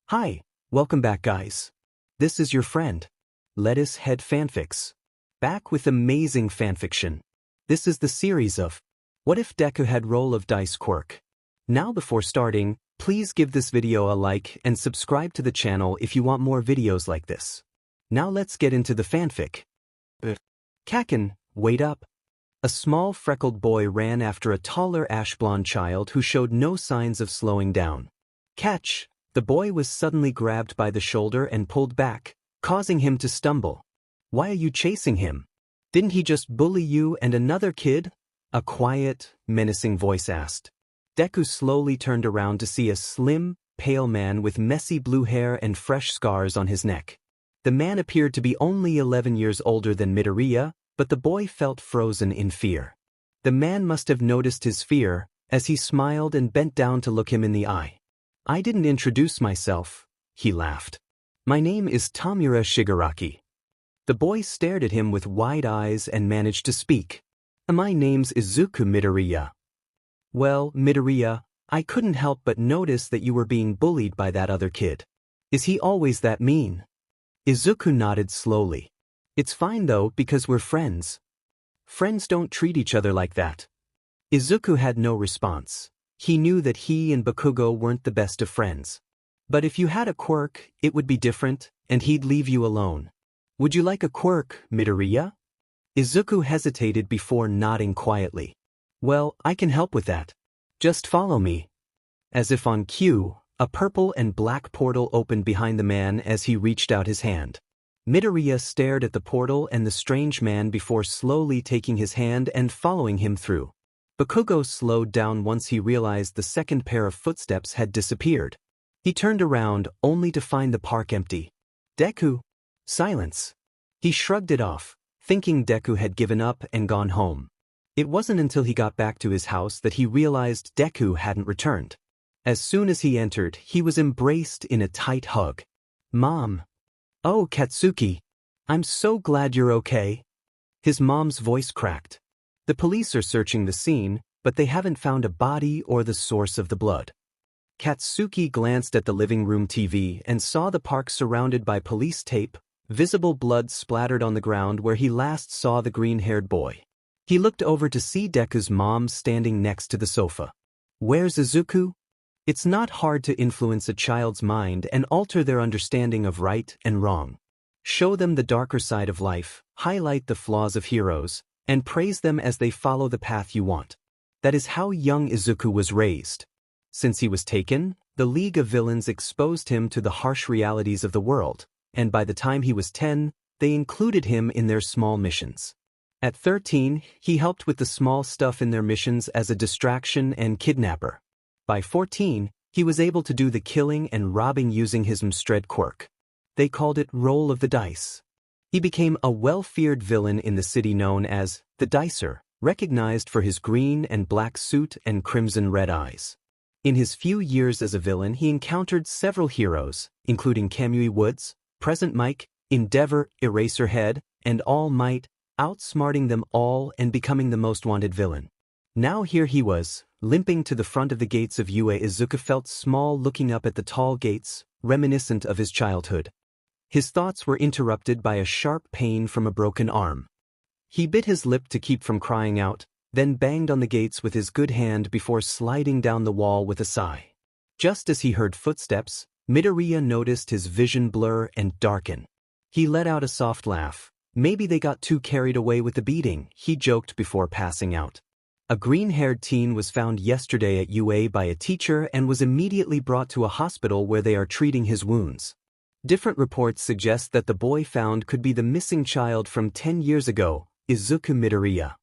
Hi, welcome back guys. This is your friend, Lettuce Head Fanfics. Back with amazing fanfiction. This is the series of What If Deku Had Roll of Dice Quirk. Now before starting, please give this video a like and subscribe to the channel if you want more videos like this. Now let's get into the fanfic. Kaken, wait up. A small freckled boy ran after a taller ash-blonde child who showed no signs of slowing down. Catch! The boy was suddenly grabbed by the shoulder and pulled back, causing him to stumble. Why are you chasing him? Didn't he just bully you and another kid? A quiet, menacing voice asked. Deku slowly turned around to see a slim, pale man with messy blue hair and fresh scars on his neck. The man appeared to be only 11 years older than Midoriya, but the boy felt frozen in fear. The man must have noticed his fear, as he smiled and bent down to look him in the eye. I didn't introduce myself, he laughed. My name is Tamura Shigaraki. The boy stared at him with wide eyes and managed to speak. My name's Izuku Midoriya. Well, Midoriya, I couldn't help but notice that you were being bullied by that other kid. Is he always that mean? Izuku nodded slowly. It's fine though, because we're friends. Friends don't treat each other like that. Izuku had no response. He knew that he and Bakugo weren't the best of friends. But if you had a quirk, it would be different, and he'd leave you alone. Would you like a quirk, Midoriya? Izuku hesitated before nodding quietly. Well, I can help with that. Just follow me. As if on cue, a purple and black portal opened behind the man as he reached out his hand. Midoriya stared at the portal and the strange man before slowly taking his hand and following him through. Bakugo slowed down once he realized the second pair of footsteps had disappeared. He turned around only to find the park empty. Deku? Silence. He shrugged it off, thinking Deku had given up and gone home. It wasn't until he got back to his house that he realized Deku hadn't returned. As soon as he entered, he was embraced in a tight hug. Mom. Oh, Katsuki. I'm so glad you're okay. His mom's voice cracked. The police are searching the scene, but they haven't found a body or the source of the blood. Katsuki glanced at the living room TV and saw the park surrounded by police tape, visible blood splattered on the ground where he last saw the green-haired boy. He looked over to see Deku's mom standing next to the sofa. Where's Izuku? It's not hard to influence a child's mind and alter their understanding of right and wrong. Show them the darker side of life, highlight the flaws of heroes, and praise them as they follow the path you want. That is how young Izuku was raised. Since he was taken, the League of Villains exposed him to the harsh realities of the world, and by the time he was 10, they included him in their small missions. At 13, he helped with the small stuff in their missions as a distraction and kidnapper. By 14, he was able to do the killing and robbing using his Mstred quirk. They called it Roll of the Dice. He became a well-feared villain in the city known as the Dicer, recognized for his green and black suit and crimson-red eyes. In his few years as a villain, he encountered several heroes, including Kamui Woods, Present Mike, Endeavor, Eraserhead, and All Might, outsmarting them all and becoming the most wanted villain. Now here he was, limping to the front of the gates of UA. Izuku felt small looking up at the tall gates, reminiscent of his childhood. His thoughts were interrupted by a sharp pain from a broken arm. He bit his lip to keep from crying out, then banged on the gates with his good hand before sliding down the wall with a sigh. Just as he heard footsteps, Midoriya noticed his vision blur and darken. He let out a soft laugh. Maybe they got too carried away with the beating, he joked before passing out. A green-haired teen was found yesterday at UA by a teacher and was immediately brought to a hospital where they are treating his wounds. Different reports suggest that the boy found could be the missing child from 10 years ago, Izuku Midoriya.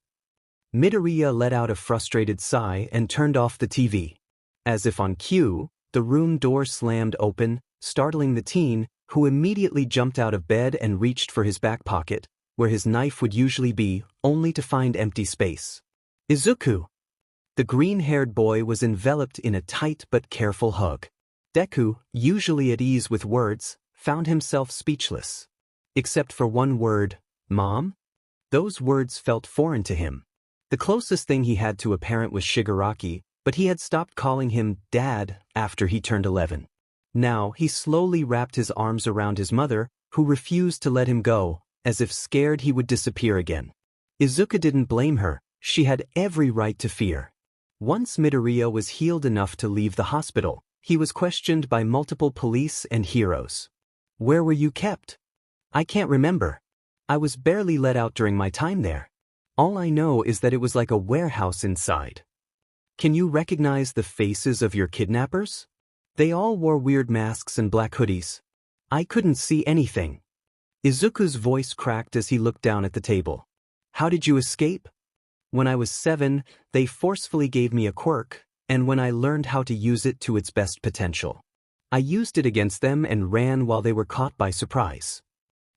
Midoriya let out a frustrated sigh and turned off the TV. As if on cue, the room door slammed open, startling the teen, who immediately jumped out of bed and reached for his back pocket, where his knife would usually be, only to find empty space. Izuku! The green-haired boy was enveloped in a tight but careful hug. Deku, usually at ease with words, found himself speechless. Except for one word, Mom? Those words felt foreign to him. The closest thing he had to a parent was Shigaraki, but he had stopped calling him Dad after he turned 11. Now, he slowly wrapped his arms around his mother, who refused to let him go, as if scared he would disappear again. Izuku didn't blame her, she had every right to fear. Once Midoriya was healed enough to leave the hospital, he was questioned by multiple police and heroes. "Where were you kept?" "I can't remember. I was barely let out during my time there. All I know is that it was like a warehouse inside." "Can you recognize the faces of your kidnappers?" "They all wore weird masks and black hoodies. I couldn't see anything." Izuku's voice cracked as he looked down at the table. "How did you escape?" "When I was 7, they forcefully gave me a quirk, and when I learned how to use it to its best potential, I used it against them and ran while they were caught by surprise."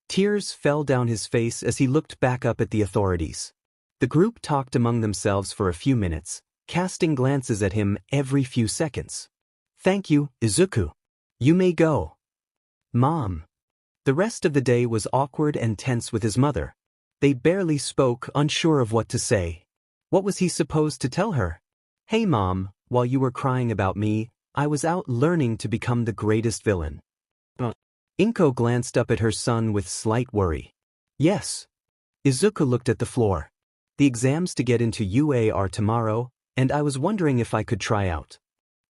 Tears fell down his face as he looked back up at the authorities. The group talked among themselves for a few minutes, casting glances at him every few seconds. "Thank you, Izuku. You may go." "Mom." The rest of the day was awkward and tense with his mother. They barely spoke, unsure of what to say. What was he supposed to tell her? "Hey Mom, while you were crying about me, I was out learning to become the greatest villain." Inko glanced up at her son with slight worry. "Yes." Izuku looked at the floor. "The exams to get into UA are tomorrow, and I was wondering if I could try out."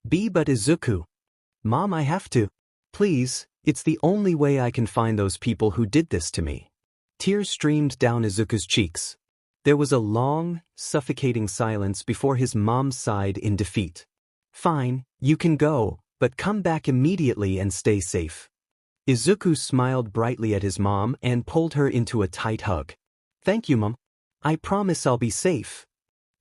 But Izuku." "Mom, I have to. Please, it's the only way I can find those people who did this to me." Tears streamed down Izuku's cheeks. There was a long, suffocating silence before his mom sighed in defeat. "Fine, you can go, but come back immediately and stay safe." Izuku smiled brightly at his mom and pulled her into a tight hug. "Thank you, Mom. I promise I'll be safe."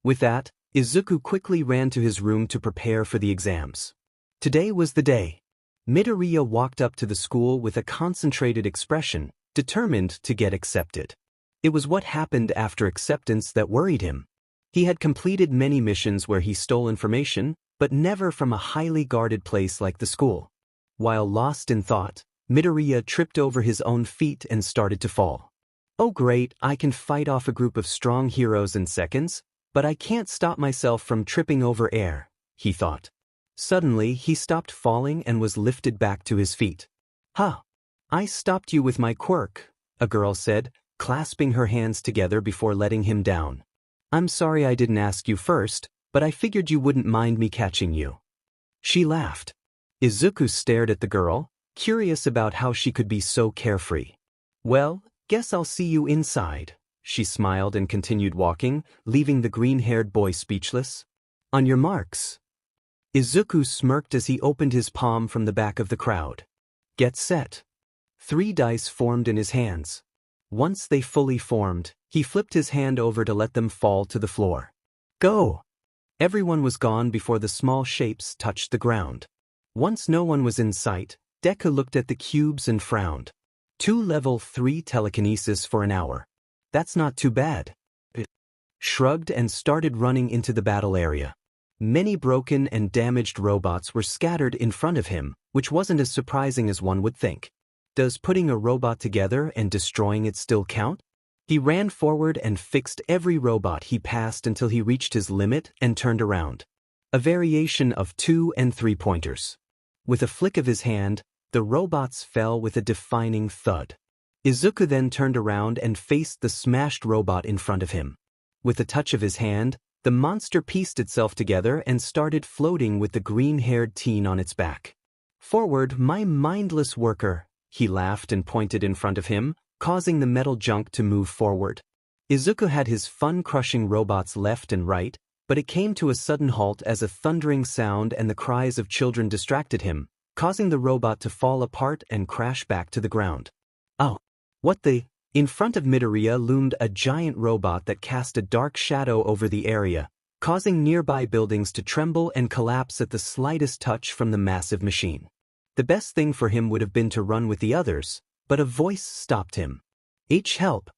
With that, Izuku quickly ran to his room to prepare for the exams. Today was the day. Midoriya walked up to the school with a concentrated expression, determined to get accepted. It was what happened after acceptance that worried him. He had completed many missions where he stole information, but never from a highly guarded place like the school. While lost in thought, Midoriya tripped over his own feet and started to fall. "Oh great, I can fight off a group of strong heroes in seconds, but I can't stop myself from tripping over air," he thought. Suddenly, he stopped falling and was lifted back to his feet. "Huh. I stopped you with my quirk," a girl said, clasping her hands together before letting him down. "I'm sorry I didn't ask you first, but I figured you wouldn't mind me catching you." She laughed. Izuku stared at the girl, curious about how she could be so carefree. "Well, guess I'll see you inside." She smiled and continued walking, leaving the green-haired boy speechless. "On your marks." Izuku smirked as he opened his palm from the back of the crowd. "Get set." 3 dice formed in his hands. Once they fully formed, he flipped his hand over to let them fall to the floor. "Go!" Everyone was gone before the small shapes touched the ground. Once no one was in sight, Deku looked at the cubes and frowned. 2 level 3 telekinesis for an hour. That's not too bad. Shrugged and started running into the battle area. Many broken and damaged robots were scattered in front of him, which wasn't as surprising as one would think. Does putting a robot together and destroying it still count? He ran forward and fixed every robot he passed until he reached his limit and turned around. A variation of 2 and 3 pointers. With a flick of his hand, the robots fell with a defining thud. Izuku then turned around and faced the smashed robot in front of him. With a touch of his hand, the monster pieced itself together and started floating with the green-haired teen on its back. "Forward, my mindless worker," he laughed and pointed in front of him, causing the metal junk to move forward. Izuku had his fun-crushing robots left and right, but it came to a sudden halt as a thundering sound and the cries of children distracted him, causing the robot to fall apart and crash back to the ground. "Oh, what the—" In front of Midoriya loomed a giant robot that cast a dark shadow over the area, causing nearby buildings to tremble and collapse at the slightest touch from the massive machine. The best thing for him would have been to run with the others, but a voice stopped him. Help!"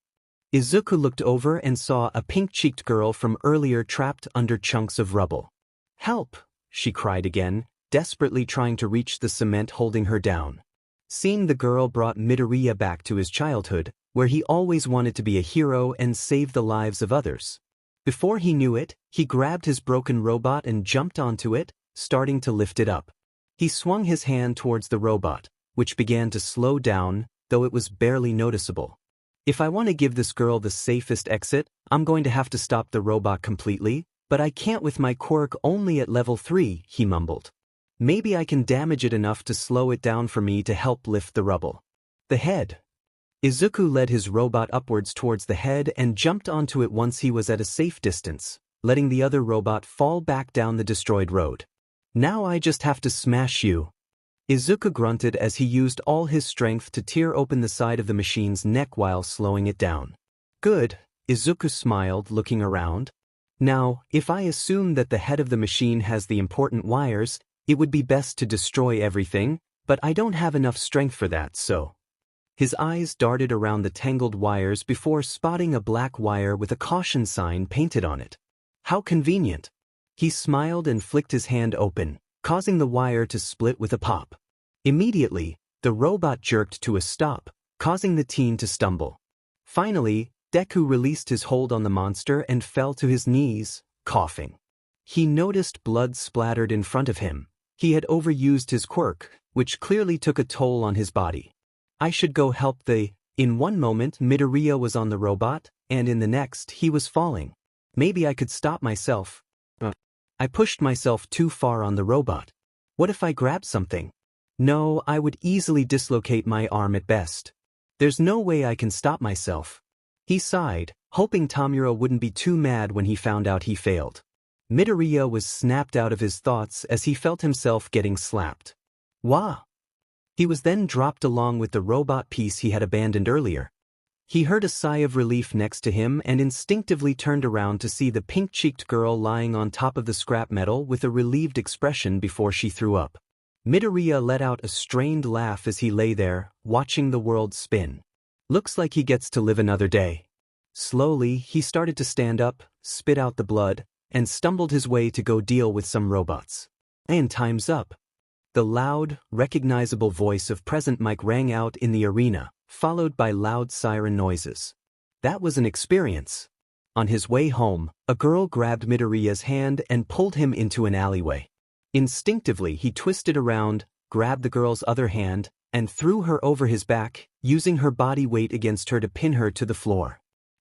Izuku looked over and saw a pink-cheeked girl from earlier trapped under chunks of rubble. "Help!" she cried again, desperately trying to reach the cement holding her down. Seeing the girl brought Midoriya back to his childhood, where he always wanted to be a hero and save the lives of others. Before he knew it, he grabbed his broken robot and jumped onto it, starting to lift it up. He swung his hand towards the robot, which began to slow down, though it was barely noticeable. If I want to give this girl the safest exit, I'm going to have to stop the robot completely, but I can't with my quirk only at level 3, he mumbled. Maybe I can damage it enough to slow it down for me to help lift the rubble. The head. Izuku led his robot upwards towards the head and jumped onto it once he was at a safe distance, letting the other robot fall back down the destroyed road. Now I just have to smash you. Izuku grunted as he used all his strength to tear open the side of the machine's neck while slowing it down. Good, Izuku smiled, looking around. Now, if I assume that the head of the machine has the important wires, it would be best to destroy everything, but I don't have enough strength for that, so. His eyes darted around the tangled wires before spotting a black wire with a caution sign painted on it. How convenient. He smiled and flicked his hand open, causing the wire to split with a pop. Immediately, the robot jerked to a stop, causing the teen to stumble. Finally, Deku released his hold on the monster and fell to his knees, coughing. He noticed blood splattered in front of him. He had overused his quirk, which clearly took a toll on his body. I should go help the... In one moment Midoriya was on the robot, and in the next he was falling. Maybe I could stop myself. I pushed myself too far on the robot. What if I grabbed something? No, I would easily dislocate my arm at best. There's no way I can stop myself. He sighed, hoping Tamura wouldn't be too mad when he found out he failed. Midoriya was snapped out of his thoughts as he felt himself getting slapped. Wah! He was then dropped along with the robot piece he had abandoned earlier. He heard a sigh of relief next to him and instinctively turned around to see the pink-cheeked girl lying on top of the scrap metal with a relieved expression before she threw up. Midoriya let out a strained laugh as he lay there, watching the world spin. Looks like he gets to live another day. Slowly, he started to stand up, spit out the blood, and stumbled his way to go deal with some robots. And time's up. The loud, recognizable voice of Present Mike rang out in the arena, followed by loud siren noises. That was an experience. On his way home, a girl grabbed Midoriya's hand and pulled him into an alleyway. Instinctively, he twisted around, grabbed the girl's other hand, and threw her over his back, using her body weight against her to pin her to the floor.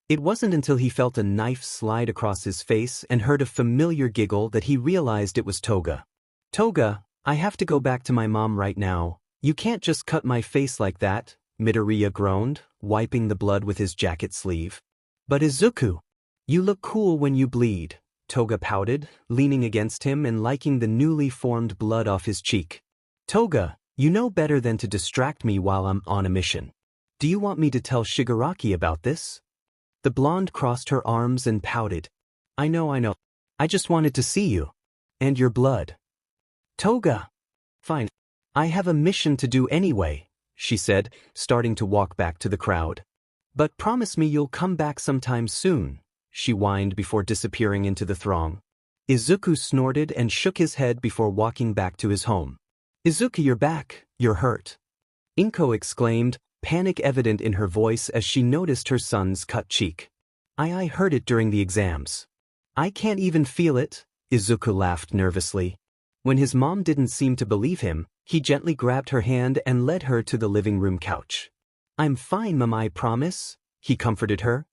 It wasn't until he felt a knife slide across his face and heard a familiar giggle that he realized it was Toga. Toga, I have to go back to my mom right now. You can't just cut my face like that, Midoriya groaned, wiping the blood with his jacket sleeve. But Izuku, you look cool when you bleed, Toga pouted, leaning against him and liking the newly formed blood off his cheek. Toga, you know better than to distract me while I'm on a mission. Do you want me to tell Shigaraki about this? The blonde crossed her arms and pouted. I know. I just wanted to see you. And your blood. Toga. Fine. I have a mission to do anyway, she said, starting to walk back to the crowd. But promise me you'll come back sometime soon, she whined before disappearing into the throng. Izuku snorted and shook his head before walking back to his home. Izuku, you're back. You're hurt. Inko exclaimed, panic evident in her voice as she noticed her son's cut cheek. I heard it during the exams. I can't even feel it, Izuku laughed nervously. When his mom didn't seem to believe him, he gently grabbed her hand and led her to the living room couch. I'm fine, Mom, I promise, he comforted her.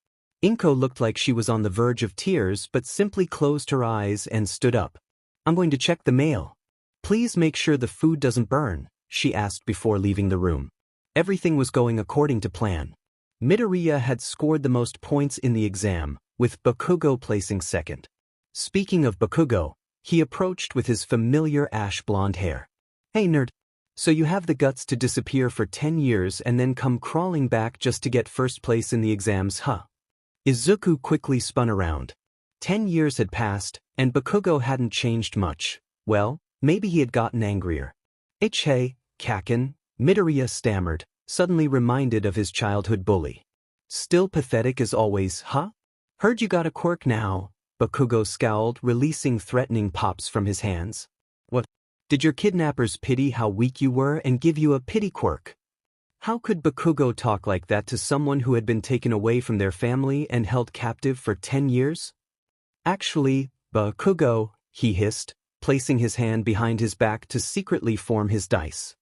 Inko looked like she was on the verge of tears but simply closed her eyes and stood up. I'm going to check the mail. Please make sure the food doesn't burn, she asked before leaving the room. Everything was going according to plan. Midoriya had scored the most points in the exam, with Bakugo placing second. Speaking of Bakugo, he approached with his familiar ash blonde hair. Hey nerd, so you have the guts to disappear for 10 years and then come crawling back just to get first place in the exams, huh? Izuku quickly spun around. 10 years had passed, and Bakugo hadn't changed much. Well, maybe he had gotten angrier. Hey, Kaken, Midoriya stammered, suddenly reminded of his childhood bully. Still pathetic as always, huh? Heard you got a quirk now, Bakugo scowled, releasing threatening pops from his hands. What? Did your kidnappers pity how weak you were and give you a pity quirk? How could Bakugo talk like that to someone who had been taken away from their family and held captive for 10 years? Actually, Bakugo, he hissed, placing his hand behind his back to secretly form his dice.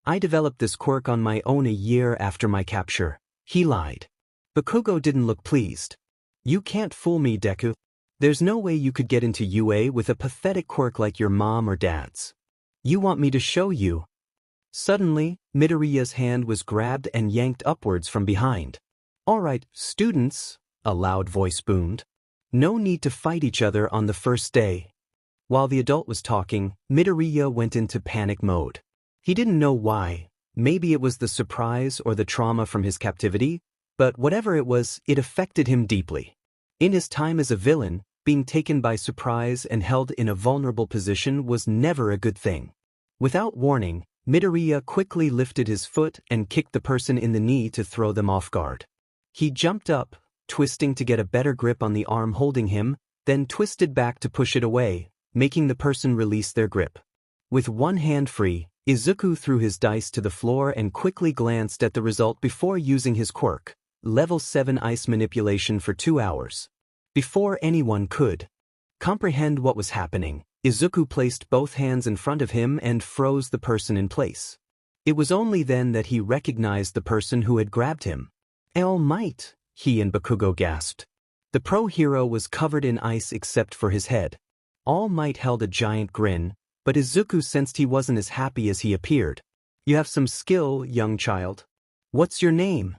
I developed this quirk on my own a year after my capture, he lied. Bakugo didn't look pleased. You can't fool me, Deku. There's no way you could get into UA with a pathetic quirk like your mom or dad's. You want me to show you? Suddenly, Midoriya's hand was grabbed and yanked upwards from behind. All right, students, a loud voice boomed. No need to fight each other on the first day. While the adult was talking, Midoriya went into panic mode. He didn't know why. Maybe it was the surprise or the trauma from his captivity, but whatever it was, it affected him deeply. In his time as a villain, being taken by surprise and held in a vulnerable position was never a good thing. Without warning, Midoriya quickly lifted his foot and kicked the person in the knee to throw them off guard. He jumped up, twisting to get a better grip on the arm holding him, then twisted back to push it away, making the person release their grip. With one hand free, Izuku threw his dice to the floor and quickly glanced at the result before using his quirk, level 7 ice manipulation for 2 hours. Before anyone could comprehend what was happening, Izuku placed both hands in front of him and froze the person in place. It was only then that he recognized the person who had grabbed him. All Might, he and Bakugo gasped. The pro hero was covered in ice except for his head. All Might held a giant grin, but Izuku sensed he wasn't as happy as he appeared. You have some skill, young child. What's your name?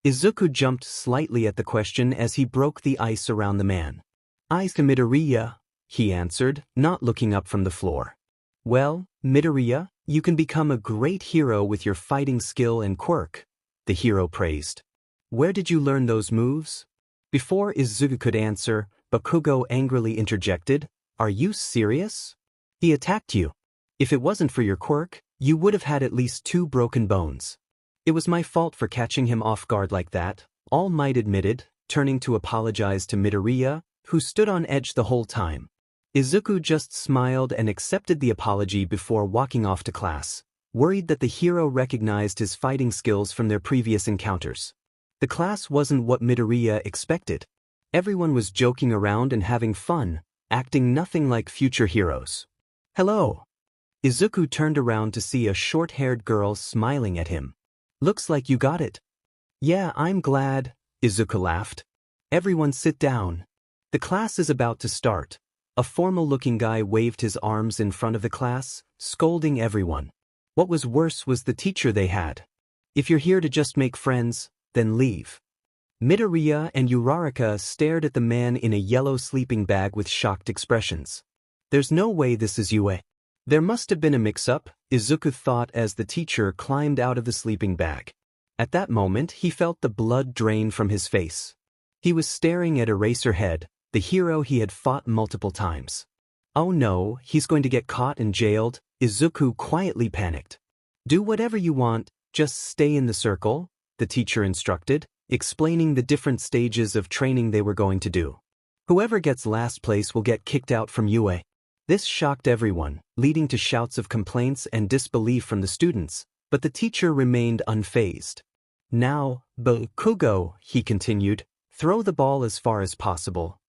Izuku jumped slightly at the question as he broke the ice around the man. Izuku Midoriya, he answered, not looking up from the floor. Well, Midoriya, you can become a great hero with your fighting skill and quirk, the hero praised. Where did you learn those moves? Before Izuku could answer, Bakugo angrily interjected, Are you serious? He attacked you. If it wasn't for your quirk, you would have had at least 2 broken bones. It was my fault for catching him off guard like that, All Might admitted, turning to apologize to Midoriya, who stood on edge the whole time. Izuku just smiled and accepted the apology before walking off to class, worried that the hero recognized his fighting skills from their previous encounters. The class wasn't what Midoriya expected. Everyone was joking around and having fun, acting nothing like future heroes. Hello. Izuku turned around to see a short-haired girl smiling at him. Looks like you got it. Yeah, I'm glad, Izuku laughed. Everyone sit down. The class is about to start. A formal-looking guy waved his arms in front of the class, scolding everyone. What was worse was the teacher they had. If you're here to just make friends, then leave. Midoriya and Uraraka stared at the man in a yellow sleeping bag with shocked expressions. There's no way this is UA. There must have been a mix-up, Izuku thought as the teacher climbed out of the sleeping bag. At that moment, he felt the blood drain from his face. He was staring at Eraserhead, the hero he had fought multiple times. Oh no, he's going to get caught and jailed, Izuku quietly panicked. Do whatever you want, just stay in the circle, the teacher instructed, explaining the different stages of training they were going to do. Whoever gets last place will get kicked out from UA. This shocked everyone, leading to shouts of complaints and disbelief from the students, but the teacher remained unfazed. Now, Bakugo, he continued, throw the ball as far as possible.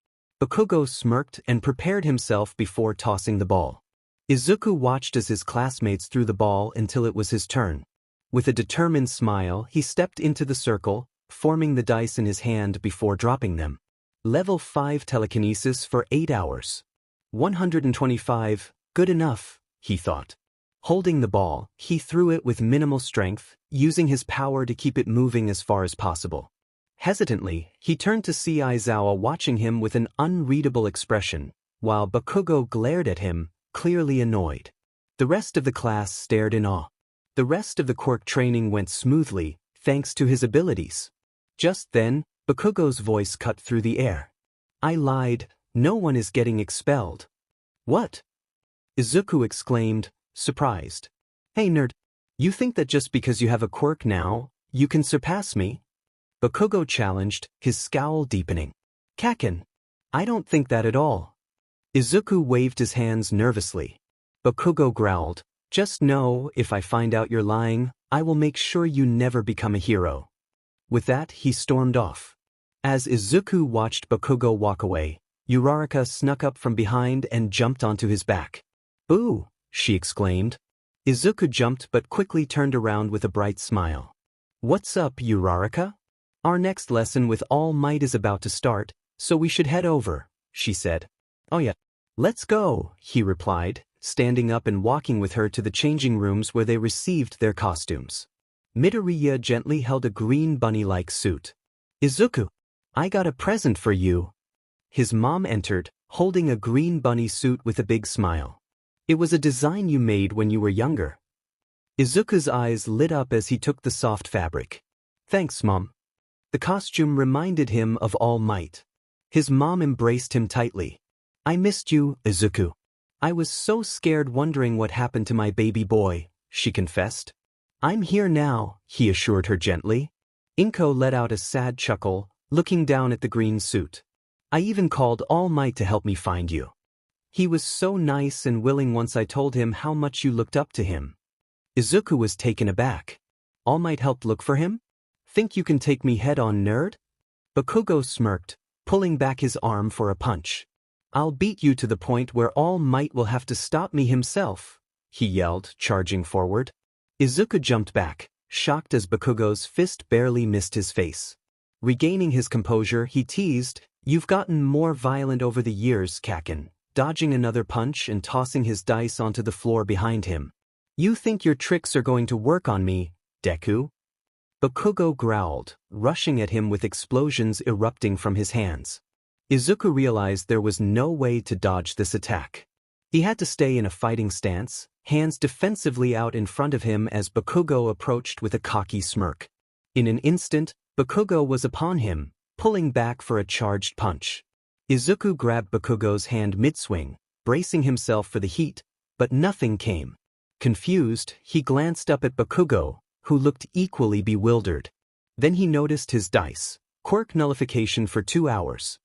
Bakugo smirked and prepared himself before tossing the ball. Izuku watched as his classmates threw the ball until it was his turn. With a determined smile, he stepped into the circle, forming the dice in his hand before dropping them. Level 5 telekinesis for 8 hours. 125, good enough, he thought. Holding the ball, he threw it with minimal strength, using his power to keep it moving as far as possible. Hesitantly, he turned to see Aizawa watching him with an unreadable expression, while Bakugo glared at him, clearly annoyed. The rest of the class stared in awe. The rest of the quirk training went smoothly, thanks to his abilities. Just then, Bakugo's voice cut through the air. I lied, no one is getting expelled. What? Izuku exclaimed, surprised. Hey nerd, you think that just because you have a quirk now, you can surpass me? Bakugo challenged, his scowl deepening. Kaken, I don't think that at all. Izuku waved his hands nervously. Bakugo growled, just know, if I find out you're lying, I will make sure you never become a hero. With that, he stormed off. As Izuku watched Bakugo walk away, Uraraka snuck up from behind and jumped onto his back. "Boo!" she exclaimed. Izuku jumped but quickly turned around with a bright smile. "What's up, Uraraka? Our next lesson with All Might is about to start, so we should head over," she said. "Oh yeah. Let's go," he replied, standing up and walking with her to the changing rooms where they received their costumes. Midoriya gently held a green bunny-like suit. "Izuku, I got a present for you." His mom entered, holding a green bunny suit with a big smile. "It was a design you made when you were younger." Izuku's eyes lit up as he took the soft fabric. "Thanks, Mom." The costume reminded him of All Might. His mom embraced him tightly. "I missed you, Izuku. I was so scared wondering what happened to my baby boy," she confessed. "I'm here now," he assured her gently. Inko let out a sad chuckle, looking down at the green suit. "I even called All Might to help me find you. He was so nice and willing once I told him how much you looked up to him." Izuku was taken aback. "All Might helped look for him? Think you can take me head-on, nerd?" Bakugo smirked, pulling back his arm for a punch. "I'll beat you to the point where All Might will have to stop me himself," he yelled, charging forward. Izuku jumped back, shocked as Bakugo's fist barely missed his face. Regaining his composure, he teased, "You've gotten more violent over the years, Kaken," dodging another punch and tossing his dice onto the floor behind him. "You think your tricks are going to work on me, Deku?" Bakugo growled, rushing at him with explosions erupting from his hands. Izuku realized there was no way to dodge this attack. He had to stay in a fighting stance, hands defensively out in front of him as Bakugo approached with a cocky smirk. In an instant, Bakugo was upon him, pulling back for a charged punch. Izuku grabbed Bakugo's hand mid-swing, bracing himself for the heat, but nothing came. Confused, he glanced up at Bakugo, who looked equally bewildered. Then he noticed his dice, quirk nullification for 2 hours.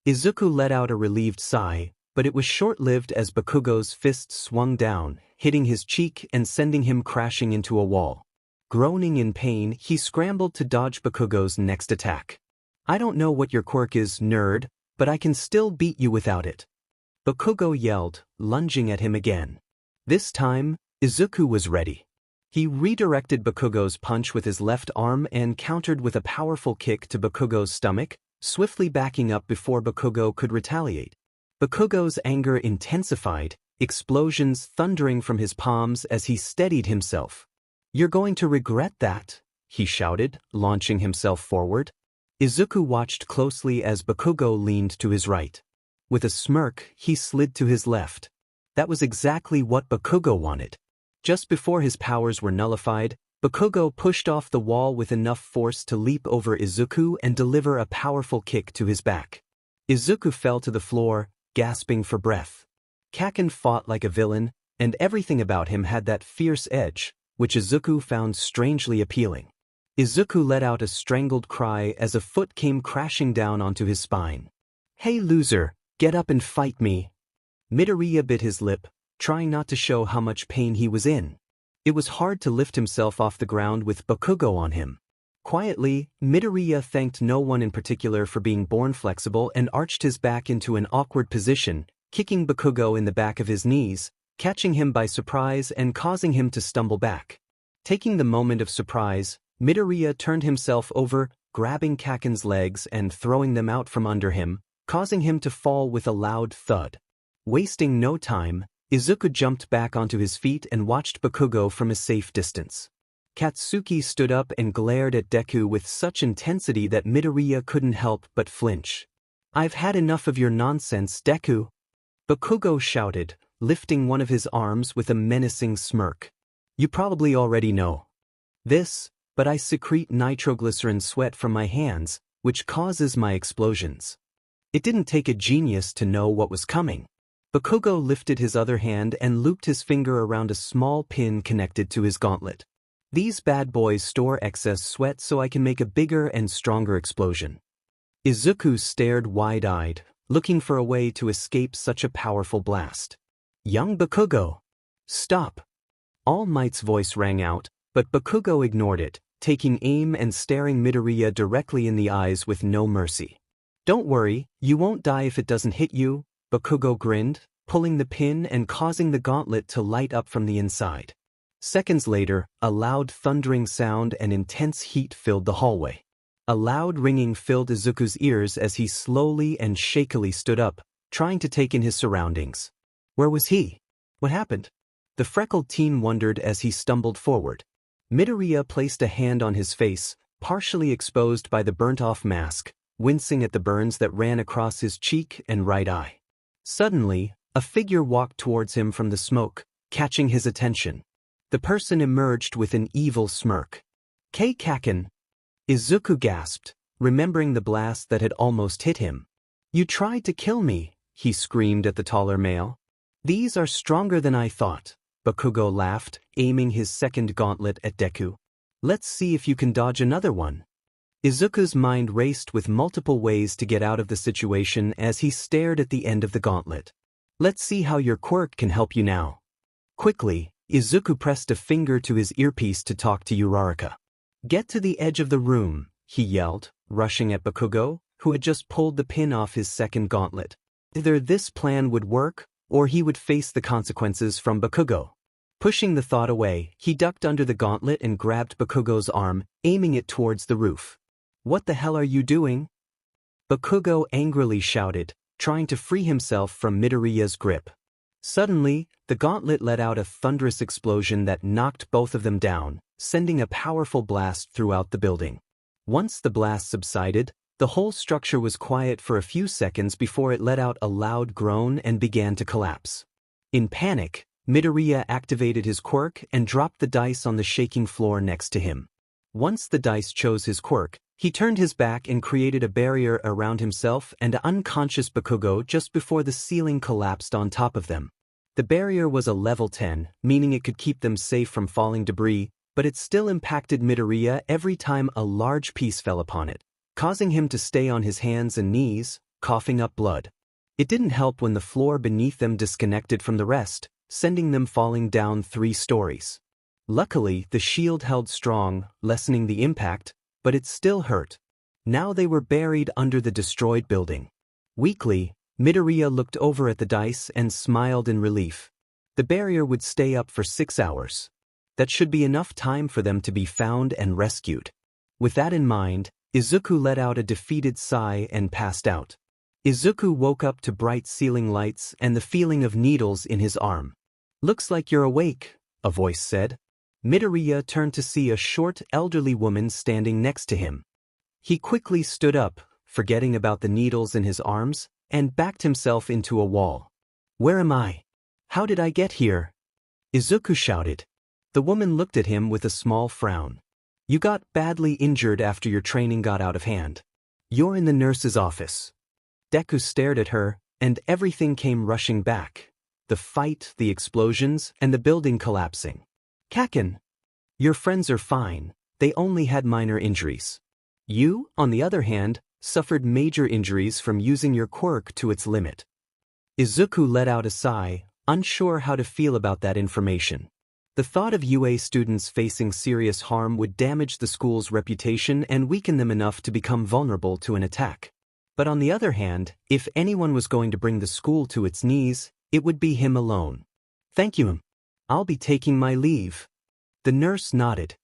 Izuku let out a relieved sigh, but it was short-lived as Bakugo's fist swung down, hitting his cheek and sending him crashing into a wall. Groaning in pain, he scrambled to dodge Bakugo's next attack. "I don't know what your quirk is, nerd, but I can still beat you without it." Bakugo yelled, lunging at him again. This time, Izuku was ready. He redirected Bakugo's punch with his left arm and countered with a powerful kick to Bakugo's stomach, swiftly backing up before Bakugo could retaliate. Bakugo's anger intensified, explosions thundering from his palms as he steadied himself. "You're going to regret that," he shouted, launching himself forward. Izuku watched closely as Bakugo leaned to his right. With a smirk, he slid to his left. That was exactly what Bakugo wanted. Just before his powers were nullified, Bakugo pushed off the wall with enough force to leap over Izuku and deliver a powerful kick to his back. Izuku fell to the floor, gasping for breath. Kaken fought like a villain, and everything about him had that fierce edge, which Izuku found strangely appealing. Izuku let out a strangled cry as a foot came crashing down onto his spine. "Hey loser, get up and fight me." Midoriya bit his lip, trying not to show how much pain he was in. It was hard to lift himself off the ground with Bakugo on him. Quietly, Midoriya thanked no one in particular for being born flexible and arched his back into an awkward position, kicking Bakugo in the back of his knees, catching him by surprise and causing him to stumble back. Taking the moment of surprise, Midoriya turned himself over, grabbing Kaken's legs and throwing them out from under him, causing him to fall with a loud thud. Wasting no time, Izuku jumped back onto his feet and watched Bakugo from a safe distance. Katsuki stood up and glared at Deku with such intensity that Midoriya couldn't help but flinch. "I've had enough of your nonsense, Deku," Bakugo shouted, lifting one of his arms with a menacing smirk. "You probably already know this, but I secrete nitroglycerin sweat from my hands, which causes my explosions." It didn't take a genius to know what was coming. Bakugo lifted his other hand and looped his finger around a small pin connected to his gauntlet. "These bad boys store excess sweat so I can make a bigger and stronger explosion." Izuku stared wide-eyed, looking for a way to escape such a powerful blast. "Young Bakugo, stop!" All Might's voice rang out, but Bakugo ignored it, taking aim and staring Midoriya directly in the eyes with no mercy. "Don't worry, you won't die if it doesn't hit you," Bakugo grinned, pulling the pin and causing the gauntlet to light up from the inside. Seconds later, a loud thundering sound and intense heat filled the hallway. A loud ringing filled Izuku's ears as he slowly and shakily stood up, trying to take in his surroundings. Where was he? What happened? The freckled teen wondered as he stumbled forward. Midoriya placed a hand on his face, partially exposed by the burnt-off mask, wincing at the burns that ran across his cheek and right eye. Suddenly, a figure walked towards him from the smoke, catching his attention. The person emerged with an evil smirk. Kaken! Izuku gasped, remembering the blast that had almost hit him. You tried to kill me, he screamed at the taller male. These are stronger than I thought, Bakugo laughed, aiming his second gauntlet at Deku. Let's see if you can dodge another one. Izuku's mind raced with multiple ways to get out of the situation as he stared at the end of the gauntlet. Let's see how your quirk can help you now. Quickly, Izuku pressed a finger to his earpiece to talk to Uraraka. Get to the edge of the room, he yelled, rushing at Bakugo, who had just pulled the pin off his second gauntlet. Either this plan would work, or he would face the consequences from Bakugo. Pushing the thought away, he ducked under the gauntlet and grabbed Bakugo's arm, aiming it towards the roof. What the hell are you doing? Bakugo angrily shouted, trying to free himself from Midoriya's grip. Suddenly, the gauntlet let out a thunderous explosion that knocked both of them down, sending a powerful blast throughout the building. Once the blast subsided, the whole structure was quiet for a few seconds before it let out a loud groan and began to collapse. In panic, Midoriya activated his quirk and dropped the dice on the shaking floor next to him. Once the dice chose his quirk, he turned his back and created a barrier around himself and unconscious Bakugo just before the ceiling collapsed on top of them. The barrier was a level 10, meaning it could keep them safe from falling debris, but it still impacted Midoriya every time a large piece fell upon it, causing him to stay on his hands and knees, coughing up blood. It didn't help when the floor beneath them disconnected from the rest, sending them falling down 3 stories. Luckily, the shield held strong, lessening the impact, but it still hurt. Now they were buried under the destroyed building. Weakly, Midoriya looked over at the dice and smiled in relief. The barrier would stay up for 6 hours. That should be enough time for them to be found and rescued. With that in mind, Izuku let out a defeated sigh and passed out. Izuku woke up to bright ceiling lights and the feeling of needles in his arm. Looks like you're awake, a voice said. Midoriya turned to see a short, elderly woman standing next to him. He quickly stood up, forgetting about the needles in his arms, and backed himself into a wall. Where am I? How did I get here? Izuku shouted. The woman looked at him with a small frown. You got badly injured after your training got out of hand. You're in the nurse's office. Deku stared at her, and everything came rushing back. The fight, the explosions, and the building collapsing. Kaken. Your friends are fine, they only had minor injuries. You, on the other hand, suffered major injuries from using your quirk to its limit. Izuku let out a sigh, unsure how to feel about that information. The thought of UA students facing serious harm would damage the school's reputation and weaken them enough to become vulnerable to an attack. But on the other hand, if anyone was going to bring the school to its knees, it would be him alone. Thank you. I'll be taking my leave. The nurse nodded.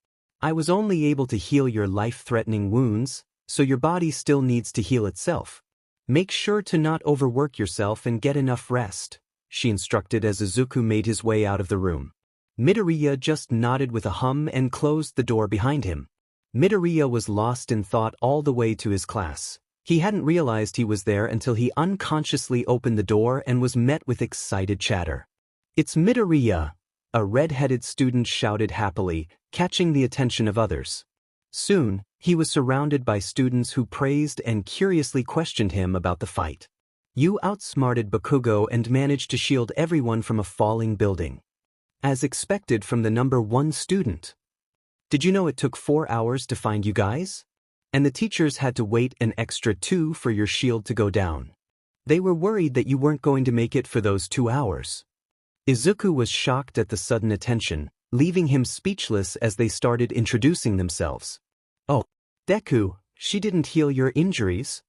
I was only able to heal your life-threatening wounds, so your body still needs to heal itself. Make sure to not overwork yourself and get enough rest, she instructed as Izuku made his way out of the room. Midoriya just nodded with a hum and closed the door behind him. Midoriya was lost in thought all the way to his class. He hadn't realized he was there until he unconsciously opened the door and was met with excited chatter. It's Midoriya, a red-headed student shouted happily, catching the attention of others. Soon, he was surrounded by students who praised and curiously questioned him about the fight. You outsmarted Bakugo and managed to shield everyone from a falling building. As expected from the #1 student. Did you know it took 4 hours to find you guys? And the teachers had to wait an extra 2 for your shield to go down. They were worried that you weren't going to make it for those 2 hours. Izuku was shocked at the sudden attention, leaving him speechless as they started introducing themselves. Oh, Deku, she didn't heal your injuries?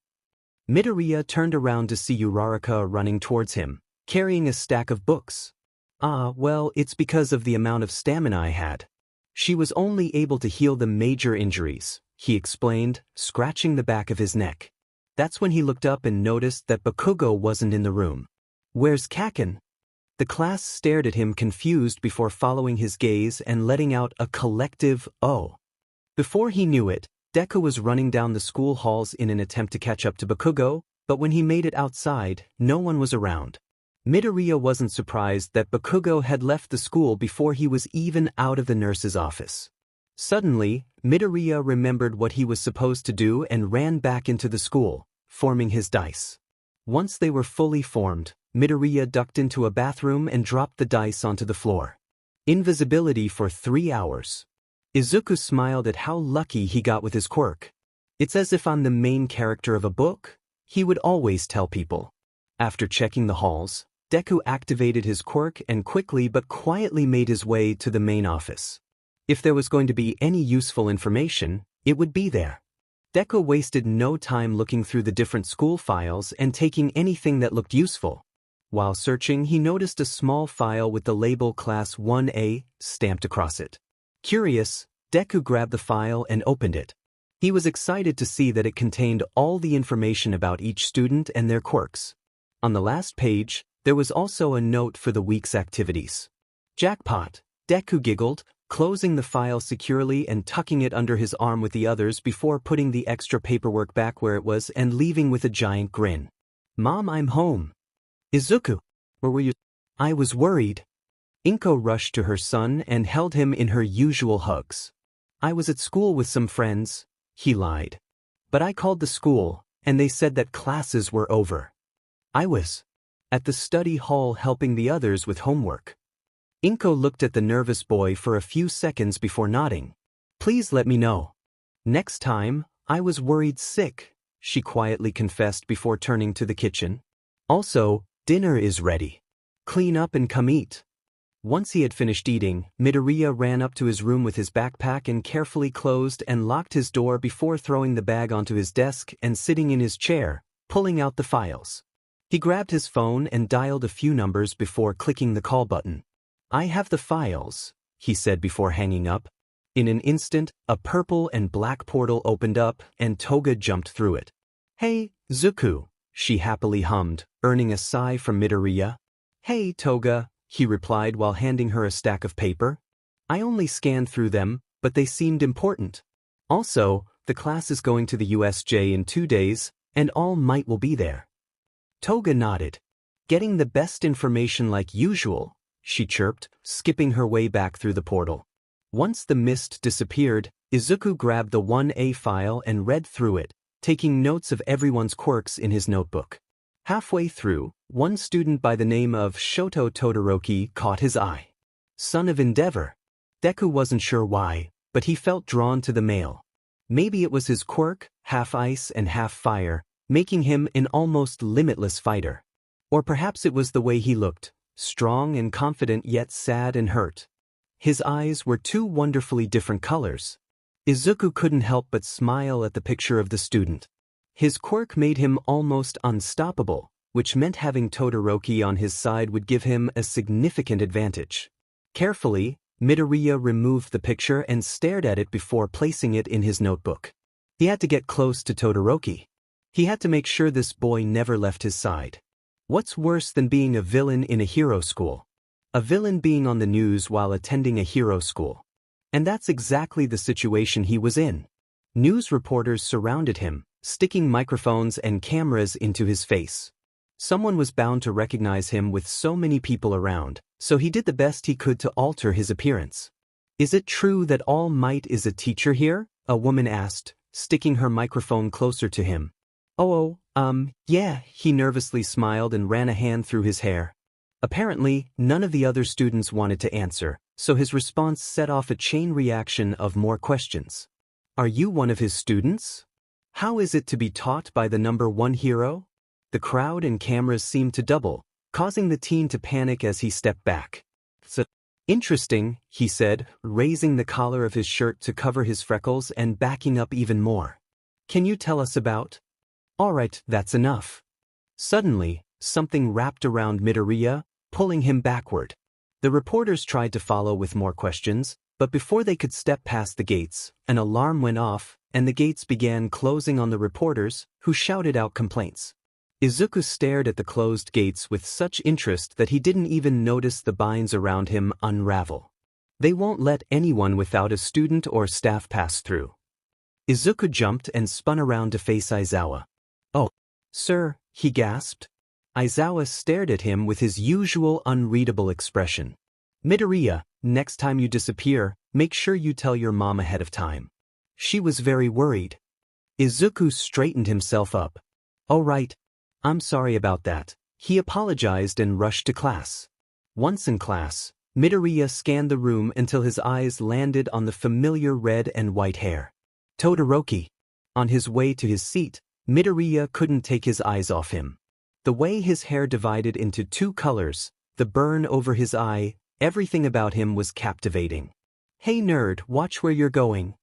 Midoriya turned around to see Uraraka running towards him. carrying a stack of books. Ah, well, it's because of the amount of stamina I had. She was only able to heal the major injuries, he explained, scratching the back of his neck. That's when he looked up and noticed that Bakugo wasn't in the room. Where's Kaken? The class stared at him confused before following his gaze and letting out a collective "oh." Before he knew it, Deku was running down the school halls in an attempt to catch up to Bakugo, but when he made it outside, no one was around. Midoriya wasn't surprised that Bakugo had left the school before he was even out of the nurse's office. Suddenly, Midoriya remembered what he was supposed to do and ran back into the school, forming his dice. Once they were fully formed, Midoriya ducked into a bathroom and dropped the dice onto the floor. Invisibility for 3 hours. Izuku smiled at how lucky he got with his quirk. It's as if I'm the main character of a book, he would always tell people. After checking the halls, Deku activated his quirk and quickly but quietly made his way to the main office. If there was going to be any useful information, it would be there. Deku wasted no time looking through the different school files and taking anything that looked useful. While searching, he noticed a small file with the label Class 1A stamped across it. Curious, Deku grabbed the file and opened it. He was excited to see that it contained all the information about each student and their quirks. On the last page, there was also a note for the week's activities. Jackpot, Deku giggled, closing the file securely and tucking it under his arm with the others before putting the extra paperwork back where it was and leaving with a giant grin. Mom, I'm home. Izuku, where were you? I was worried. Inko rushed to her son and held him in her usual hugs. I was at school with some friends, he lied. But I called the school, and they said that classes were over. I was at the study hall helping the others with homework. Inko looked at the nervous boy for a few seconds before nodding. Please let me know. Next time, I was worried sick, she quietly confessed before turning to the kitchen. Also, dinner is ready. Clean up and come eat. Once he had finished eating, Midoriya ran up to his room with his backpack and carefully closed and locked his door before throwing the bag onto his desk and sitting in his chair, pulling out the files. He grabbed his phone and dialed a few numbers before clicking the call button. I have the files, he said before hanging up. In an instant, a purple and black portal opened up and Toga jumped through it. Hey, Zuku, she happily hummed, earning a sigh from Midoriya. Hey, Toga, he replied while handing her a stack of paper. I only scanned through them, but they seemed important. Also, the class is going to the USJ in 2 days, and All Might will be there. Toga nodded. Getting the best information like usual, she chirped, skipping her way back through the portal. Once the mist disappeared, Izuku grabbed the 1A file and read through it, taking notes of everyone's quirks in his notebook. Halfway through, one student by the name of Shoto Todoroki caught his eye. Son of Endeavor. Deku wasn't sure why, but he felt drawn to the male. Maybe it was his quirk, half ice and half fire, making him an almost limitless fighter. Or perhaps it was the way he looked, strong and confident yet sad and hurt. His eyes were two wonderfully different colors. Izuku couldn't help but smile at the picture of the student. His quirk made him almost unstoppable, which meant having Todoroki on his side would give him a significant advantage. Carefully, Midoriya removed the picture and stared at it before placing it in his notebook. He had to get close to Todoroki. He had to make sure this boy never left his side. What's worse than being a villain in a hero school? A villain being on the news while attending a hero school. And that's exactly the situation he was in. News reporters surrounded him, sticking microphones and cameras into his face. Someone was bound to recognize him with so many people around, so he did the best he could to alter his appearance. Is it true that All Might is a teacher here? A woman asked, sticking her microphone closer to him. Yeah, he nervously smiled and ran a hand through his hair. Apparently, none of the other students wanted to answer, so his response set off a chain reaction of more questions. Are you one of his students? How is it to be taught by the number one hero? The crowd and cameras seemed to double, causing the teen to panic as he stepped back. So interesting, he said, raising the collar of his shirt to cover his freckles and backing up even more. Can you tell us about? All right, that's enough. Suddenly, something wrapped around Midoriya, pulling him backward. The reporters tried to follow with more questions, but before they could step past the gates, an alarm went off, and the gates began closing on the reporters, who shouted out complaints. Izuku stared at the closed gates with such interest that he didn't even notice the binds around him unravel. They won't let anyone without a student or staff pass through. Izuku jumped and spun around to face Aizawa. "Oh, sir," he gasped. Aizawa stared at him with his usual unreadable expression. "Midoriya, next time you disappear, make sure you tell your mom ahead of time." She was very worried. Izuku straightened himself up. "All right. I'm sorry about that." He apologized and rushed to class. Once in class, Midoriya scanned the room until his eyes landed on the familiar red and white hair. Todoroki. On his way to his seat, Midoriya couldn't take his eyes off him. The way his hair divided into two colors, the burn over his eye, everything about him was captivating. "Hey nerd, watch where you're going."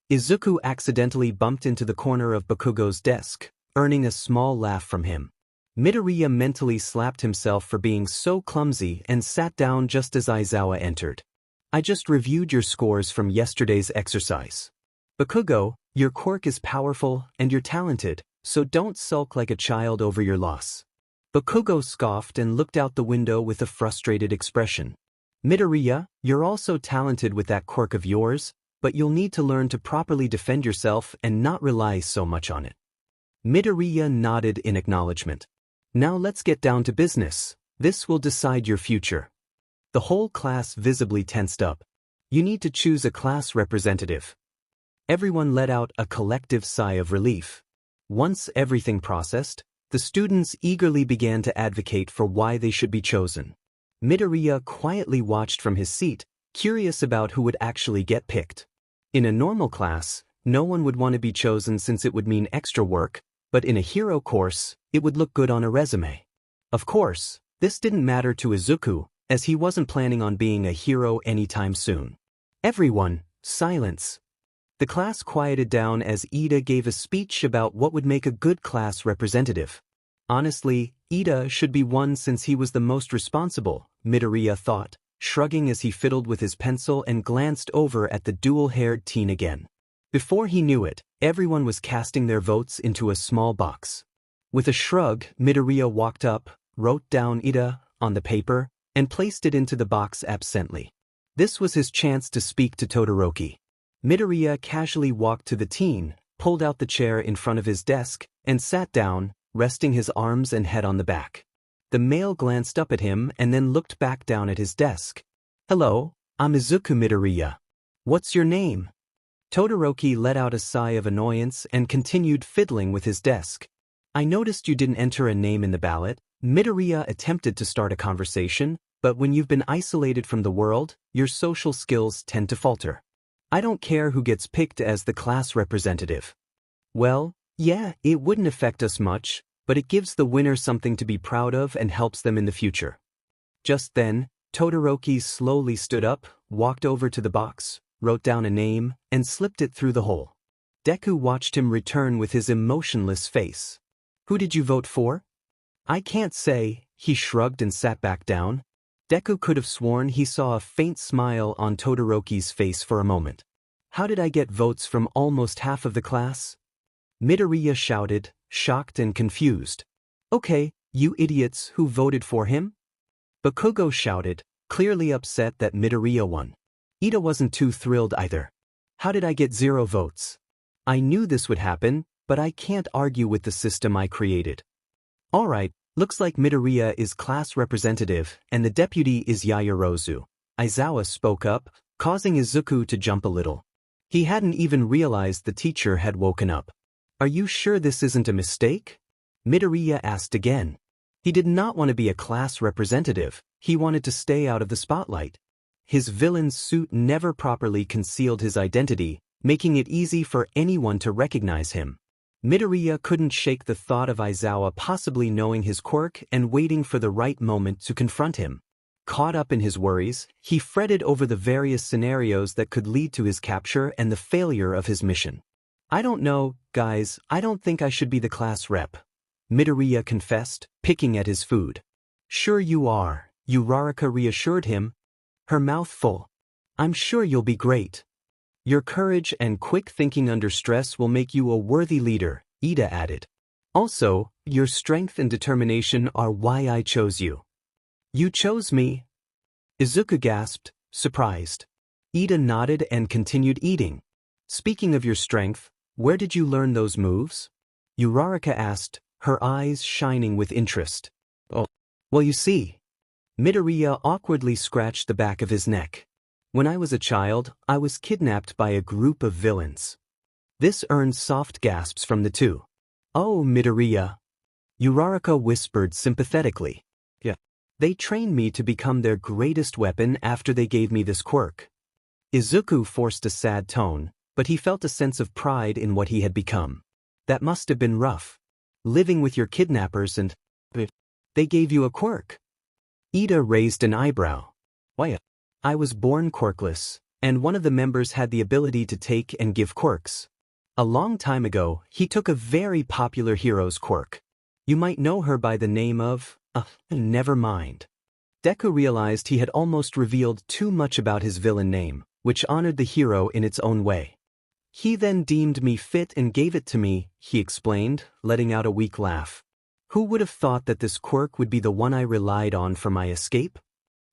Izuku accidentally bumped into the corner of Bakugo's desk, earning a small laugh from him. Midoriya mentally slapped himself for being so clumsy and sat down just as Aizawa entered. "I just reviewed your scores from yesterday's exercise. Bakugo, your quirk is powerful and you're talented, so don't sulk like a child over your loss." Bakugo scoffed and looked out the window with a frustrated expression. "Midoriya, you're also talented with that quirk of yours, but you'll need to learn to properly defend yourself and not rely so much on it." Midoriya nodded in acknowledgement. "Now let's get down to business. This will decide your future." The whole class visibly tensed up. "You need to choose a class representative." Everyone let out a collective sigh of relief. Once everything processed, the students eagerly began to advocate for why they should be chosen. Midoriya quietly watched from his seat, curious about who would actually get picked. In a normal class, no one would want to be chosen since it would mean extra work, but in a hero course, it would look good on a resume. Of course, this didn't matter to Izuku, as he wasn't planning on being a hero anytime soon. "Everyone, silence." The class quieted down as Iida gave a speech about what would make a good class representative. Honestly, Iida should be one since he was the most responsible, Midoriya thought, shrugging as he fiddled with his pencil and glanced over at the dual-haired teen again. Before he knew it, everyone was casting their votes into a small box. With a shrug, Midoriya walked up, wrote down Iida on the paper, and placed it into the box absently. This was his chance to speak to Todoroki. Midoriya casually walked to the teen, pulled out the chair in front of his desk, and sat down, resting his arms and head on the back. The male glanced up at him and then looked back down at his desk. "Hello, I'm Izuku Midoriya. What's your name?" Todoroki let out a sigh of annoyance and continued fiddling with his desk. "I noticed you didn't enter a name in the ballot." Midoriya attempted to start a conversation, but when you've been isolated from the world, your social skills tend to falter. "I don't care who gets picked as the class representative." "Well, yeah, it wouldn't affect us much, but it gives the winner something to be proud of and helps them in the future." Just then, Todoroki slowly stood up, walked over to the box, wrote down a name, and slipped it through the hole. Deku watched him return with his emotionless face. "Who did you vote for?" "I can't say," he shrugged and sat back down. Deku could have sworn he saw a faint smile on Todoroki's face for a moment. "How did I get votes from almost half of the class?" Midoriya shouted, shocked and confused. "Okay, you idiots who voted for him?" Bakugo shouted, clearly upset that Midoriya won. Iida wasn't too thrilled either. "How did I get 0 votes? I knew this would happen, but I can't argue with the system I created." "Alright, looks like Midoriya is class representative and the deputy is Yaoyorozu." Aizawa spoke up, causing Izuku to jump a little. He hadn't even realized the teacher had woken up. "Are you sure this isn't a mistake?" Midoriya asked again. He did not want to be a class representative, he wanted to stay out of the spotlight. His villain's suit never properly concealed his identity, making it easy for anyone to recognize him. Midoriya couldn't shake the thought of Aizawa possibly knowing his quirk and waiting for the right moment to confront him. Caught up in his worries, he fretted over the various scenarios that could lead to his capture and the failure of his mission. "I don't know, guys, I don't think I should be the class rep," Midoriya confessed, picking at his food. Sure you are, Uraraka reassured him, her mouth full. I'm sure you'll be great. Your courage and quick thinking under stress will make you a worthy leader, Iida added. Also, your strength and determination are why I chose you. You chose me? Izuku gasped, surprised. Iida nodded and continued eating. Speaking of your strength, where did you learn those moves? Uraraka asked, her eyes shining with interest. Oh, well you see. Midoriya awkwardly scratched the back of his neck. When I was a child, I was kidnapped by a group of villains. This earned soft gasps from the two. Oh, Midoriya. Uraraka whispered sympathetically. Yeah. They trained me to become their greatest weapon after they gave me this quirk. Izuku forced a sad tone, but he felt a sense of pride in what he had become. That must have been rough. Living with your kidnappers and… They gave you a quirk. Iida raised an eyebrow. Why? I was born quirkless, and one of the members had the ability to take and give quirks. A long time ago, he took a very popular hero's quirk. You might know her by the name of… never mind. Deku realized he had almost revealed too much about his villain name, which honored the hero in its own way. He then deemed me fit and gave it to me, he explained, letting out a weak laugh. Who would have thought that this quirk would be the one I relied on for my escape?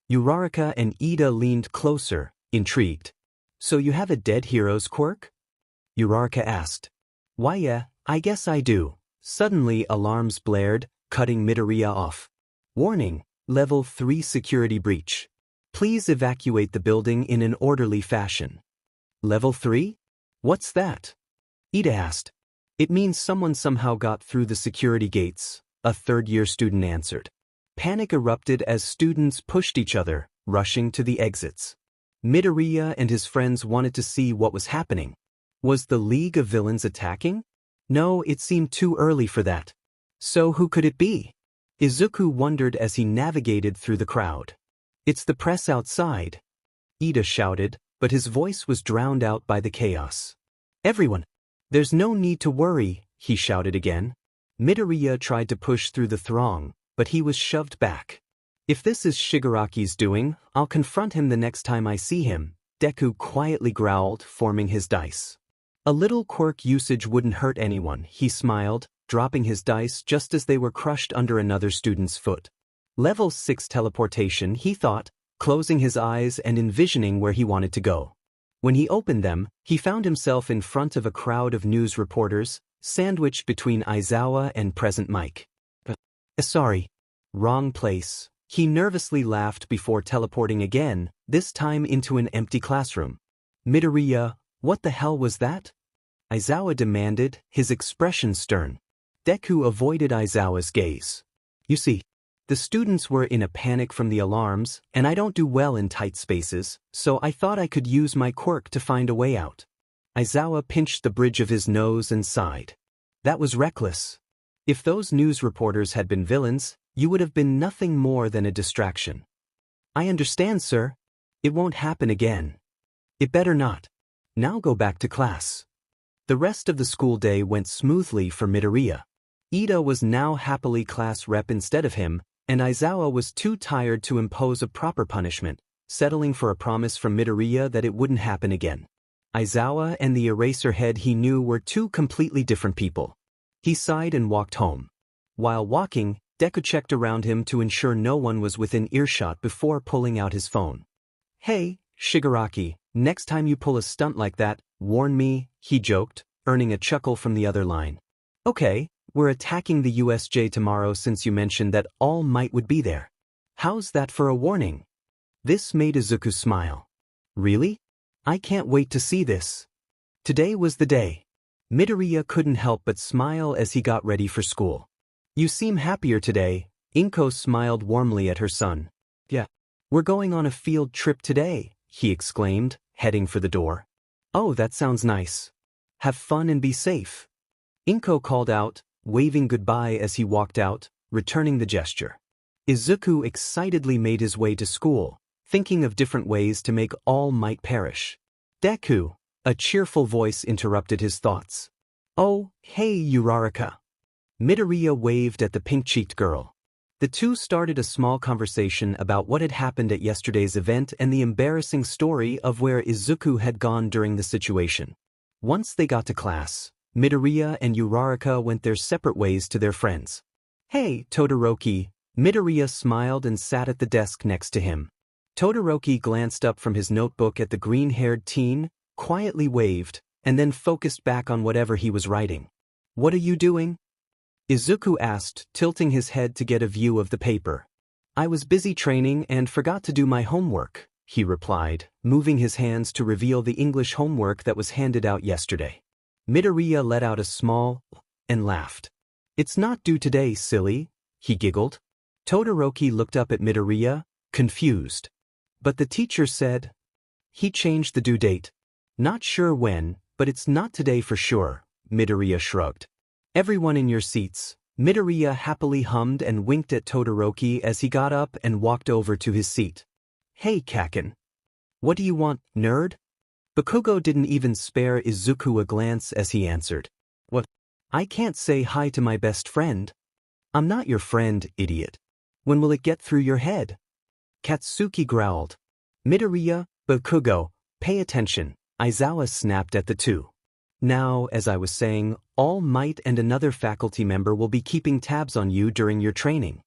Uraraka and Iida leaned closer, intrigued. So you have a dead hero's quirk? Uraraka asked. Why yeah, I guess I do. Suddenly alarms blared, cutting Midoriya off. Warning, Level 3 security breach. Please evacuate the building in an orderly fashion. Level 3? What's that? Iida asked. It means someone somehow got through the security gates, a third-year student answered. Panic erupted as students pushed each other, rushing to the exits. Midoriya and his friends wanted to see what was happening. Was the League of Villains attacking? No, it seemed too early for that. So who could it be? Izuku wondered as he navigated through the crowd. It's the press outside. Iida shouted, but his voice was drowned out by the chaos. Everyone! There's no need to worry, he shouted again. Midoriya tried to push through the throng, but he was shoved back. If this is Shigaraki's doing, I'll confront him the next time I see him, Deku quietly growled, forming his dice. A little quirk usage wouldn't hurt anyone, he smiled, dropping his dice just as they were crushed under another student's foot. Level 6 teleportation, he thought, closing his eyes and envisioning where he wanted to go. When he opened them, he found himself in front of a crowd of news reporters, sandwiched between Aizawa and Present Mike. Sorry. Wrong place. He nervously laughed before teleporting again, this time into an empty classroom. Midoriya, what the hell was that? Aizawa demanded, his expression stern. Deku avoided Aizawa's gaze. You see, the students were in a panic from the alarms, and I don't do well in tight spaces, so I thought I could use my quirk to find a way out. Aizawa pinched the bridge of his nose and sighed. That was reckless. If those news reporters had been villains, you would have been nothing more than a distraction. I understand, sir. It won't happen again. It better not. Now go back to class. The rest of the school day went smoothly for Midoriya. Iida was now happily class rep instead of him, and Aizawa was too tired to impose a proper punishment, settling for a promise from Midoriya that it wouldn't happen again. Aizawa and the eraser head he knew were two completely different people. He sighed and walked home. While walking, Deku checked around him to ensure no one was within earshot before pulling out his phone. Hey, Shigaraki, next time you pull a stunt like that, warn me, he joked, earning a chuckle from the other line. Okay, we're attacking the USJ tomorrow since you mentioned that All Might would be there. How's that for a warning? This made Izuku smile. Really? I can't wait to see this. Today was the day. Midoriya couldn't help but smile as he got ready for school. You seem happier today, Inko smiled warmly at her son. Yeah. We're going on a field trip today, he exclaimed, heading for the door. Oh, that sounds nice. Have fun and be safe. Inko called out, waving goodbye as he walked out, returning the gesture. Izuku excitedly made his way to school, thinking of different ways to make All Might perish. Deku, a cheerful voice interrupted his thoughts. Oh, hey Uraraka. Midoriya waved at the pink-cheeked girl. The two started a small conversation about what had happened at yesterday's event and the embarrassing story of where Izuku had gone during the situation. Once they got to class, Midoriya and Uraraka went their separate ways to their friends. "Hey, Todoroki." Midoriya smiled and sat at the desk next to him. Todoroki glanced up from his notebook at the green-haired teen, quietly waved, and then focused back on whatever he was writing. "What are you doing?" Izuku asked, tilting his head to get a view of the paper. "I was busy training and forgot to do my homework," he replied, moving his hands to reveal the English homework that was handed out yesterday. Midoriya let out a small and laughed. "It's not due today, silly," he giggled. Todoroki looked up at Midoriya, confused. "But the teacher said..." "He changed the due date. Not sure when, but it's not today for sure," Midoriya shrugged. "Everyone in your seats." Midoriya happily hummed and winked at Todoroki as he got up and walked over to his seat. "Hey, Kaken. What do you want, nerd?" Bakugo didn't even spare Izuku a glance as he answered. "What? I can't say hi to my best friend." "I'm not your friend, idiot. When will it get through your head?" Katsuki growled. "Midoriya, Bakugo, pay attention," Aizawa snapped at the two. "Now, as I was saying, All Might and another faculty member will be keeping tabs on you during your training."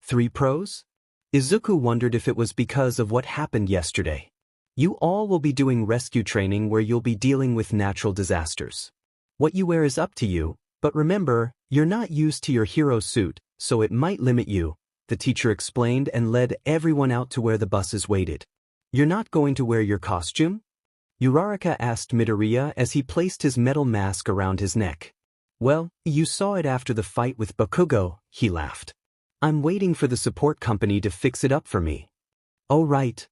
"Three pros?" Izuku wondered if it was because of what happened yesterday. "You all will be doing rescue training where you'll be dealing with natural disasters. What you wear is up to you, but remember, you're not used to your hero suit, so it might limit you," the teacher explained and led everyone out to where the buses waited. "You're not going to wear your costume?" Uraraka asked Midoriya as he placed his metal mask around his neck. "Well, you saw it after the fight with Bakugo," he laughed. "I'm waiting for the support company to fix it up for me." "Oh right."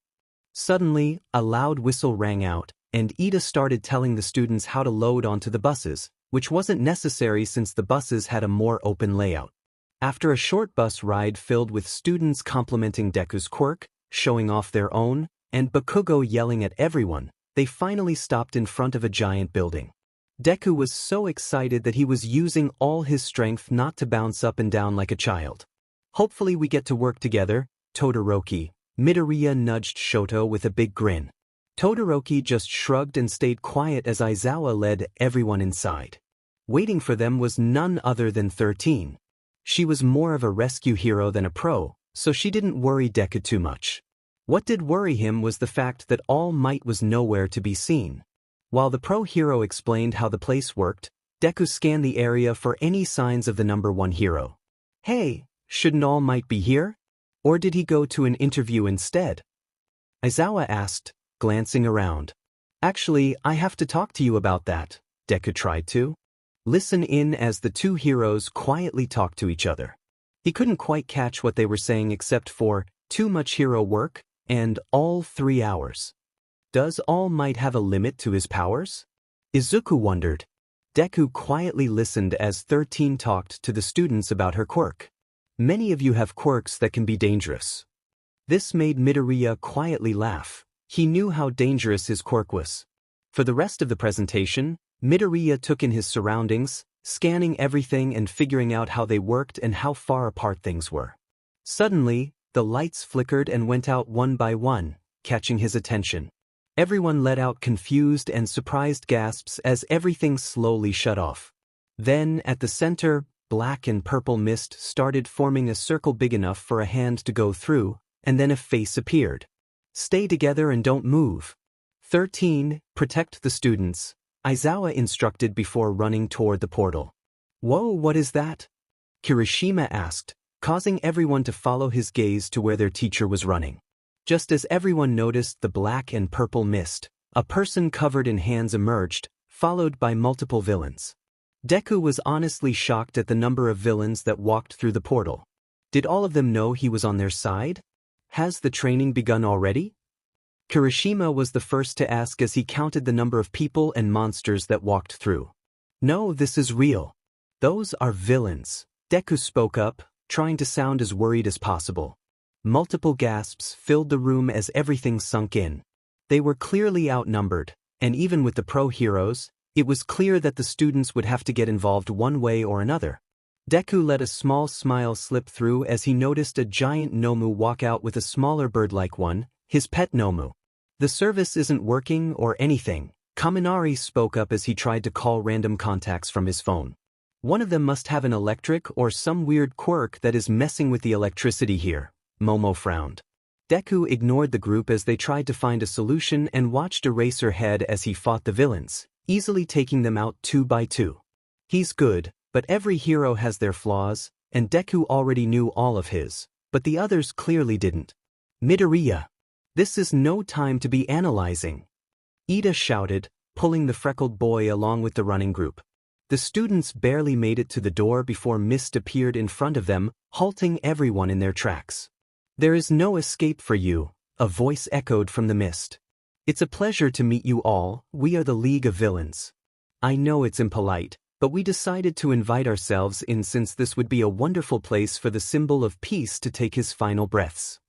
Suddenly, a loud whistle rang out, and Iida started telling the students how to load onto the buses, which wasn't necessary since the buses had a more open layout. After a short bus ride filled with students complimenting Deku's quirk, showing off their own, and Bakugo yelling at everyone, they finally stopped in front of a giant building. Deku was so excited that he was using all his strength not to bounce up and down like a child. "Hopefully we get to work together, Todoroki." Midoriya nudged Shoto with a big grin. Todoroki just shrugged and stayed quiet as Aizawa led everyone inside. Waiting for them was none other than 13. She was more of a rescue hero than a pro, so she didn't worry Deku too much. What did worry him was the fact that All Might was nowhere to be seen. While the pro hero explained how the place worked, Deku scanned the area for any signs of the number one hero. "Hey, shouldn't All Might be here? Or did he go to an interview instead?" Aizawa asked, glancing around. "Actually, I have to talk to you about that," Deku tried to listen in as the two heroes quietly talked to each other. He couldn't quite catch what they were saying except for "too much hero work" and "all 3 hours." Does All Might have a limit to his powers? Izuku wondered. Deku quietly listened as 13 talked to the students about her quirk. "Many of you have quirks that can be dangerous." This made Midoriya quietly laugh. He knew how dangerous his quirk was. For the rest of the presentation, Midoriya took in his surroundings, scanning everything and figuring out how they worked and how far apart things were. Suddenly, the lights flickered and went out one by one, catching his attention. Everyone let out confused and surprised gasps as everything slowly shut off. Then, at the center, black and purple mist started forming a circle big enough for a hand to go through, and then a face appeared. "Stay together and don't move." 13. Protect the students, Aizawa instructed before running toward the portal. "Whoa, what is that?" Kirishima asked, causing everyone to follow his gaze to where their teacher was running. Just as everyone noticed the black and purple mist, a person covered in hands emerged, followed by multiple villains. Deku was honestly shocked at the number of villains that walked through the portal. Did all of them know he was on their side? Has the training begun already? Kirishima was the first to ask as he counted the number of people and monsters that walked through. "No, this is real. Those are villains," Deku spoke up, trying to sound as worried as possible. Multiple gasps filled the room as everything sunk in. They were clearly outnumbered, and even with the pro heroes, it was clear that the students would have to get involved one way or another. Deku let a small smile slip through as he noticed a giant Nomu walk out with a smaller bird-like one, his pet Nomu. The service isn't working or anything, Kaminari spoke up as he tried to call random contacts from his phone. One of them must have an electric or some weird quirk that is messing with the electricity here, Momo frowned. Deku ignored the group as they tried to find a solution and watched Eraserhead as he fought the villains, easily taking them out 2 by 2. He's good, but every hero has their flaws, and Deku already knew all of his, but the others clearly didn't. Midoriya. This is no time to be analyzing. Iida shouted, pulling the freckled boy along with the running group. The students barely made it to the door before mist appeared in front of them, halting everyone in their tracks. There is no escape for you, a voice echoed from the mist. It's a pleasure to meet you all, we are the League of Villains. I know it's impolite, but we decided to invite ourselves in since this would be a wonderful place for the symbol of peace to take his final breaths.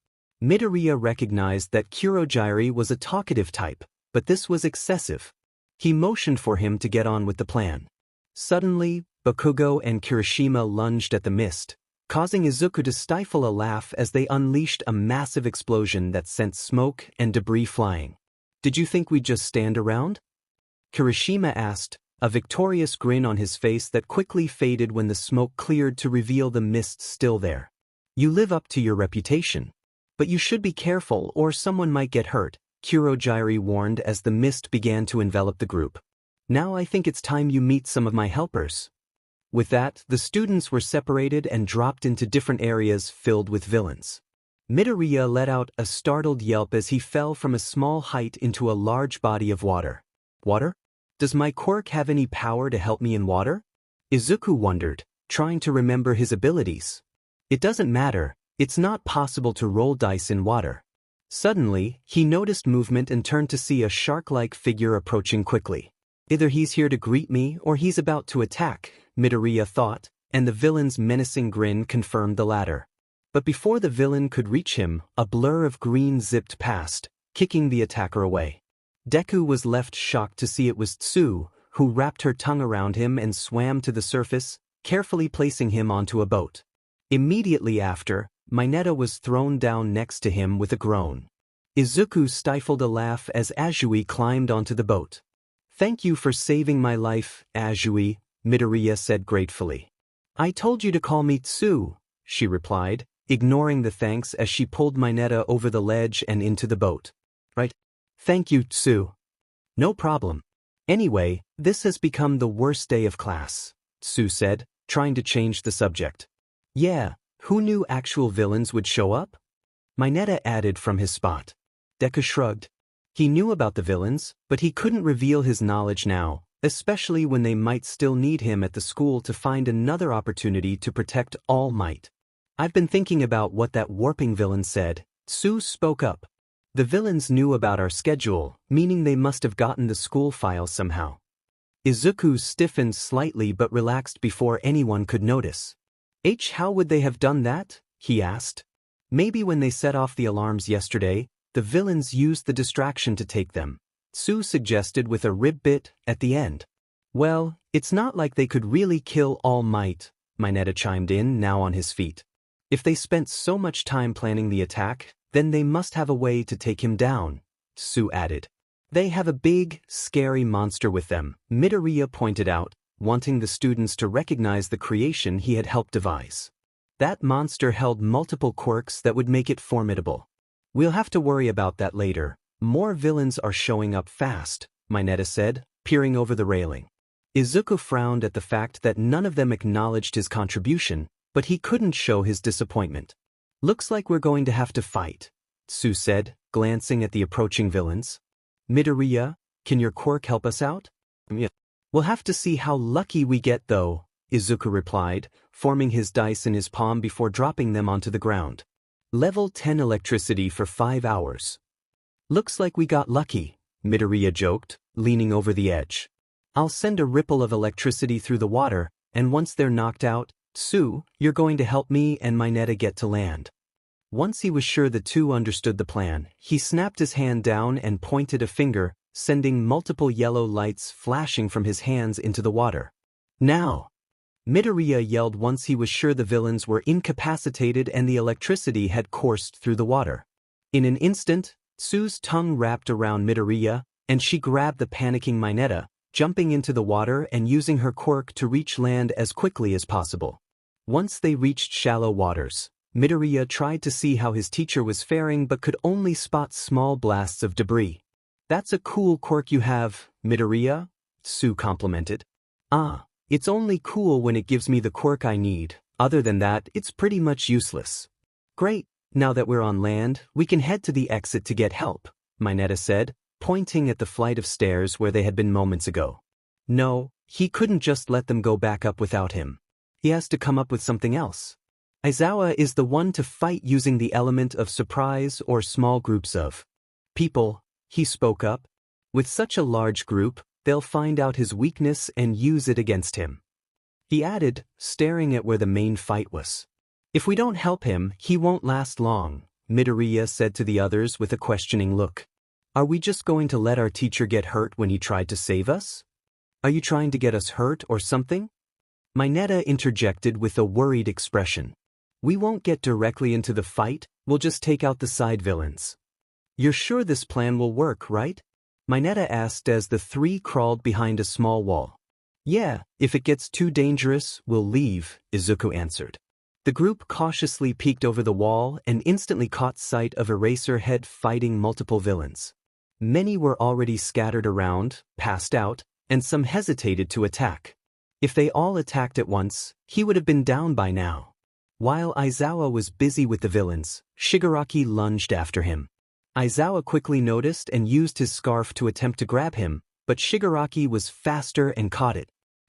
Midoriya recognized that Kurogiri was a talkative type, but this was excessive. He motioned for him to get on with the plan. Suddenly, Bakugo and Kirishima lunged at the mist, causing Izuku to stifle a laugh as they unleashed a massive explosion that sent smoke and debris flying. Did you think we'd just stand around? Kirishima asked, a victorious grin on his face that quickly faded when the smoke cleared to reveal the mist still there. You live up to your reputation. But you should be careful or someone might get hurt, Kurogiri warned as the mist began to envelop the group. Now I think it's time you meet some of my helpers. With that, the students were separated and dropped into different areas filled with villains. Midoriya let out a startled yelp as he fell from a small height into a large body of water. Water? Does my quirk have any power to help me in water? Izuku wondered, trying to remember his abilities. It doesn't matter, it's not possible to roll dice in water. Suddenly, he noticed movement and turned to see a shark-like figure approaching quickly. Either he's here to greet me or he's about to attack, Midoriya thought, and the villain's menacing grin confirmed the latter. But before the villain could reach him, a blur of green zipped past, kicking the attacker away. Deku was left shocked to see it was Tsu, who wrapped her tongue around him and swam to the surface, carefully placing him onto a boat. Immediately after, Mineta was thrown down next to him with a groan. Izuku stifled a laugh as Azui climbed onto the boat. Thank you for saving my life, Azui, Midoriya said gratefully. I told you to call me Tsu, she replied, ignoring the thanks as she pulled Mineta over the ledge and into the boat. Right? Thank you, Tsu. No problem. Anyway, this has become the worst day of class, Tsu said, trying to change the subject. Yeah, who knew actual villains would show up? Mineta added from his spot. Deku shrugged. He knew about the villains, but he couldn't reveal his knowledge now, especially when they might still need him at the school to find another opportunity to protect All Might. I've been thinking about what that warping villain said, Tsu spoke up. The villains knew about our schedule, meaning they must have gotten the school file somehow. Izuku stiffened slightly but relaxed before anyone could notice. How would they have done that? He asked. Maybe when they set off the alarms yesterday, the villains used the distraction to take them, Tsu suggested with a rib bit at the end. Well, it's not like they could really kill All Might, Mineta chimed in, now on his feet. If they spent so much time planning the attack, then they must have a way to take him down, Tsu added. They have a big, scary monster with them, Midoriya pointed out, wanting the students to recognize the creation he had helped devise. That monster held multiple quirks that would make it formidable. We'll have to worry about that later. More villains are showing up fast, Mineta said, peering over the railing. Izuku frowned at the fact that none of them acknowledged his contribution, but he couldn't show his disappointment. Looks like we're going to have to fight, Tsu said, glancing at the approaching villains. Midoriya, can your quirk help us out? Yeah. We'll have to see how lucky we get though, Izuku replied, forming his dice in his palm before dropping them onto the ground. Level 10 electricity for 5 hours. Looks like we got lucky, Midoriya joked, leaning over the edge. I'll send a ripple of electricity through the water, and once they're knocked out, Tsu, you're going to help me and Mineta get to land. Once he was sure the two understood the plan, he snapped his hand down and pointed a finger, sending multiple yellow lights flashing from his hands into the water. Now! Midoriya yelled once he was sure the villains were incapacitated and the electricity had coursed through the water. In an instant, Tsu's tongue wrapped around Midoriya, and she grabbed the panicking Mineta, jumping into the water and using her quirk to reach land as quickly as possible. Once they reached shallow waters, Midoriya tried to see how his teacher was faring but could only spot small blasts of debris. "That's a cool quirk you have, Midoriya," Tsu complimented. "Ah, it's only cool when it gives me the quirk I need. Other than that, it's pretty much useless." "Great, now that we're on land, we can head to the exit to get help," Mineta said, pointing at the flight of stairs where they had been moments ago. No, he couldn't just let them go back up without him. He has to come up with something else. Aizawa is the one to fight using the element of surprise or small groups of people, he spoke up. With such a large group, they'll find out his weakness and use it against him. He added, staring at where the main fight was. "If we don't help him, he won't last long," Midoriya said to the others with a questioning look. "Are we just going to let our teacher get hurt when he tried to save us? Are you trying to get us hurt or something?" Mineta interjected with a worried expression. "We won't get directly into the fight, we'll just take out the side villains." "You're sure this plan will work, right?" Mineta asked as the three crawled behind a small wall. "Yeah, if it gets too dangerous, we'll leave," Izuku answered. The group cautiously peeked over the wall and instantly caught sight of Eraserhead fighting multiple villains. Many were already scattered around, passed out, and some hesitated to attack. If they all attacked at once, he would have been down by now. While Aizawa was busy with the villains, Shigaraki lunged after him. Aizawa quickly noticed and used his scarf to attempt to grab him, but Shigaraki was faster and caught it.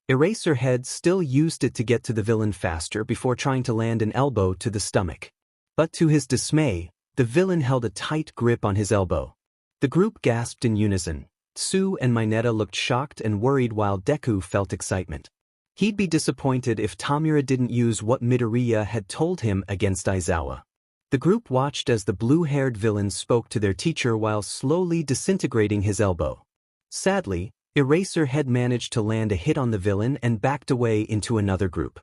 Eraserhead still used it to get to the villain faster before trying to land an elbow to the stomach. But to his dismay, the villain held a tight grip on his elbow. The group gasped in unison. Tsu and Mineta looked shocked and worried while Deku felt excitement. He'd be disappointed if Tamura didn't use what Midoriya had told him against Aizawa. The group watched as the blue-haired villain spoke to their teacher while slowly disintegrating his elbow. Sadly, Eraserhead managed to land a hit on the villain and backed away into another group.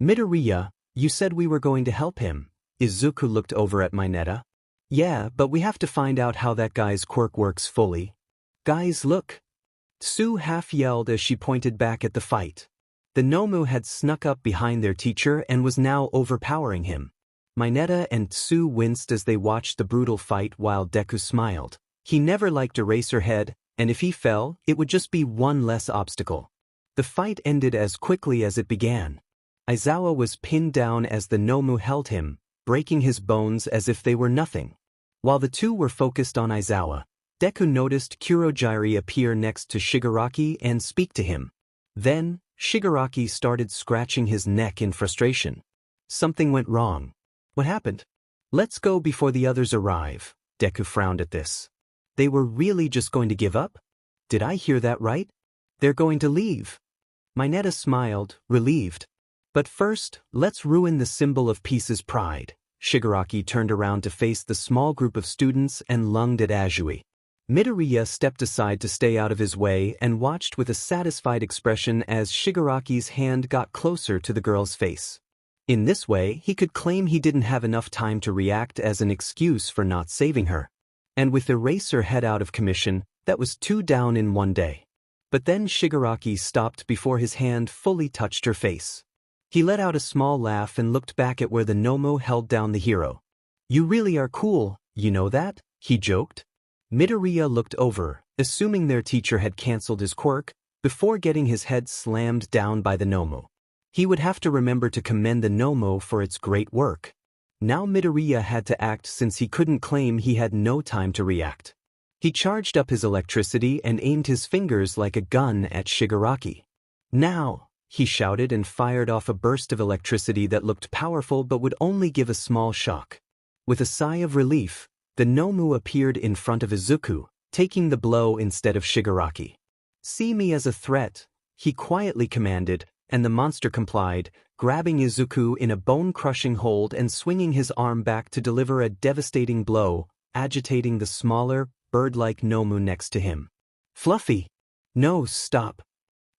"Midoriya, you said we were going to help him." Izuku looked over at Mineta. "Yeah, but we have to find out how that guy's quirk works fully." "Guys, look!" Tsu half-yelled as she pointed back at the fight. The Nomu had snuck up behind their teacher and was now overpowering him. Mineta and Tsu winced as they watched the brutal fight while Deku smiled. He never liked Eraserhead, and if he fell, it would just be one less obstacle. The fight ended as quickly as it began. Aizawa was pinned down as the Nomu held him, breaking his bones as if they were nothing. While the two were focused on Aizawa, Deku noticed Kurogiri appear next to Shigaraki and speak to him. Then, Shigaraki started scratching his neck in frustration. Something went wrong. "What happened?" "Let's go before the others arrive." Deku frowned at this. They were really just going to give up? Did I hear that right? They're going to leave. Mineta smiled, relieved. "But first, let's ruin the symbol of peace's pride." Shigaraki turned around to face the small group of students and lunged at Azui. Midoriya stepped aside to stay out of his way and watched with a satisfied expression as Shigaraki's hand got closer to the girl's face. In this way, he could claim he didn't have enough time to react as an excuse for not saving her. And with Eraserhead out of commission, that was 2 down in 1 day. But then Shigaraki stopped before his hand fully touched her face. He let out a small laugh and looked back at where the Nomu held down the hero. "You really are cool, you know that?" he joked. Midoriya looked over, assuming their teacher had cancelled his quirk, before getting his head slammed down by the Nomu. He would have to remember to commend the Nomu for its great work. Now Midoriya had to act since he couldn't claim he had no time to react. He charged up his electricity and aimed his fingers like a gun at Shigaraki. "Now!" he shouted and fired off a burst of electricity that looked powerful but would only give a small shock. With a sigh of relief, the Nomu appeared in front of Izuku, taking the blow instead of Shigaraki. "See me as a threat," he quietly commanded, and the monster complied, grabbing Izuku in a bone-crushing hold and swinging his arm back to deliver a devastating blow, agitating the smaller, bird-like Nomu next to him. "Fluffy! No, stop!"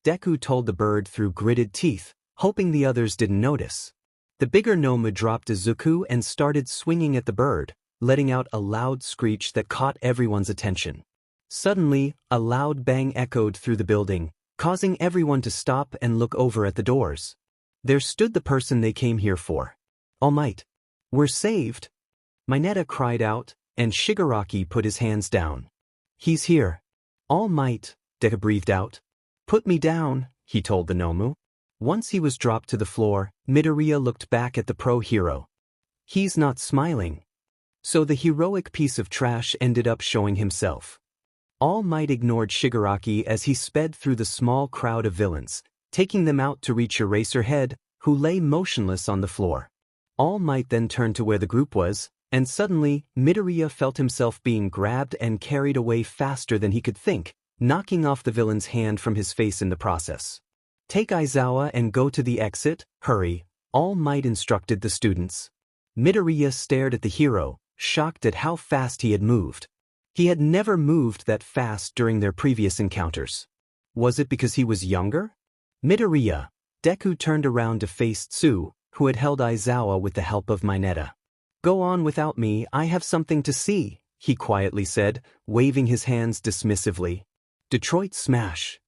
Deku told the bird through gritted teeth, hoping the others didn't notice. The bigger Nomu dropped Izuku and started swinging at the bird, letting out a loud screech that caught everyone's attention. Suddenly, a loud bang echoed through the building, causing everyone to stop and look over at the doors. There stood the person they came here for. All Might. We're saved! Mineta cried out, and Shigaraki put his hands down. He's here. All Might, Deku breathed out. Put me down, he told the Nomu. Once he was dropped to the floor, Midoriya looked back at the pro-hero. He's not smiling. So the heroic piece of trash ended up showing himself. All Might ignored Shigaraki as he sped through the small crowd of villains, taking them out to reach Eraserhead, who lay motionless on the floor. All Might then turned to where the group was, and suddenly, Midoriya felt himself being grabbed and carried away faster than he could think, knocking off the villain's hand from his face in the process. Take Aizawa and go to the exit, hurry, All Might instructed the students. Midoriya stared at the hero, shocked at how fast he had moved. He had never moved that fast during their previous encounters. Was it because he was younger? Midoriya. Deku turned around to face Tsu, who had held Aizawa with the help of Mineta. Go on without me, I have something to see, he quietly said, waving his hands dismissively. Detroit Smash.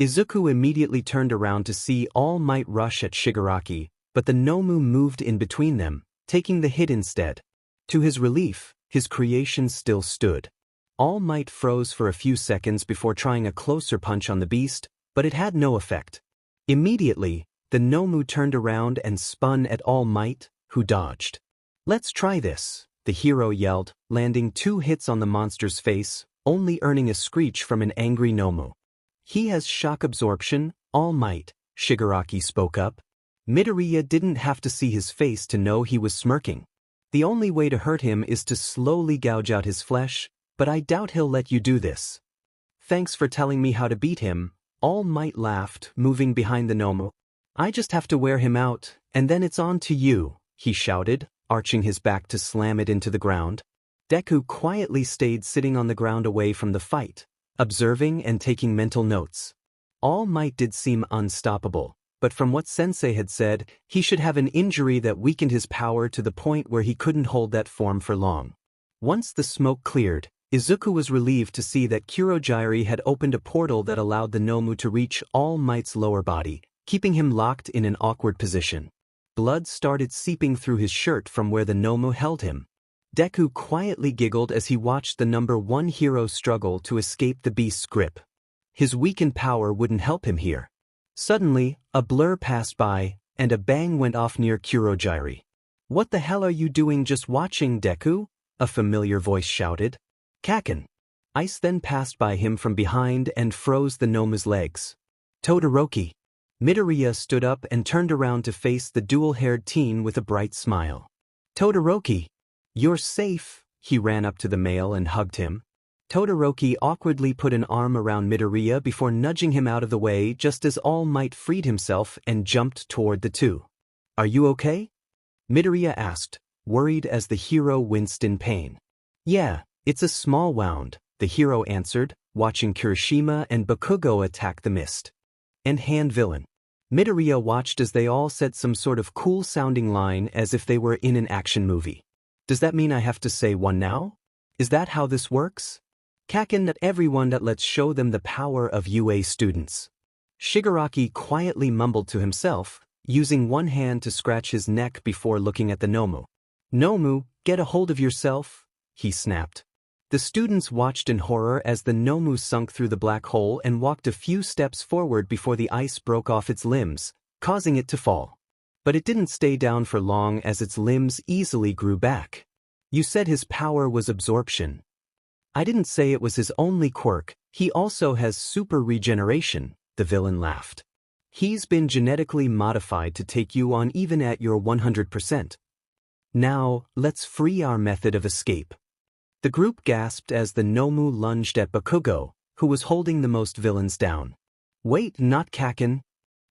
Izuku immediately turned around to see All Might rush at Shigaraki, but the Nomu moved in between them, taking the hit instead. To his relief, his creation still stood. All Might froze for a few seconds before trying a closer punch on the beast, but it had no effect. Immediately, the Nomu turned around and spun at All Might, who dodged. Let's try this, the hero yelled, landing 2 hits on the monster's face, only earning a screech from an angry Nomu. He has shock absorption, All Might, Shigaraki spoke up. Midoriya didn't have to see his face to know he was smirking. The only way to hurt him is to slowly gouge out his flesh, but I doubt he'll let you do this. Thanks for telling me how to beat him, All Might laughed, moving behind the Nomu. I just have to wear him out, and then it's on to you, he shouted, arching his back to slam it into the ground. Deku quietly stayed sitting on the ground away from the fight, observing and taking mental notes. All Might did seem unstoppable, but from what Sensei had said, he should have an injury that weakened his power to the point where he couldn't hold that form for long. Once the smoke cleared, Izuku was relieved to see that Kurogyari had opened a portal that allowed the Nomu to reach All Might's lower body, keeping him locked in an awkward position. Blood started seeping through his shirt from where the Nomu held him. Deku quietly giggled as he watched the number 1 hero struggle to escape the beast's grip. His weakened power wouldn't help him here. Suddenly, a blur passed by, and a bang went off near Kurogyari. What the hell are you doing just watching, Deku? A familiar voice shouted. Kaken. Ice then passed by him from behind and froze the Nomu's legs. Todoroki. Midoriya stood up and turned around to face the dual-haired teen with a bright smile. Todoroki. You're safe, he ran up to the male and hugged him. Todoroki awkwardly put an arm around Midoriya before nudging him out of the way just as All Might freed himself and jumped toward the two. Are you okay? Midoriya asked, worried as the hero winced in pain. Yeah, it's a small wound, the hero answered, watching Kirishima and Bakugo attack the mist. And hand villain. Midoriya watched as they all said some sort of cool-sounding line as if they were in an action movie. Does that mean I have to say one now? Is that how this works? Kaken at everyone that let's show them the power of UA students. Shigaraki quietly mumbled to himself, using one hand to scratch his neck before looking at the Nomu. Nomu, get a hold of yourself, he snapped. The students watched in horror as the Nomu sunk through the black hole and walked a few steps forward before the ice broke off its limbs, causing it to fall. But it didn't stay down for long as its limbs easily grew back. You said his power was absorption. I didn't say it was his only quirk, he also has super regeneration, the villain laughed. He's been genetically modified to take you on even at your 100%. Now, let's free our method of escape. The group gasped as the Nomu lunged at Bakugo, who was holding the most villains down. Wait, not Kaken!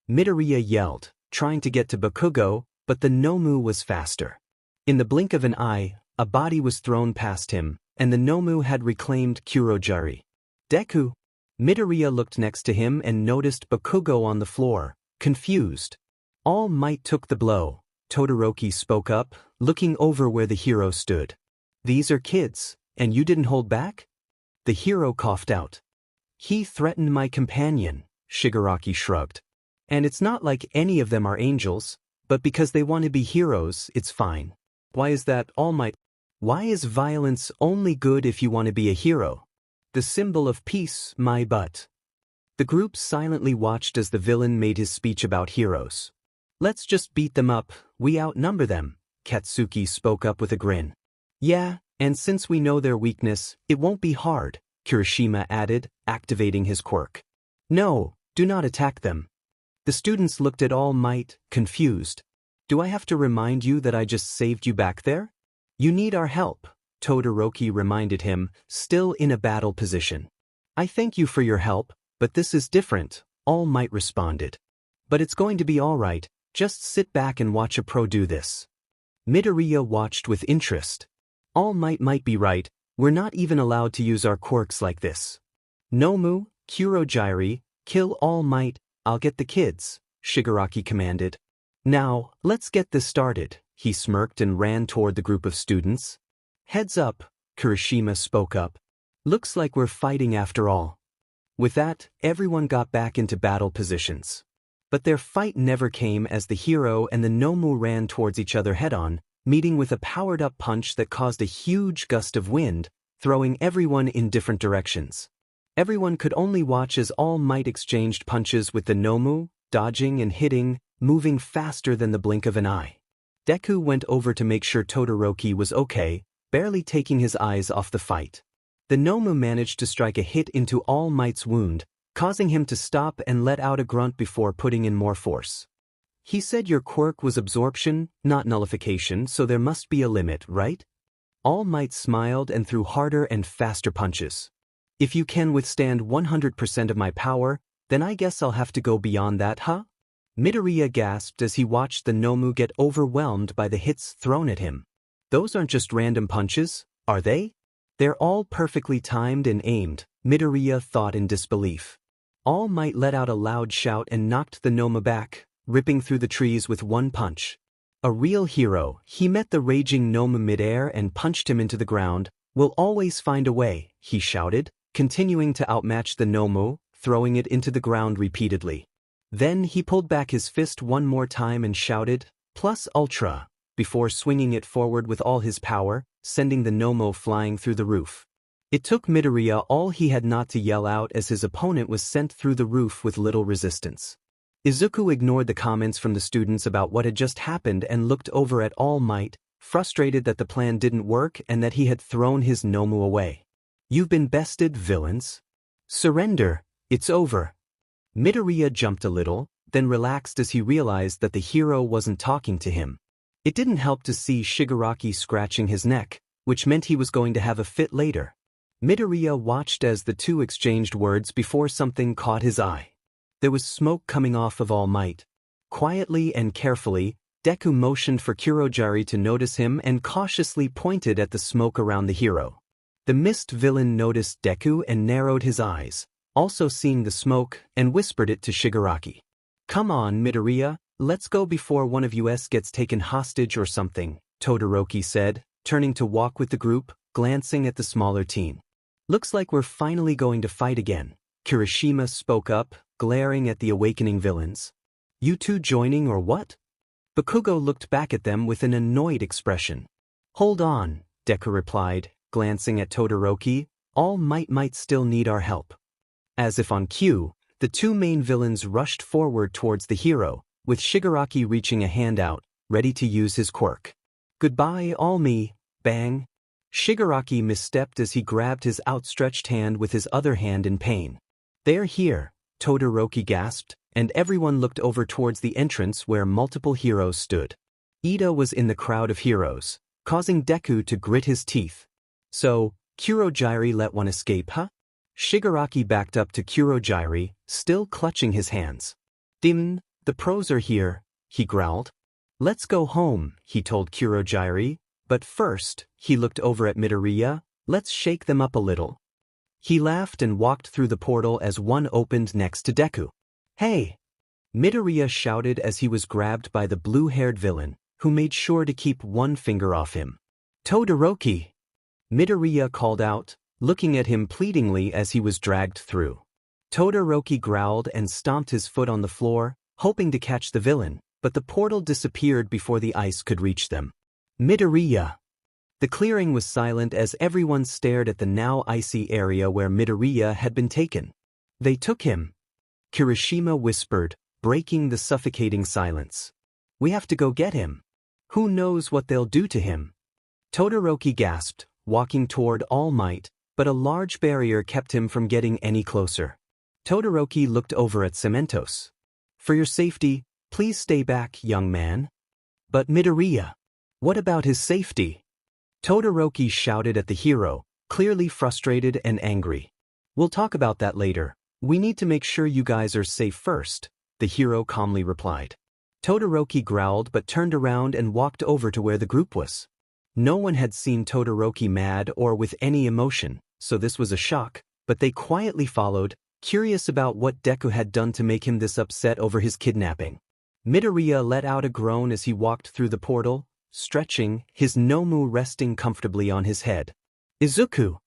Midoriya yelled, trying to get to Bakugo, but the Nomu was faster. In the blink of an eye, a body was thrown past him, and the Nomu had reclaimed Kurogyari. Deku! Midoriya looked next to him and noticed Bakugo on the floor, confused. All Might took the blow. Todoroki spoke up, looking over where the hero stood. These are kids, and you didn't hold back? The hero coughed out. He threatened my companion, Shigaraki shrugged. And it's not like any of them are angels, but because they want to be heroes, it's fine. Why is that, All Might? Why is violence only good if you want to be a hero? The symbol of peace, my butt. The group silently watched as the villain made his speech about heroes. Let's just beat them up, we outnumber them, Katsuki spoke up with a grin. Yeah, and since we know their weakness, it won't be hard, Kirishima added, activating his quirk. No, do not attack them. The students looked at All Might, confused. Do I have to remind you that I just saved you back there? You need our help, Todoroki reminded him, still in a battle position. I thank you for your help, but this is different, All Might responded. But it's going to be all right, just sit back and watch a pro do this. Midoriya watched with interest. All Might be right, we're not even allowed to use our quirks like this. Nomu, Kurogiri, kill All Might, I'll get the kids, Shigaraki commanded. Now, let's get this started, he smirked and ran toward the group of students. Heads up, Kirishima spoke up. Looks like we're fighting after all. With that, everyone got back into battle positions. But their fight never came as the hero and the Nomu ran towards each other head-on, meeting with a powered-up punch that caused a huge gust of wind, throwing everyone in different directions. Everyone could only watch as All Might exchanged punches with the Nomu, dodging and hitting, moving faster than the blink of an eye. Deku went over to make sure Todoroki was okay, barely taking his eyes off the fight. The Nomu managed to strike a hit into All Might's wound, causing him to stop and let out a grunt before putting in more force. He said your quirk was absorption, not nullification, so there must be a limit, right? All Might smiled and threw harder and faster punches. If you can withstand 100% of my power, then I guess I'll have to go beyond that, huh? Midoriya gasped as he watched the Nomu get overwhelmed by the hits thrown at him. Those aren't just random punches, are they? They're all perfectly timed and aimed, Midoriya thought in disbelief. All Might let out a loud shout and knocked the Nomu back, ripping through the trees with one punch. A real hero, he met the raging Nomu midair and punched him into the ground. We'll always find a way, he shouted, continuing to outmatch the Nomu, throwing it into the ground repeatedly. Then he pulled back his fist one more time and shouted, "Plus Ultra," before swinging it forward with all his power, sending the Nomu flying through the roof. It took Midoriya all he had not to yell out as his opponent was sent through the roof with little resistance. Izuku ignored the comments from the students about what had just happened and looked over at All Might, frustrated that the plan didn't work and that he had thrown his Nomu away. You've been bested, villains. Surrender, it's over. Midoriya jumped a little, then relaxed as he realized that the hero wasn't talking to him. It didn't help to see Shigaraki scratching his neck, which meant he was going to have a fit later. Midoriya watched as the two exchanged words before something caught his eye. There was smoke coming off of All Might. Quietly and carefully, Deku motioned for Kurogiri to notice him and cautiously pointed at the smoke around the hero. The mist villain noticed Deku and narrowed his eyes, also seeing the smoke, and whispered it to Shigaraki. Come on, Midoriya, let's go before one of us gets taken hostage or something, Todoroki said, turning to walk with the group, glancing at the smaller teen. Looks like we're finally going to fight again, Kirishima spoke up, glaring at the awakening villains. You two joining or what? Bakugo looked back at them with an annoyed expression. Hold on, Deku replied, glancing at Todoroki, All Might still need our help. As if on cue, the two main villains rushed forward towards the hero, with Shigaraki reaching a hand out, ready to use his quirk. Goodbye, All Me, bang. Shigaraki misstepped as he grabbed his outstretched hand with his other hand in pain. They're here, Todoroki gasped, and everyone looked over towards the entrance where multiple heroes stood. Iida was in the crowd of heroes, causing Deku to grit his teeth. So, Kurogiri let one escape, huh? Shigaraki backed up to Kurogiri, still clutching his hands. Demon, the pros are here, he growled. Let's go home, he told Kurogiri, but first, he looked over at Midoriya, let's shake them up a little. He laughed and walked through the portal as one opened next to Deku. Hey! Midoriya shouted as he was grabbed by the blue-haired villain, who made sure to keep one finger off him. Todoroki! Midoriya called out, looking at him pleadingly as he was dragged through. Todoroki growled and stomped his foot on the floor, hoping to catch the villain, but the portal disappeared before the ice could reach them. Midoriya! The clearing was silent as everyone stared at the now icy area where Midoriya had been taken. They took him. Kirishima whispered, breaking the suffocating silence. We have to go get him. Who knows what they'll do to him? Todoroki gasped, walking toward All Might, but a large barrier kept him from getting any closer. Todoroki looked over at Cementos. For your safety, please stay back, young man. But Midoriya, what about his safety? Todoroki shouted at the hero, clearly frustrated and angry. We'll talk about that later. We need to make sure you guys are safe first, the hero calmly replied. Todoroki growled but turned around and walked over to where the group was. No one had seen Todoroki mad or with any emotion, so this was a shock, but they quietly followed, curious about what Deku had done to make him this upset over his kidnapping. Midoriya let out a groan as he walked through the portal, stretching, his Nomu resting comfortably on his head. Izuku!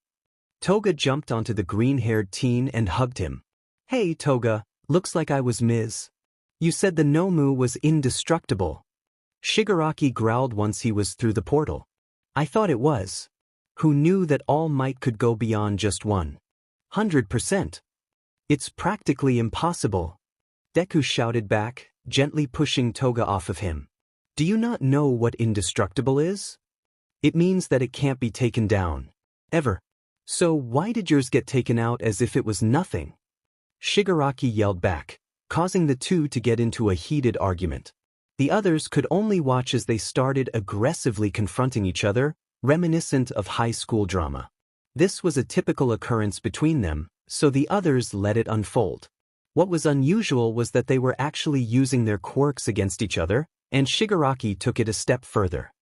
Toga jumped onto the green-haired teen and hugged him. Hey Toga, looks like I was Ms. You said the Nomu was indestructible. Shigaraki growled once he was through the portal. I thought it was. Who knew that All Might could go beyond just 100%? It's practically impossible. Deku shouted back, gently pushing Toga off of him. Do you not know what indestructible is? It means that it can't be taken down. Ever. So why did yours get taken out as if it was nothing? Shigaraki yelled back, causing the two to get into a heated argument. The others could only watch as they started aggressively confronting each other, reminiscent of high school drama. This was a typical occurrence between them, so the others let it unfold. What was unusual was that they were actually using their quirks against each other, and Shigaraki took it a step further.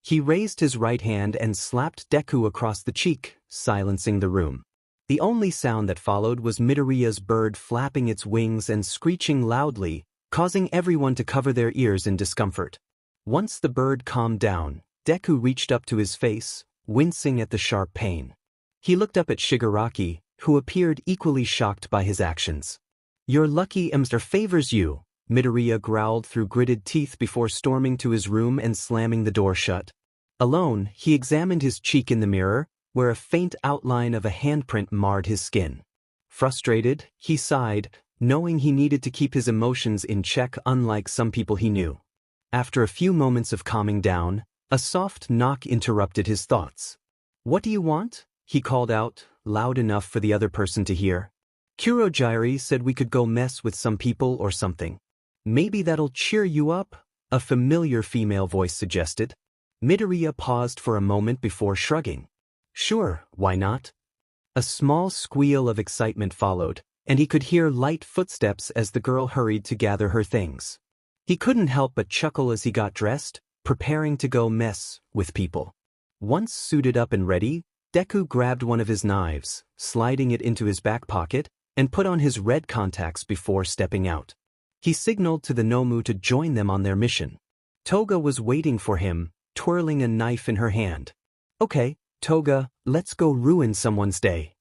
He raised his right hand and slapped Deku across the cheek, silencing the room. The only sound that followed was Midoriya's bird flapping its wings and screeching loudly, causing everyone to cover their ears in discomfort. Once the bird calmed down, Deku reached up to his face, wincing at the sharp pain. He looked up at Shigaraki, who appeared equally shocked by his actions. You're lucky Emster favors you, Midoriya growled through gritted teeth before storming to his room and slamming the door shut. Alone, he examined his cheek in the mirror, where a faint outline of a handprint marred his skin. Frustrated, he sighed, knowing he needed to keep his emotions in check unlike some people he knew. After a few moments of calming down, a soft knock interrupted his thoughts. What do you want? He called out, loud enough for the other person to hear. Kurogyari said we could go mess with some people or something. Maybe that'll cheer you up, a familiar female voice suggested. Midoriya paused for a moment before shrugging. Sure, why not? A small squeal of excitement followed, and he could hear light footsteps as the girl hurried to gather her things. He couldn't help but chuckle as he got dressed, preparing to go mess with people. Once suited up and ready, Deku grabbed one of his knives, sliding it into his back pocket, and put on his red contacts before stepping out. He signaled to the Nomu to join them on their mission. Toga was waiting for him, twirling a knife in her hand. Okay, Toga, let's go ruin someone's day.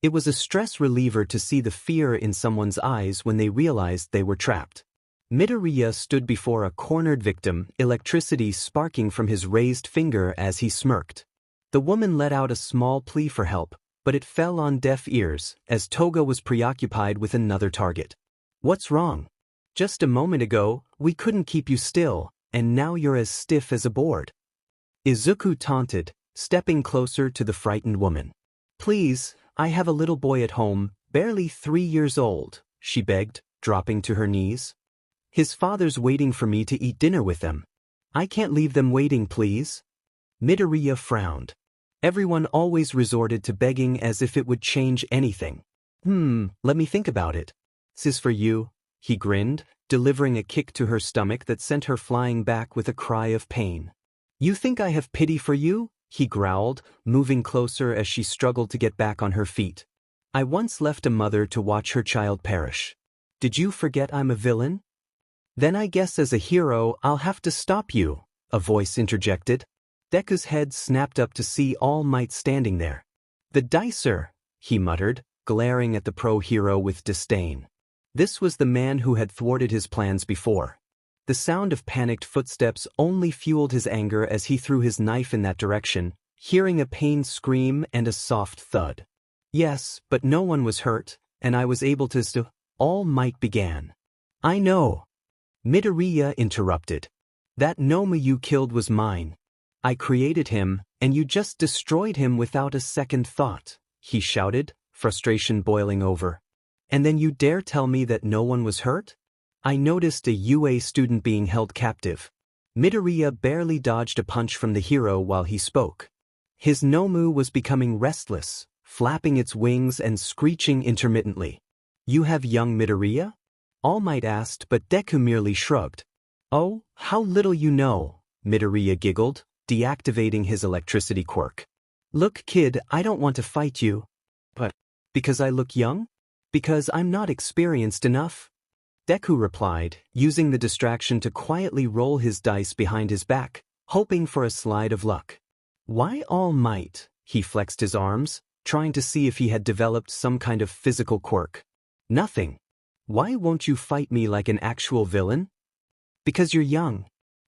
It was a stress reliever to see the fear in someone's eyes when they realized they were trapped. Midoriya stood before a cornered victim, electricity sparking from his raised finger as he smirked. The woman let out a small plea for help, but it fell on deaf ears as Toga was preoccupied with another target. What's wrong? Just a moment ago, we couldn't keep you still, and now you're as stiff as a board. Izuku taunted, stepping closer to the frightened woman. Please, I have a little boy at home, barely 3 years old, she begged, dropping to her knees. His father's waiting for me to eat dinner with them. I can't leave them waiting, please. Midoriya frowned. Everyone always resorted to begging as if it would change anything. Let me think about it. This is for you, he grinned, delivering a kick to her stomach that sent her flying back with a cry of pain. You think I have pity for you? He growled, moving closer as she struggled to get back on her feet. I once left a mother to watch her child perish. Did you forget I'm a villain? Then I guess as a hero I'll have to stop you, a voice interjected. Deku's head snapped up to see All Might standing there. The dicer, he muttered, glaring at the pro-hero with disdain. This was the man who had thwarted his plans before. The sound of panicked footsteps only fueled his anger as he threw his knife in that direction, hearing a pained scream and a soft thud. Yes, but no one was hurt, and I was able to All Might began. I know. Midoriya interrupted. That Nomu you killed was mine. I created him, and you just destroyed him without a second thought, he shouted, frustration boiling over. And then you dare tell me that no one was hurt? I noticed a UA student being held captive. Midoriya barely dodged a punch from the hero while he spoke. His Nomu was becoming restless, flapping its wings and screeching intermittently. You have young Midoriya? All Might asked, but Deku merely shrugged. Oh, how little you know, Midoriya giggled, deactivating his electricity quirk. Look kid, I don't want to fight you. But, because I look young? Because I'm not experienced enough? Deku replied, using the distraction to quietly roll his dice behind his back, hoping for a slide of luck. Why All Might? He flexed his arms, trying to see if he had developed some kind of physical quirk. Nothing. Why won't you fight me like an actual villain? Because you're young.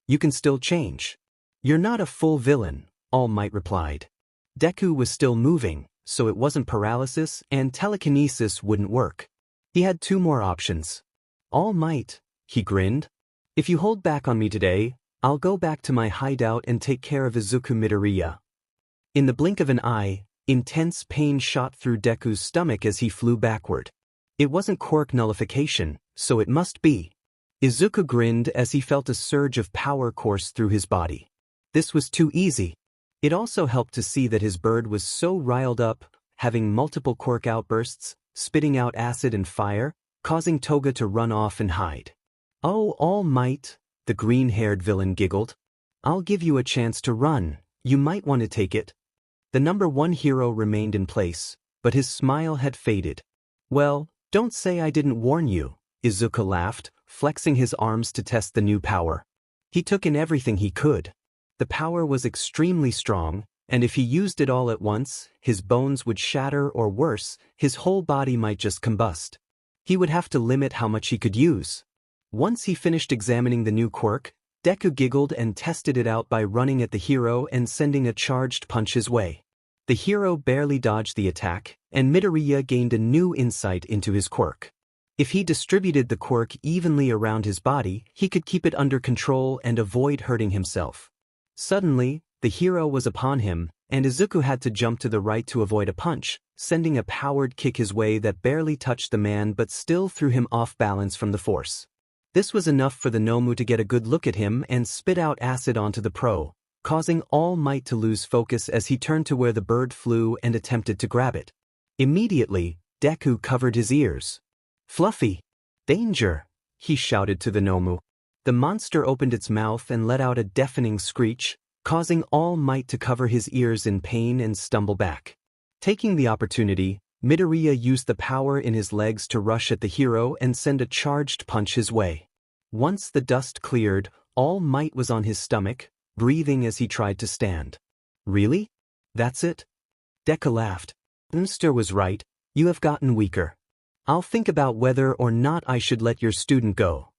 You can still change. You're not a full villain, All Might replied. Deku was still moving, so it wasn't paralysis and telekinesis wouldn't work. He had two more options. All Might, he grinned. If you hold back on me today, I'll go back to my hideout and take care of Izuku Midoriya. In the blink of an eye, intense pain shot through Deku's stomach as he flew backward. It wasn't quirk nullification, so it must be. Izuku grinned as he felt a surge of power course through his body. This was too easy. It also helped to see that his bird was so riled up, having multiple quirk outbursts, spitting out acid and fire, causing Toga to run off and hide. Oh, All Might, the green-haired villain giggled. I'll give you a chance to run, you might want to take it. The number one hero remained in place, but his smile had faded. Well, don't say I didn't warn you, Izuku laughed, flexing his arms to test the new power. He took in everything he could. The power was extremely strong, and if he used it all at once, his bones would shatter or worse, his whole body might just combust. He would have to limit how much he could use. Once he finished examining the new quirk, Deku giggled and tested it out by running at the hero and sending a charged punch his way. The hero barely dodged the attack, and Midoriya gained a new insight into his quirk. If he distributed the quirk evenly around his body, he could keep it under control and avoid hurting himself. Suddenly, the hero was upon him, and Izuku had to jump to the right to avoid a punch, sending a powered kick his way that barely touched the man but still threw him off balance from the force. This was enough for the Nomu to get a good look at him and spit out acid onto the pro, causing All Might to lose focus as he turned to where the bird flew and attempted to grab it. Immediately, Deku covered his ears. Fluffy! Danger! He shouted to the Nomu. The monster opened its mouth and let out a deafening screech, causing All Might to cover his ears in pain and stumble back. Taking the opportunity, Midoriya used the power in his legs to rush at the hero and send a charged punch his way. Once the dust cleared, All Might was on his stomach, breathing as he tried to stand. Really? That's it? Deku laughed. Unster was right, you have gotten weaker. I'll think about whether or not I should let your student go.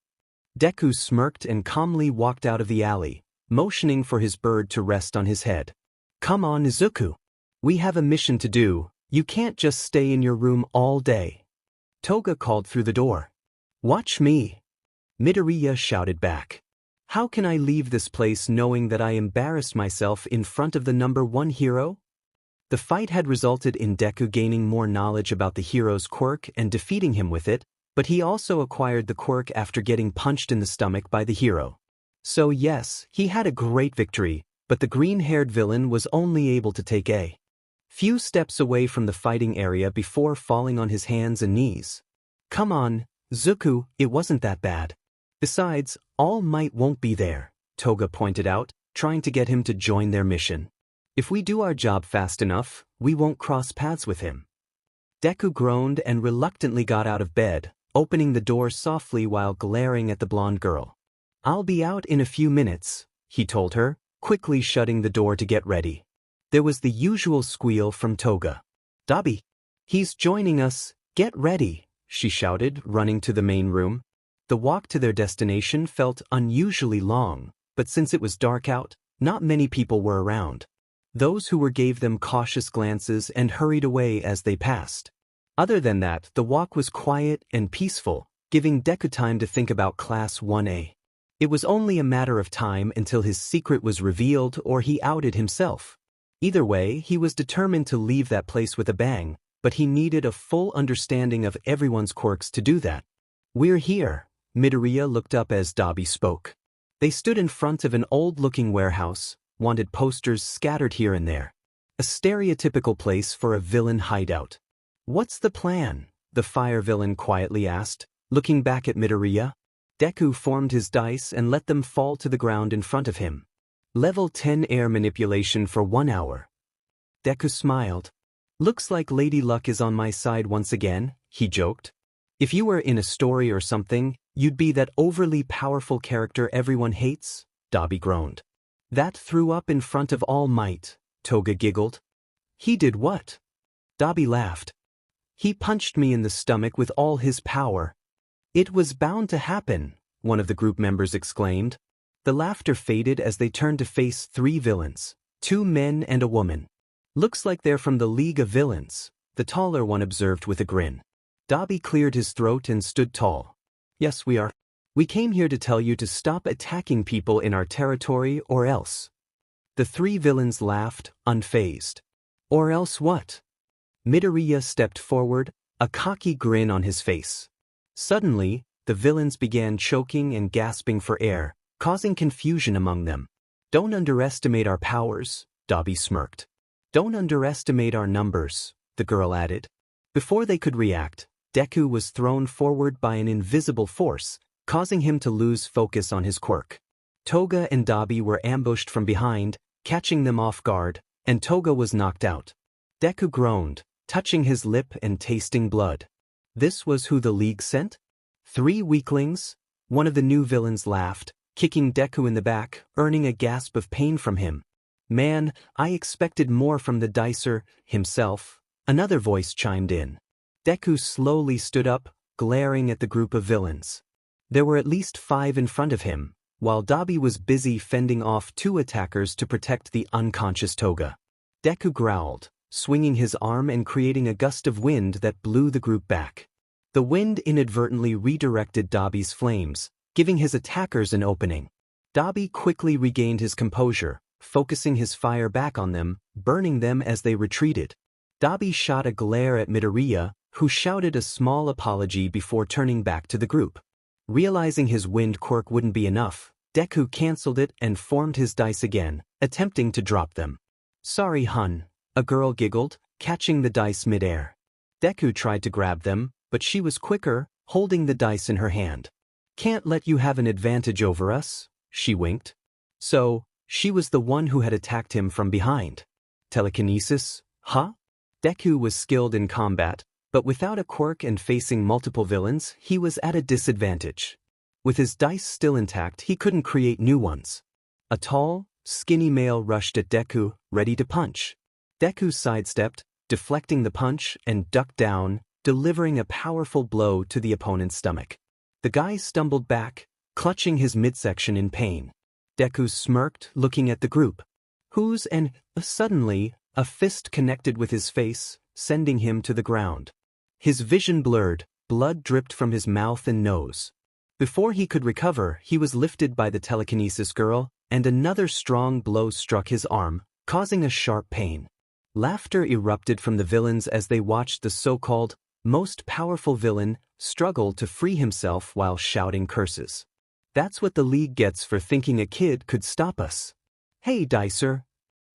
Deku smirked and calmly walked out of the alley, motioning for his bird to rest on his head. Come on, Izuku. We have a mission to do, you can't just stay in your room all day. Toga called through the door. Watch me. Midoriya shouted back. How can I leave this place knowing that I embarrassed myself in front of the number one hero? The fight had resulted in Deku gaining more knowledge about the hero's quirk and defeating him with it, but he also acquired the quirk after getting punched in the stomach by the hero. So yes, he had a great victory, but the green-haired villain was only able to take a few steps away from the fighting area before falling on his hands and knees. Come on, Zuku, it wasn't that bad. Besides, All Might won't be there, Toga pointed out, trying to get him to join their mission. If we do our job fast enough, we won't cross paths with him. Deku groaned and reluctantly got out of bed, opening the door softly while glaring at the blonde girl. "I'll be out in a few minutes," he told her, quickly shutting the door to get ready. There was the usual squeal from Toga. "Dabi! He's joining us, get ready," she shouted, running to the main room. The walk to their destination felt unusually long, but since it was dark out, not many people were around. Those who were gave them cautious glances and hurried away as they passed. Other than that, the walk was quiet and peaceful, giving Deku time to think about Class 1A. It was only a matter of time until his secret was revealed or he outed himself. Either way, he was determined to leave that place with a bang, but he needed a full understanding of everyone's quirks to do that. "We're here," Midoriya looked up as Dabi spoke. They stood in front of an old-looking warehouse, wanted posters scattered here and there. A stereotypical place for a villain hideout. "What's the plan?" the fire villain quietly asked, looking back at Midoriya. Deku formed his dice and let them fall to the ground in front of him. Level 10 air manipulation for 1 hour. Deku smiled. "Looks like Lady Luck is on my side once again," he joked. "If you were in a story or something, you'd be that overly powerful character everyone hates," Dabi groaned. "That threw up in front of All Might," Toga giggled. "He did what?" Dabi laughed. "He punched me in the stomach with all his power." "It was bound to happen," one of the group members exclaimed. The laughter faded as they turned to face 3 villains, 2 men and a woman. "Looks like they're from the League of Villains," the taller one observed with a grin. Dabi cleared his throat and stood tall. "Yes, we are. We came here to tell you to stop attacking people in our territory or else." The 3 villains laughed, unfazed. "Or else what?" Midoriya stepped forward, a cocky grin on his face. Suddenly, the villains began choking and gasping for air, causing confusion among them. "Don't underestimate our powers," Dabi smirked. "Don't underestimate our numbers," the girl added. Before they could react, Deku was thrown forward by an invisible force, causing him to lose focus on his quirk. Toga and Dabi were ambushed from behind, catching them off guard, and Toga was knocked out. Deku groaned, touching his lip and tasting blood. This was who the League sent? 3 weaklings? One of the new villains laughed, kicking Deku in the back, earning a gasp of pain from him. "Man, I expected more from the Dicer himself," another voice chimed in. Deku slowly stood up, glaring at the group of villains. There were at least 5 in front of him, while Dabi was busy fending off 2 attackers to protect the unconscious Toga. Deku growled, swinging his arm and creating a gust of wind that blew the group back. The wind inadvertently redirected Dabi's flames, giving his attackers an opening. Dabi quickly regained his composure, focusing his fire back on them, burning them as they retreated. Dabi shot a glare at Midoriya, who shouted a small apology before turning back to the group. Realizing his wind quirk wouldn't be enough, Deku cancelled it and formed his dice again, attempting to drop them. "Sorry, hun," a girl giggled, catching the dice midair. Deku tried to grab them, but she was quicker, holding the dice in her hand. "Can't let you have an advantage over us," she winked. So, she was the one who had attacked him from behind. Telekinesis, huh? Deku was skilled in combat, but without a quirk and facing multiple villains, he was at a disadvantage. With his dice still intact, he couldn't create new ones. A tall, skinny male rushed at Deku, ready to punch. Deku sidestepped, deflecting the punch, and ducked down, delivering a powerful blow to the opponent's stomach. The guy stumbled back, clutching his midsection in pain. Deku smirked, looking at the group. "Who's and suddenly, a fist connected with his face, sending him to the ground. His vision blurred, blood dripped from his mouth and nose. Before he could recover, he was lifted by the telekinesis girl, and another strong blow struck his arm, causing a sharp pain. Laughter erupted from the villains as they watched the so-called most powerful villain struggle to free himself while shouting curses. "That's what the League gets for thinking a kid could stop us." "Hey, Dicer."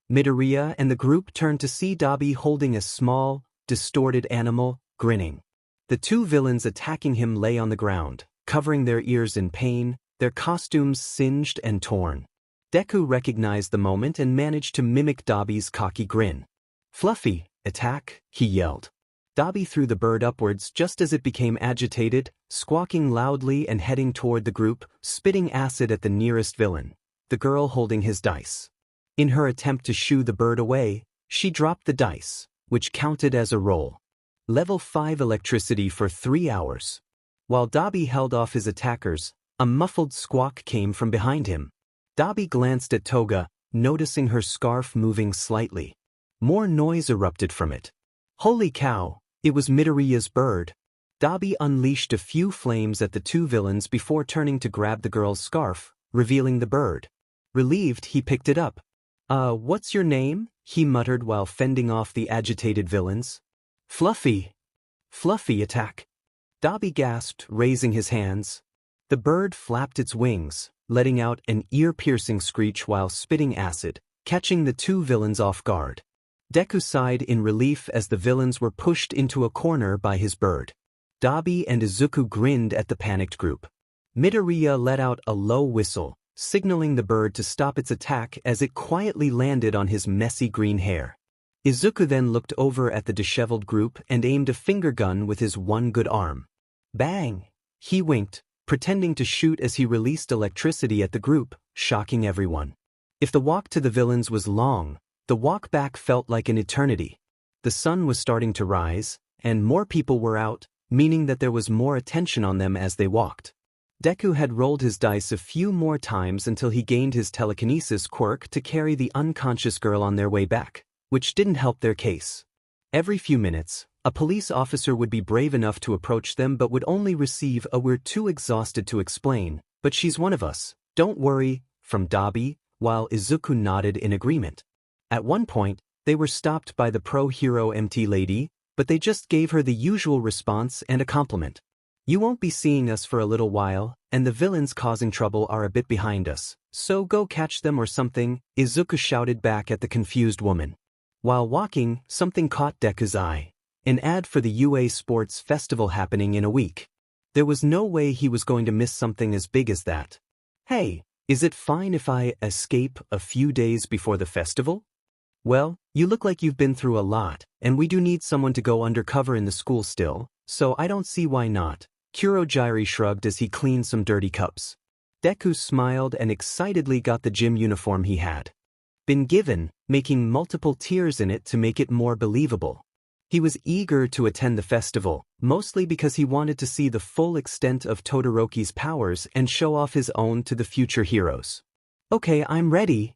Midoriya and the group turned to see Dabi holding a small, distorted animal, grinning. The 2 villains attacking him lay on the ground, covering their ears in pain, their costumes singed and torn. Deku recognized the moment and managed to mimic Dabi's cocky grin. "Fluffy, attack," he yelled. Dabi threw the bird upwards just as it became agitated, squawking loudly and heading toward the group, spitting acid at the nearest villain, the girl holding his dice. In her attempt to shoo the bird away, she dropped the dice, which counted as a roll. Level 5 electricity for 3 hours. While Dabi held off his attackers, a muffled squawk came from behind him. Dabi glanced at Toga, noticing her scarf moving slightly. More noise erupted from it. Holy cow, it was Midoriya's bird. Dabi unleashed a few flames at the two villains before turning to grab the girl's scarf, revealing the bird. Relieved, he picked it up. What's your name?" he muttered while fending off the agitated villains. Fluffy. Fluffy, attack. Dabi gasped, raising his hands. The bird flapped its wings, letting out an ear-piercing screech while spitting acid, catching the two villains off guard. Deku sighed in relief as the villains were pushed into a corner by his bird. Dabi and Izuku grinned at the panicked group. Midoriya let out a low whistle, signaling the bird to stop its attack as it quietly landed on his messy green hair. Izuku then looked over at the disheveled group and aimed a finger gun with his one good arm. Bang! He winked, pretending to shoot as he released electricity at the group, shocking everyone. If the walk to the villains was long, the walk back felt like an eternity. The sun was starting to rise, and more people were out, meaning that there was more attention on them as they walked. Deku had rolled his dice a few more times until he gained his telekinesis quirk to carry the unconscious girl on their way back, which didn't help their case. Every few minutes, a police officer would be brave enough to approach them but would only receive a "we're too exhausted to explain, but she's one of us, don't worry," from Dabi, while Izuku nodded in agreement. At one point, they were stopped by the pro-hero MT lady, but they just gave her the usual response and a compliment. "You won't be seeing us for a little while, and the villains causing trouble are a bit behind us, so go catch them or something," Izuku shouted back at the confused woman. While walking, something caught Deku's eye. An ad for the UA Sports Festival happening in a week. There was no way he was going to miss something as big as that. "Hey, is it fine if I escape a few days before the festival?" "Well, you look like you've been through a lot, and we do need someone to go undercover in the school still, so I don't see why not," Kurogyari shrugged as he cleaned some dirty cups. Deku smiled and excitedly got the gym uniform he had been given, making multiple tears in it to make it more believable. He was eager to attend the festival, mostly because he wanted to see the full extent of Todoroki's powers and show off his own to the future heroes. "Okay, I'm ready,"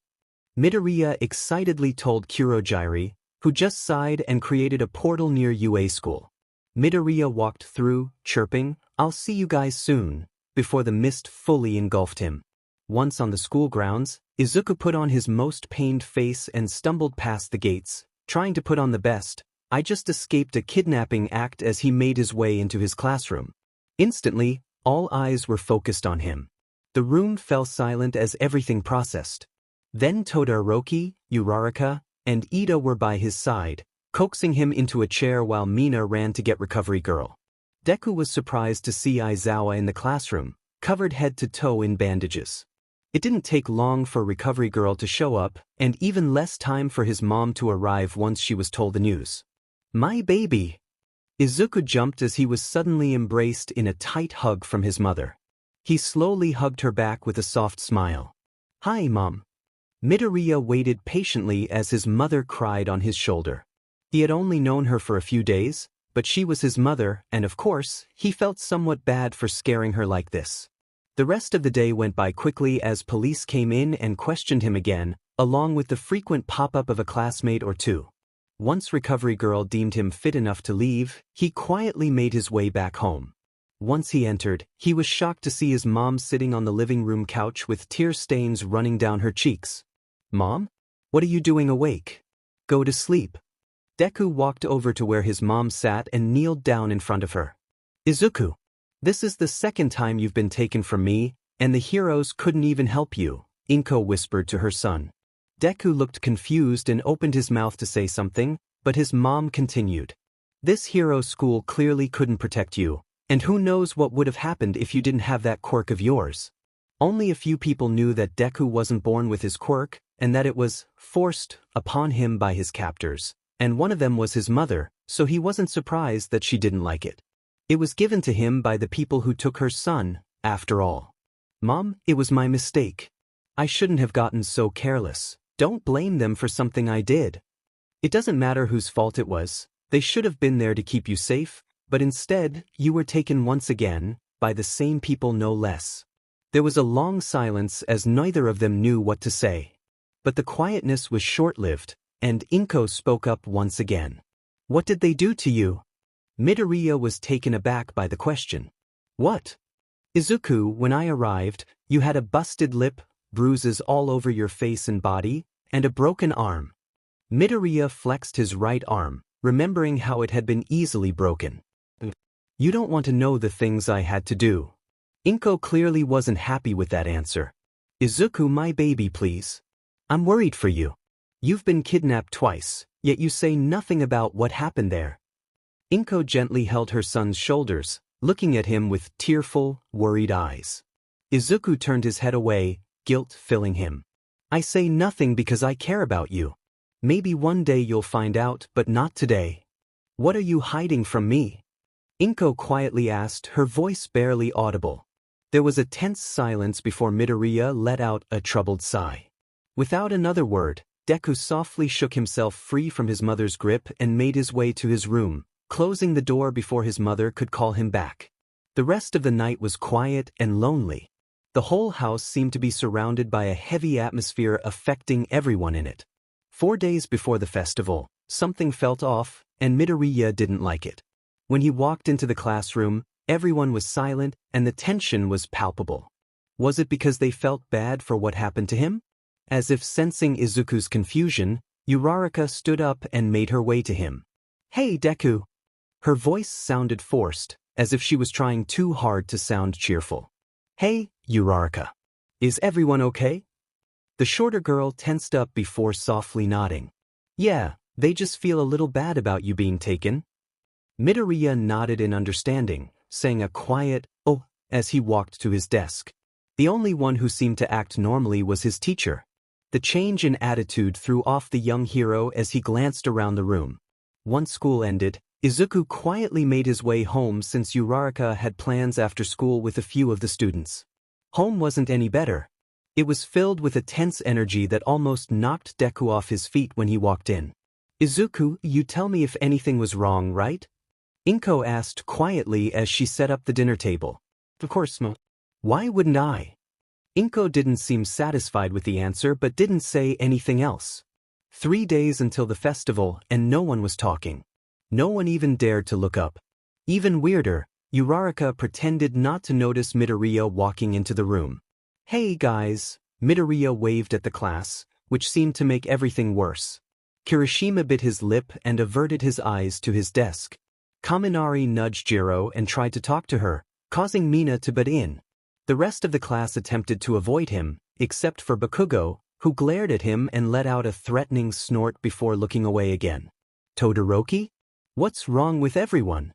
Midoriya excitedly told Kurogyari, who just sighed and created a portal near UA school. Midoriya walked through, chirping, "I'll see you guys soon," before the mist fully engulfed him. Once on the school grounds, Izuku put on his most pained face and stumbled past the gates, trying to put on the best, "I just escaped a kidnapping" act as he made his way into his classroom. Instantly, all eyes were focused on him. The room fell silent as everything processed. Then Todoroki, Uraraka, and Iida were by his side, coaxing him into a chair while Mina ran to get Recovery Girl. Deku was surprised to see Aizawa in the classroom, covered head to toe in bandages. It didn't take long for Recovery Girl to show up, and even less time for his mom to arrive once she was told the news. "My baby!" Izuku jumped as he was suddenly embraced in a tight hug from his mother. He slowly hugged her back with a soft smile. "Hi, Mom." Midoriya waited patiently as his mother cried on his shoulder. He had only known her for a few days, but she was his mother, and of course, he felt somewhat bad for scaring her like this. The rest of the day went by quickly as police came in and questioned him again, along with the frequent pop-up of a classmate or two. Once Recovery Girl deemed him fit enough to leave, he quietly made his way back home. Once he entered, he was shocked to see his mom sitting on the living room couch with tear stains running down her cheeks. "Mom? What are you doing awake? Go to sleep." Deku walked over to where his mom sat and kneeled down in front of her. "Izuku, this is the second time you've been taken from me, and the heroes couldn't even help you," Inko whispered to her son. Deku looked confused and opened his mouth to say something, but his mom continued. "This hero school clearly couldn't protect you, and who knows what would have happened if you didn't have that quirk of yours. Only a few people knew that Deku wasn't born with his quirk, and that it was forced upon him by his captors, and one of them was his mother, so he wasn't surprised that she didn't like it. It was given to him by the people who took her son, after all. Mom, it was my mistake. I shouldn't have gotten so careless. Don't blame them for something I did. It doesn't matter whose fault it was. They should have been there to keep you safe, but instead, you were taken once again, by the same people no less. There was a long silence as neither of them knew what to say. But the quietness was short-lived, and Inko spoke up once again. What did they do to you? Midoriya was taken aback by the question. What? Izuku, when I arrived, you had a busted lip, bruises all over your face and body, and a broken arm. Midoriya flexed his right arm, remembering how it had been easily broken. You don't want to know the things I had to do. Inko clearly wasn't happy with that answer. Izuku, my baby, please. I'm worried for you. You've been kidnapped twice, yet you say nothing about what happened there. Inko gently held her son's shoulders, looking at him with tearful, worried eyes. Izuku turned his head away, guilt filling him. I say nothing because I care about you. Maybe one day you'll find out, but not today. What are you hiding from me? Inko quietly asked, her voice barely audible. There was a tense silence before Midoriya let out a troubled sigh. Without another word, Deku softly shook himself free from his mother's grip and made his way to his room, closing the door before his mother could call him back. The rest of the night was quiet and lonely. The whole house seemed to be surrounded by a heavy atmosphere affecting everyone in it. 4 days before the festival, something felt off, and Midoriya didn't like it. When he walked into the classroom, everyone was silent and the tension was palpable. Was it because they felt bad for what happened to him? As if sensing Izuku's confusion, Uraraka stood up and made her way to him. Hey, Deku. Her voice sounded forced, as if she was trying too hard to sound cheerful. Hey, Uraraka. Is everyone okay? The shorter girl tensed up before softly nodding. Yeah, they just feel a little bad about you being taken. Midoriya nodded in understanding, saying a quiet, "Oh," as he walked to his desk. The only one who seemed to act normally was his teacher. The change in attitude threw off the young hero as he glanced around the room. Once school ended, Izuku quietly made his way home since Uraraka had plans after school with a few of the students. Home wasn't any better. It was filled with a tense energy that almost knocked Deku off his feet when he walked in. Izuku, you tell me if anything was wrong, right? Inko asked quietly as she set up the dinner table. Of course, Ma. Why wouldn't I? Inko didn't seem satisfied with the answer but didn't say anything else. 3 days until the festival and no one was talking. No one even dared to look up. Even weirder, Uraraka pretended not to notice Midoriya walking into the room. Hey guys, Midoriya waved at the class, which seemed to make everything worse. Kirishima bit his lip and averted his eyes to his desk. Kaminari nudged Jiro and tried to talk to her, causing Mina to butt in. The rest of the class attempted to avoid him, except for Bakugo, who glared at him and let out a threatening snort before looking away again. Todoroki? What's wrong with everyone?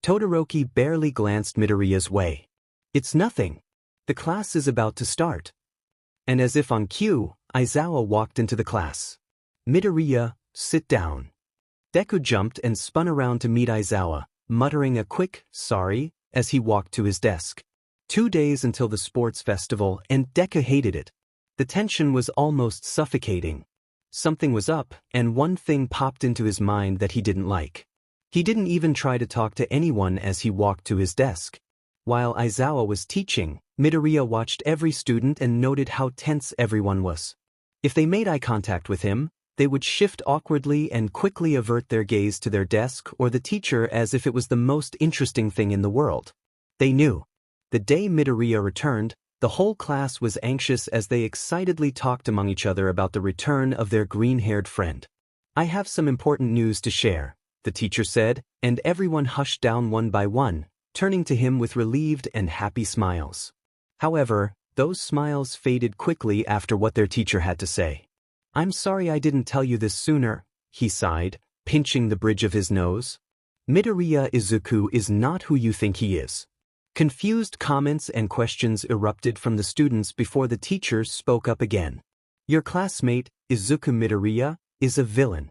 Todoroki barely glanced Midoriya's way. It's nothing. The class is about to start. And as if on cue, Aizawa walked into the class. Midoriya, sit down. Deku jumped and spun around to meet Aizawa, muttering a quick, sorry, as he walked to his desk. 2 days until the sports festival and Deku hated it. The tension was almost suffocating. Something was up, and one thing popped into his mind that he didn't like. He didn't even try to talk to anyone as he walked to his desk. While Aizawa was teaching, Midoriya watched every student and noted how tense everyone was. If they made eye contact with him, they would shift awkwardly and quickly avert their gaze to their desk or the teacher as if it was the most interesting thing in the world. They knew. The day Midoriya returned, the whole class was anxious as they excitedly talked among each other about the return of their green-haired friend. I have some important news to share, the teacher said, and everyone hushed down one by one, turning to him with relieved and happy smiles. However, those smiles faded quickly after what their teacher had to say. I'm sorry I didn't tell you this sooner, he sighed, pinching the bridge of his nose. Midoriya Izuku is not who you think he is. Confused comments and questions erupted from the students before the teachers spoke up again. Your classmate, Izuku Midoriya, is a villain.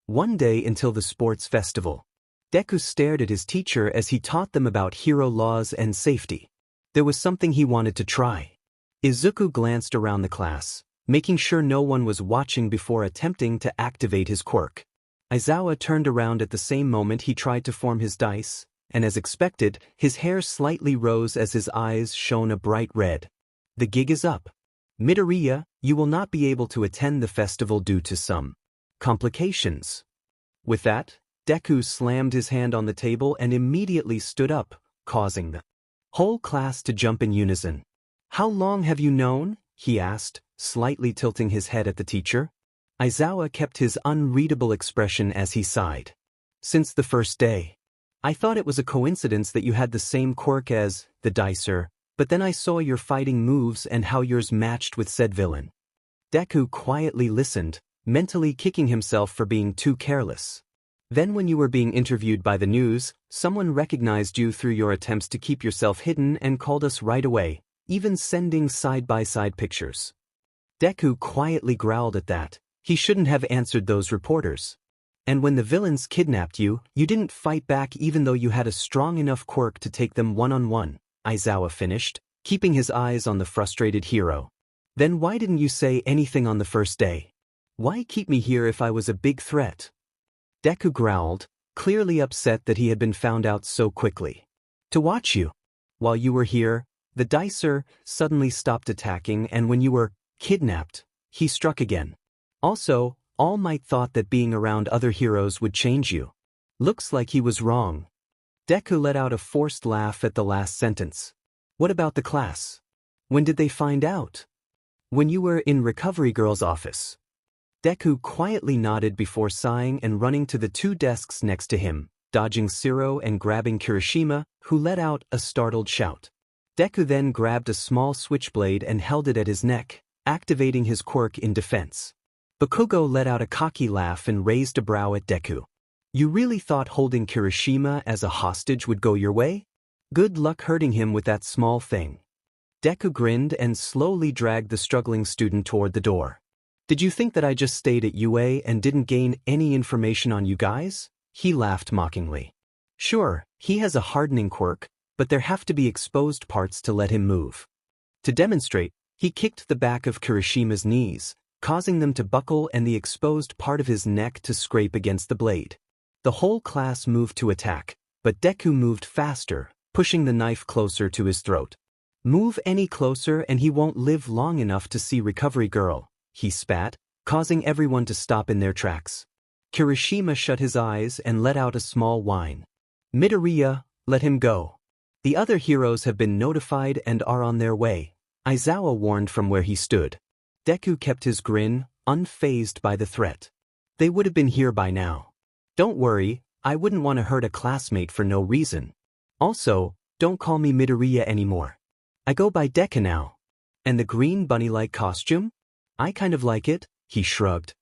One day until the sports festival. Deku stared at his teacher as he taught them about hero laws and safety. There was something he wanted to try. Izuku glanced around the class, making sure no one was watching before attempting to activate his quirk. Aizawa turned around at the same moment he tried to form his dice, and as expected, his hair slightly rose as his eyes shone a bright red. The gig is up. Midoriya, you will not be able to attend the festival due to some complications. With that, Deku slammed his hand on the table and immediately stood up, causing the whole class to jump in unison. How long have you known? He asked, slightly tilting his head at the teacher. Aizawa kept his unreadable expression as he sighed. Since the first day. I thought it was a coincidence that you had the same quirk as the dicer, but then I saw your fighting moves and how yours matched with said villain. Deku quietly listened, mentally kicking himself for being too careless. Then when you were being interviewed by the news, someone recognized you through your attempts to keep yourself hidden and called us right away, even sending side-by-side pictures. Deku quietly growled at that. He shouldn't have answered those reporters. And when the villains kidnapped you, you didn't fight back even though you had a strong enough quirk to take them one-on-one, Aizawa finished, keeping his eyes on the frustrated hero. Then why didn't you say anything on the first day? Why keep me here if I was a big threat? Deku growled, clearly upset that he had been found out so quickly. To watch you. While you were here, the dicer suddenly stopped attacking, and when you were kidnapped, he struck again. Also, All Might thought that being around other heroes would change you. Looks like he was wrong. Deku let out a forced laugh at the last sentence. What about the class? When did they find out? When you were in Recovery Girl's office. Deku quietly nodded before sighing and running to the two desks next to him, dodging Shiro and grabbing Kirishima, who let out a startled shout. Deku then grabbed a small switchblade and held it at his neck, activating his quirk in defense. Bakugo let out a cocky laugh and raised a brow at Deku. You really thought holding Kirishima as a hostage would go your way? Good luck hurting him with that small thing. Deku grinned and slowly dragged the struggling student toward the door. Did you think that I just stayed at UA and didn't gain any information on you guys? He laughed mockingly. Sure, he has a hardening quirk, but there have to be exposed parts to let him move. To demonstrate, he kicked the back of Kirishima's knees, causing them to buckle and the exposed part of his neck to scrape against the blade. The whole class moved to attack, but Deku moved faster, pushing the knife closer to his throat. Move any closer and he won't live long enough to see Recovery Girl, he spat, causing everyone to stop in their tracks. Kirishima shut his eyes and let out a small whine. Midoriya, let him go. The other heroes have been notified and are on their way, Aizawa warned from where he stood. Deku kept his grin, unfazed by the threat. They would have been here by now. Don't worry, I wouldn't want to hurt a classmate for no reason. Also, don't call me Midoriya anymore. I go by Deku now. And the green bunny-like costume? I kind of like it, he shrugged.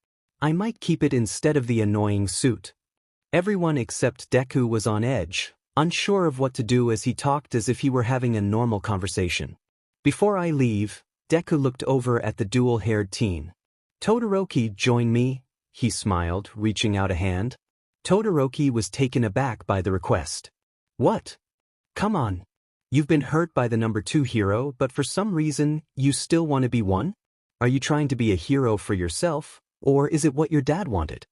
I might keep it instead of the annoying suit. Everyone except Deku was on edge, unsure of what to do as he talked as if he were having a normal conversation. Before I leave, Deku looked over at the dual-haired teen. Todoroki, join me, he smiled, reaching out a hand. Todoroki was taken aback by the request. What? Come on. You've been hurt by the number 2 hero, but for some reason, you still want to be one? Are you trying to be a hero for yourself, or is it what your dad wanted?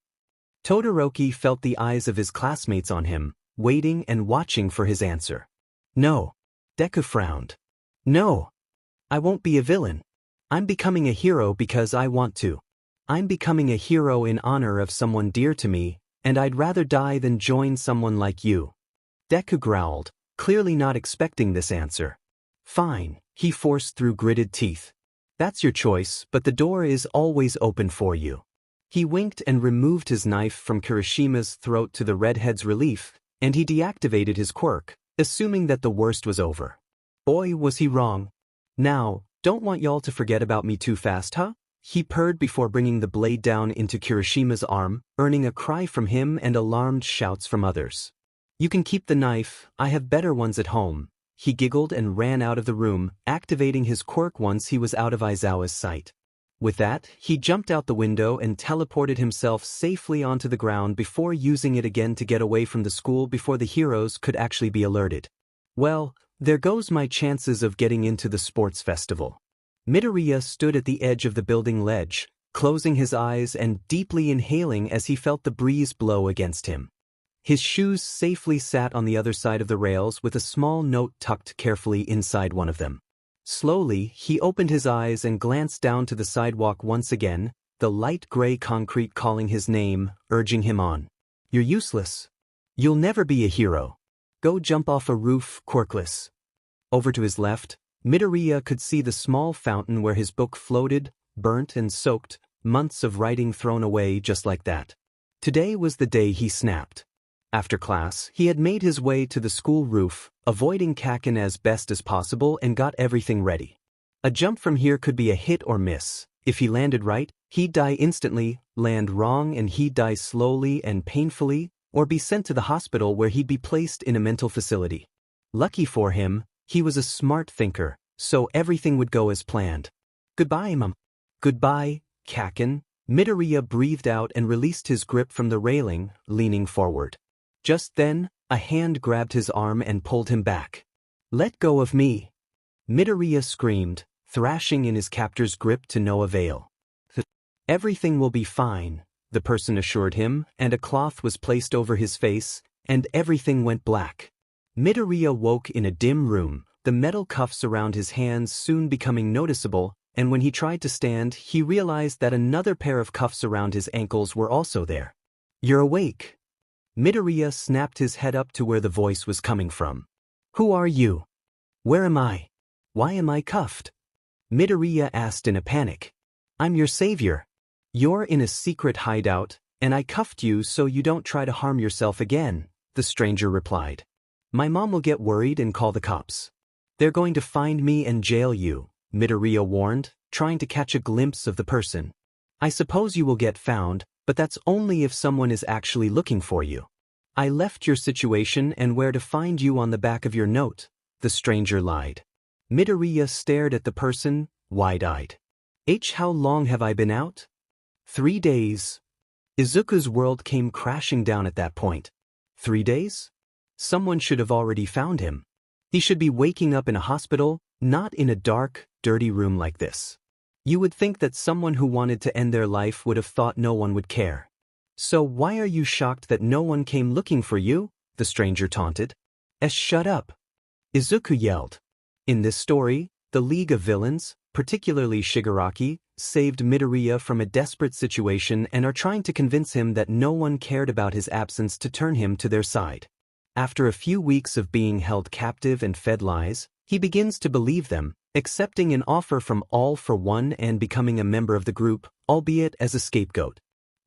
Todoroki felt the eyes of his classmates on him, waiting and watching for his answer. No. Deku frowned. No. I won't be a villain. I'm becoming a hero because I want to. I'm becoming a hero in honor of someone dear to me, and I'd rather die than join someone like you. Deku growled, clearly not expecting this answer. Fine, he forced through gritted teeth. That's your choice, but the door is always open for you. He winked and removed his knife from Kirishima's throat to the redhead's relief, and he deactivated his quirk, assuming that the worst was over. Boy, was he wrong. Now, don't want y'all to forget about me too fast, huh? He purred before bringing the blade down into Kirishima's arm, earning a cry from him and alarmed shouts from others. You can keep the knife, I have better ones at home. He giggled and ran out of the room, activating his quirk once he was out of Aizawa's sight. With that, he jumped out the window and teleported himself safely onto the ground before using it again to get away from the school before the heroes could actually be alerted. Well, there goes my chances of getting into the sports festival. Midoriya stood at the edge of the building ledge, closing his eyes and deeply inhaling as he felt the breeze blow against him. His shoes safely sat on the other side of the rails with a small note tucked carefully inside one of them. Slowly, he opened his eyes and glanced down to the sidewalk once again, the light gray concrete calling his name, urging him on. You're useless. You'll never be a hero. Go jump off a roof, quirkless. Over to his left, Midoriya could see the small fountain where his book floated, burnt and soaked, months of writing thrown away just like that. Today was the day he snapped. After class, he had made his way to the school roof, avoiding Kaken as best as possible and got everything ready. A jump from here could be a hit or miss. If he landed right, he'd die instantly, land wrong and he'd die slowly and painfully, or be sent to the hospital where he'd be placed in a mental facility. Lucky for him, he was a smart thinker, so everything would go as planned. Goodbye, Mom. Goodbye, Kaken. Midoriya breathed out and released his grip from the railing, leaning forward. Just then, a hand grabbed his arm and pulled him back. Let go of me. Midoriya screamed, thrashing in his captor's grip to no avail. Everything will be fine, the person assured him, and a cloth was placed over his face, and everything went black. Midoriya woke in a dim room, the metal cuffs around his hands soon becoming noticeable, and when he tried to stand, he realized that another pair of cuffs around his ankles were also there. You're awake. Midoriya snapped his head up to where the voice was coming from. Who are you? Where am I? Why am I cuffed? Midoriya asked in a panic. I'm your savior. You're in a secret hideout, and I cuffed you so you don't try to harm yourself again, the stranger replied. My mom will get worried and call the cops. They're going to find me and jail you, Midoriya warned, trying to catch a glimpse of the person. I suppose you will get found, but that's only if someone is actually looking for you. I left your situation and where to find you on the back of your note, the stranger lied. Midoriya stared at the person, wide-eyed. How long have I been out? 3 days. Izuku's world came crashing down at that point. 3 days? Someone should have already found him. He should be waking up in a hospital, not in a dark, dirty room like this. You would think that someone who wanted to end their life would have thought no one would care. So why are you shocked that no one came looking for you? The stranger taunted. Shut up. Izuku yelled. In this story, the League of Villains, particularly Shigaraki, saved Midoriya from a desperate situation and are trying to convince him that no one cared about his absence to turn him to their side. After a few weeks of being held captive and fed lies, he begins to believe them, accepting an offer from All for One and becoming a member of the group, albeit as a scapegoat.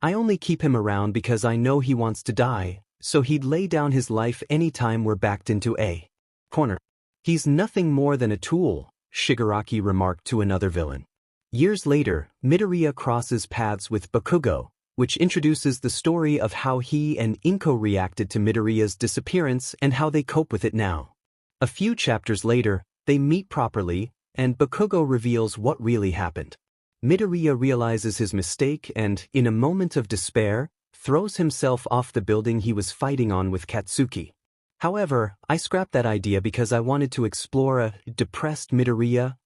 I only keep him around because I know he wants to die, so he'd lay down his life anytime we're backed into a corner. He's nothing more than a tool, Shigaraki remarked to another villain. Years later, Midoriya crosses paths with Bakugo, which introduces the story of how he and Inko reacted to Midoriya's disappearance and how they cope with it now. A few chapters later, they meet properly, and Bakugo reveals what really happened. Midoriya realizes his mistake and, in a moment of despair, throws himself off the building he was fighting on with Katsuki. However, I scrapped that idea because I wanted to explore a depressed Midoriya,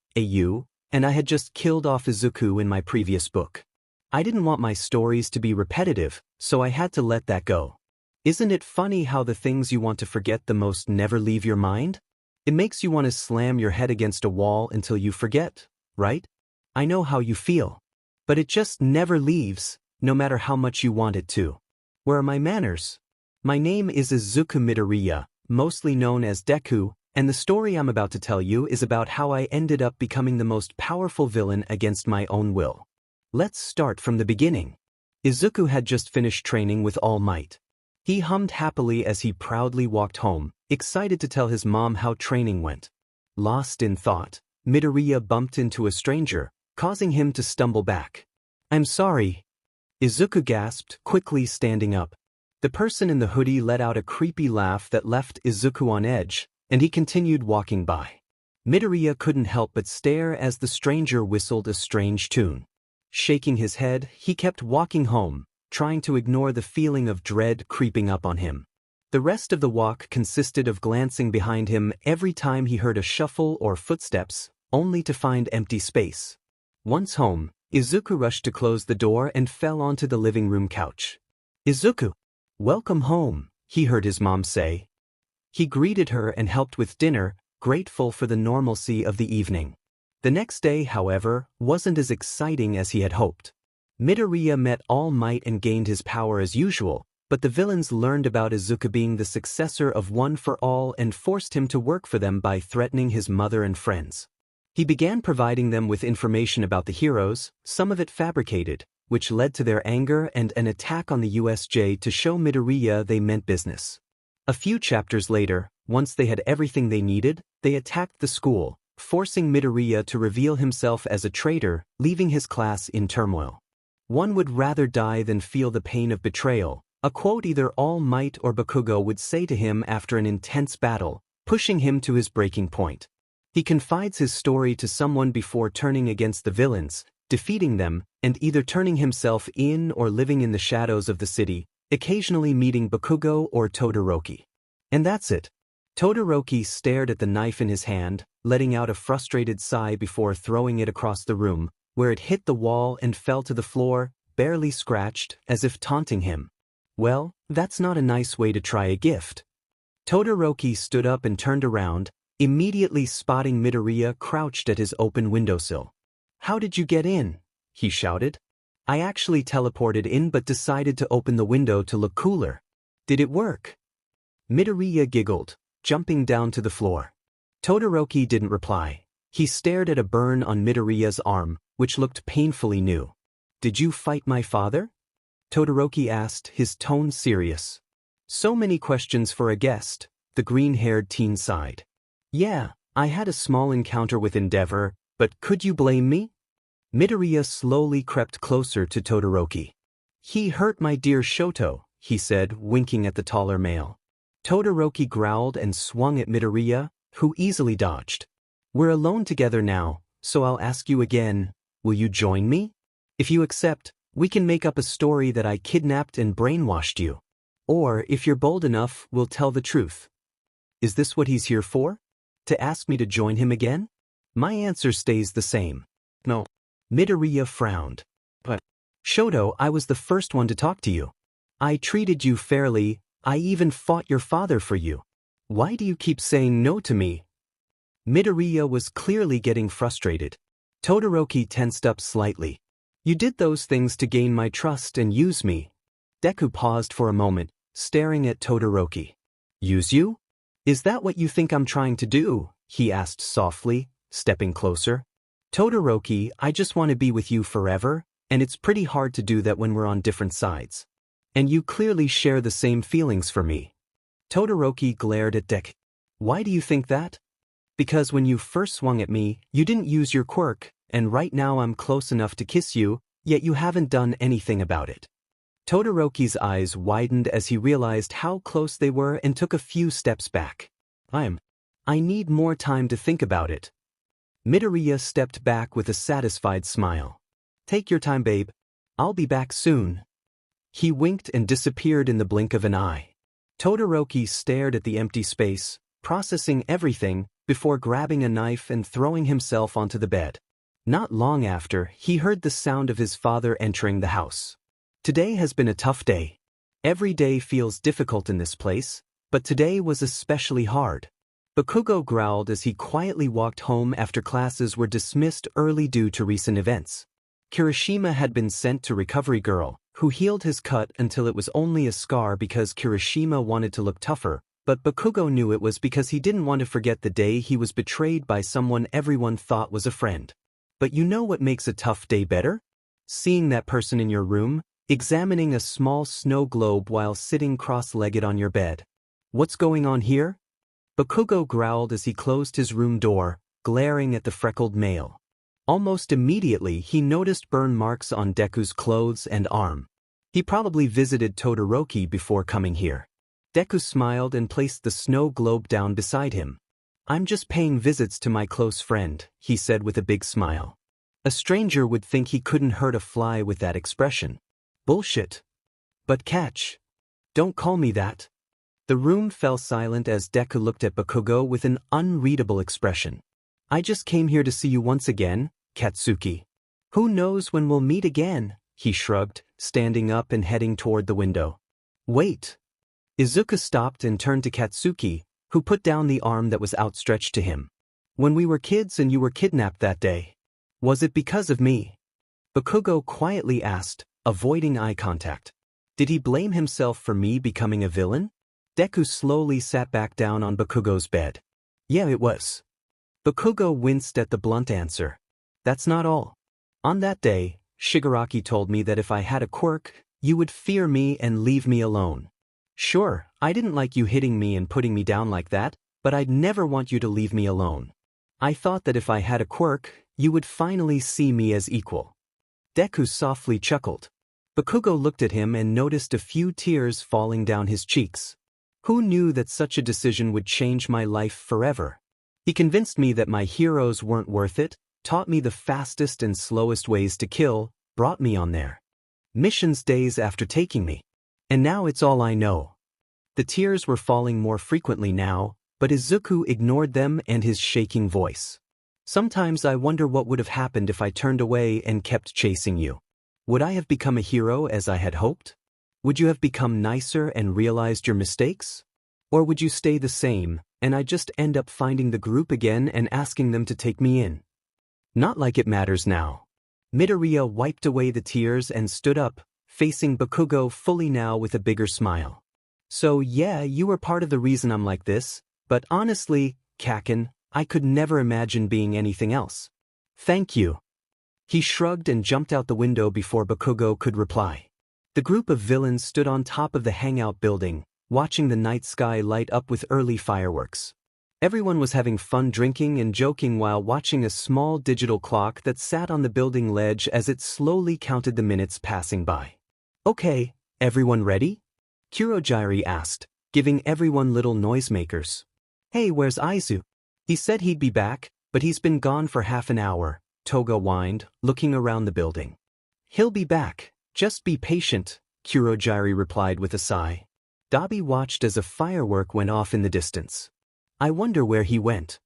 and I had just killed off Izuku in my previous book. I didn't want my stories to be repetitive, so I had to let that go. Isn't it funny how the things you want to forget the most never leave your mind? It makes you want to slam your head against a wall until you forget, right? I know how you feel. But it just never leaves, no matter how much you want it to. Where are my manners? My name is Izuku Midoriya, mostly known as Deku, and the story I'm about to tell you is about how I ended up becoming the most powerful villain against my own will. Let's start from the beginning. Izuku had just finished training with All Might. He hummed happily as he proudly walked home, excited to tell his mom how training went. Lost in thought, Midoriya bumped into a stranger, causing him to stumble back. I'm sorry. Izuku gasped, quickly standing up. The person in the hoodie let out a creepy laugh that left Izuku on edge, and he continued walking by. Midoriya couldn't help but stare as the stranger whistled a strange tune. Shaking his head, he kept walking home, trying to ignore the feeling of dread creeping up on him. The rest of the walk consisted of glancing behind him every time he heard a shuffle or footsteps, only to find empty space. Once home, Izuku rushed to close the door and fell onto the living room couch. "Izuku! Welcome home," he heard his mom say. He greeted her and helped with dinner, grateful for the normalcy of the evening. The next day, however, wasn't as exciting as he had hoped. Midoriya met All Might and gained his power as usual, but the villains learned about Izuku being the successor of One for All and forced him to work for them by threatening his mother and friends. He began providing them with information about the heroes, some of it fabricated, which led to their anger and an attack on the USJ to show Midoriya they meant business. A few chapters later, once they had everything they needed, they attacked the school, forcing Midoriya to reveal himself as a traitor, leaving his class in turmoil. "One would rather die than feel the pain of betrayal," a quote either All Might or Bakugo would say to him after an intense battle, pushing him to his breaking point. He confides his story to someone before turning against the villains, defeating them, and either turning himself in or living in the shadows of the city, occasionally meeting Bakugo or Todoroki. And that's it. Todoroki stared at the knife in his hand, letting out a frustrated sigh before throwing it across the room, where it hit the wall and fell to the floor, barely scratched, as if taunting him. "Well, that's not a nice way to try a gift." Todoroki stood up and turned around, immediately spotting Midoriya crouched at his open windowsill. "How did you get in?" he shouted. "I actually teleported in but decided to open the window to look cooler. Did it work?" Midoriya giggled, jumping down to the floor. Todoroki didn't reply. He stared at a burn on Midoriya's arm, which looked painfully new. "Did you fight my father?" Todoroki asked, his tone serious. "So many questions for a guest," the green-haired teen sighed. "Yeah, I had a small encounter with Endeavor, but could you blame me?" Midoriya slowly crept closer to Todoroki. "He hurt my dear Shoto," he said, winking at the taller male. Todoroki growled and swung at Midoriya, who easily dodged. "We're alone together now, so I'll ask you again, will you join me? If you accept, we can make up a story that I kidnapped and brainwashed you. Or, if you're bold enough, we'll tell the truth." Is this what he's here for? To ask me to join him again? My answer stays the same. No. Midoriya frowned. "But, Shoto, I was the first one to talk to you. I treated you fairly, I even fought your father for you. Why do you keep saying no to me?" Midoriya was clearly getting frustrated. Todoroki tensed up slightly. "You did those things to gain my trust and use me." Deku paused for a moment, staring at Todoroki. "Use you? Is that what you think I'm trying to do?" he asked softly, stepping closer. "Todoroki, I just want to be with you forever, and it's pretty hard to do that when we're on different sides. And you clearly share the same feelings for me." Todoroki glared at Deku. "Why do you think that?" "Because when you first swung at me, you didn't use your quirk, and right now I'm close enough to kiss you, yet you haven't done anything about it." Todoroki's eyes widened as he realized how close they were and took a few steps back. I need more time to think about it." Midoriya stepped back with a satisfied smile. "Take your time, babe. I'll be back soon." He winked and disappeared in the blink of an eye. Todoroki stared at the empty space, processing everything, before grabbing a knife and throwing himself onto the bed. Not long after, he heard the sound of his father entering the house. "Today has been a tough day. Every day feels difficult in this place, but today was especially hard." Bakugo growled as he quietly walked home after classes were dismissed early due to recent events. Kirishima had been sent to Recovery Girl, who healed his cut until it was only a scar because Kirishima wanted to look tougher, but Bakugo knew it was because he didn't want to forget the day he was betrayed by someone everyone thought was a friend. But you know what makes a tough day better? Seeing that person in your room, examining a small snow globe while sitting cross-legged on your bed. "What's going on here?" Bakugo growled as he closed his room door, glaring at the freckled male. Almost immediately he noticed burn marks on Deku's clothes and arm. He probably visited Todoroki before coming here. Deku smiled and placed the snow globe down beside him. "I'm just paying visits to my close friend," he said with a big smile. A stranger would think he couldn't hurt a fly with that expression. Bullshit. But catch. Don't call me that. The room fell silent as Deku looked at Bakugo with an unreadable expression. I just came here to see you once again, Katsuki. Who knows when we'll meet again, he shrugged, standing up and heading toward the window. Wait. Izuku stopped and turned to Katsuki, who put down the arm that was outstretched to him. When we were kids and you were kidnapped that day, was it because of me? Bakugo quietly asked, avoiding eye contact. Did he blame himself for me becoming a villain? Deku slowly sat back down on Bakugo's bed. Yeah, it was. Bakugo winced at the blunt answer. That's not all. On that day, Shigaraki told me that if I had a quirk, you would fear me and leave me alone. Sure, I didn't like you hitting me and putting me down like that, but I'd never want you to leave me alone. I thought that if I had a quirk, you would finally see me as equal. Deku softly chuckled. Bakugo looked at him and noticed a few tears falling down his cheeks. Who knew that such a decision would change my life forever? He convinced me that my heroes weren't worth it, taught me the fastest and slowest ways to kill, brought me on their missions days after taking me. And now it's all I know. The tears were falling more frequently now, but Izuku ignored them and his shaking voice. Sometimes I wonder what would have happened if I turned away and kept chasing you. Would I have become a hero as I had hoped? Would you have become nicer and realized your mistakes? Or would you stay the same, and I just end up finding the group again and asking them to take me in? Not like it matters now. Midoriya wiped away the tears and stood up, facing Bakugo fully now with a bigger smile. So yeah, you were part of the reason I'm like this, but honestly, Kaken, I could never imagine being anything else. Thank you. He shrugged and jumped out the window before Bakugo could reply. The group of villains stood on top of the hangout building, watching the night sky light up with early fireworks. Everyone was having fun drinking and joking while watching a small digital clock that sat on the building ledge as it slowly counted the minutes passing by. Okay, everyone ready? Kurogiri asked, giving everyone little noisemakers. Hey, where's Izu? He said he'd be back, but he's been gone for half an hour, Toga whined, looking around the building. He'll be back, just be patient, Kurogiri replied with a sigh. Dabi watched as a firework went off in the distance. I wonder where he went.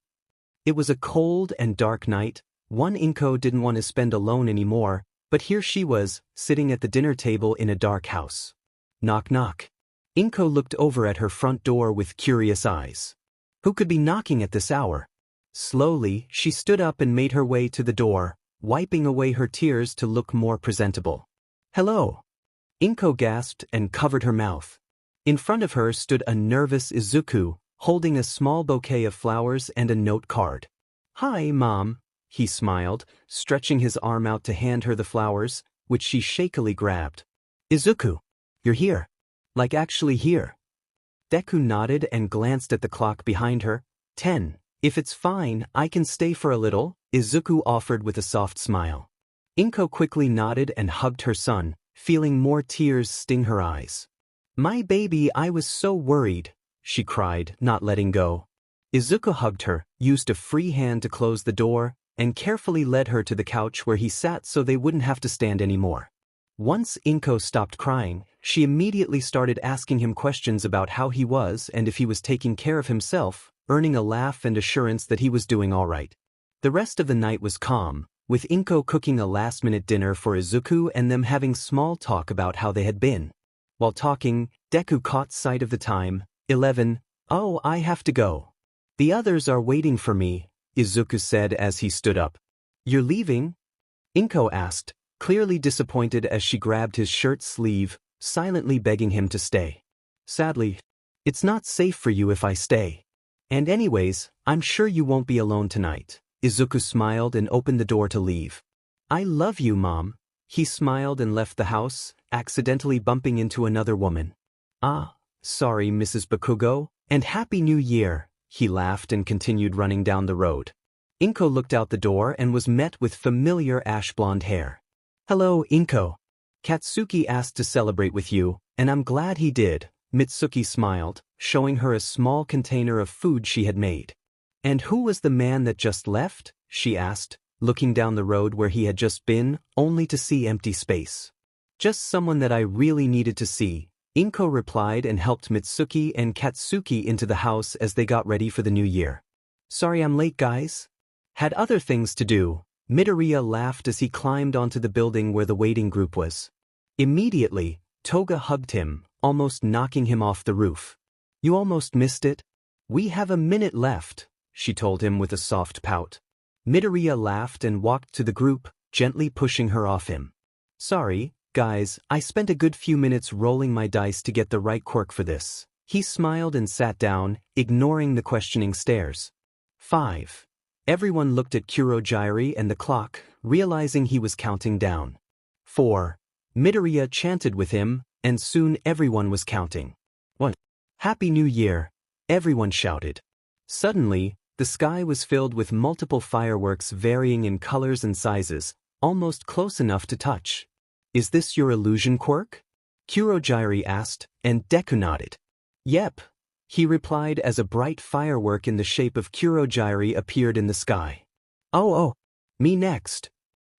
It was a cold and dark night. One Inko didn't want to spend alone anymore, but here she was, sitting at the dinner table in a dark house. Knock knock. Inko looked over at her front door with curious eyes. Who could be knocking at this hour? Slowly, she stood up and made her way to the door, wiping away her tears to look more presentable. Hello. Inko gasped and covered her mouth. In front of her stood a nervous Izuku, holding a small bouquet of flowers and a note card. Hi, Mom, he smiled, stretching his arm out to hand her the flowers, which she shakily grabbed. Izuku, you're here. Like actually here. Deku nodded and glanced at the clock behind her. 10. If it's fine, I can stay for a little, Izuku offered with a soft smile. Inko quickly nodded and hugged her son, feeling more tears sting her eyes. My baby, I was so worried, she cried, not letting go. Izuku hugged her, used a free hand to close the door, and carefully led her to the couch where he sat so they wouldn't have to stand anymore. Once Inko stopped crying, she immediately started asking him questions about how he was and if he was taking care of himself, earning a laugh and assurance that he was doing all right. The rest of the night was calm, with Inko cooking a last-minute dinner for Izuku and them having small talk about how they had been. While talking, Deku caught sight of the time. 11. Oh, I have to go. The others are waiting for me, Izuku said as he stood up. You're leaving? Inko asked, clearly disappointed as she grabbed his shirt sleeve, silently begging him to stay. Sadly, it's not safe for you if I stay. And anyways, I'm sure you won't be alone tonight. Izuku smiled and opened the door to leave. I love you, Mom. He smiled and left the house, accidentally bumping into another woman. Ah, sorry, Mrs. Bakugo, and Happy New Year, he laughed and continued running down the road. Inko looked out the door and was met with familiar ash-blonde hair. Hello, Inko. Katsuki asked to celebrate with you, and I'm glad he did, Mitsuki smiled, showing her a small container of food she had made. And who was the man that just left? She asked, looking down the road where he had just been, only to see empty space. Just someone that I really needed to see, Inko replied and helped Mitsuki and Katsuki into the house as they got ready for the new year. Sorry I'm late, guys. Had other things to do. Midoriya laughed as he climbed onto the building where the waiting group was. Immediately, Toga hugged him, almost knocking him off the roof. You almost missed it? We have a minute left, she told him with a soft pout. Midoriya laughed and walked to the group, gently pushing her off him. Sorry, guys, I spent a good few minutes rolling my dice to get the right quirk for this. He smiled and sat down, ignoring the questioning stares. 5. Everyone looked at Kurogyari and the clock, realizing he was counting down. 4. Midoriya chanted with him, and soon everyone was counting. 1. Happy New Year, everyone shouted. Suddenly, the sky was filled with multiple fireworks varying in colors and sizes, almost close enough to touch. Is this your illusion, Quirk? Kurogyari asked, and Deku nodded. Yep, he replied as a bright firework in the shape of Kurogyari appeared in the sky. Oh, me next.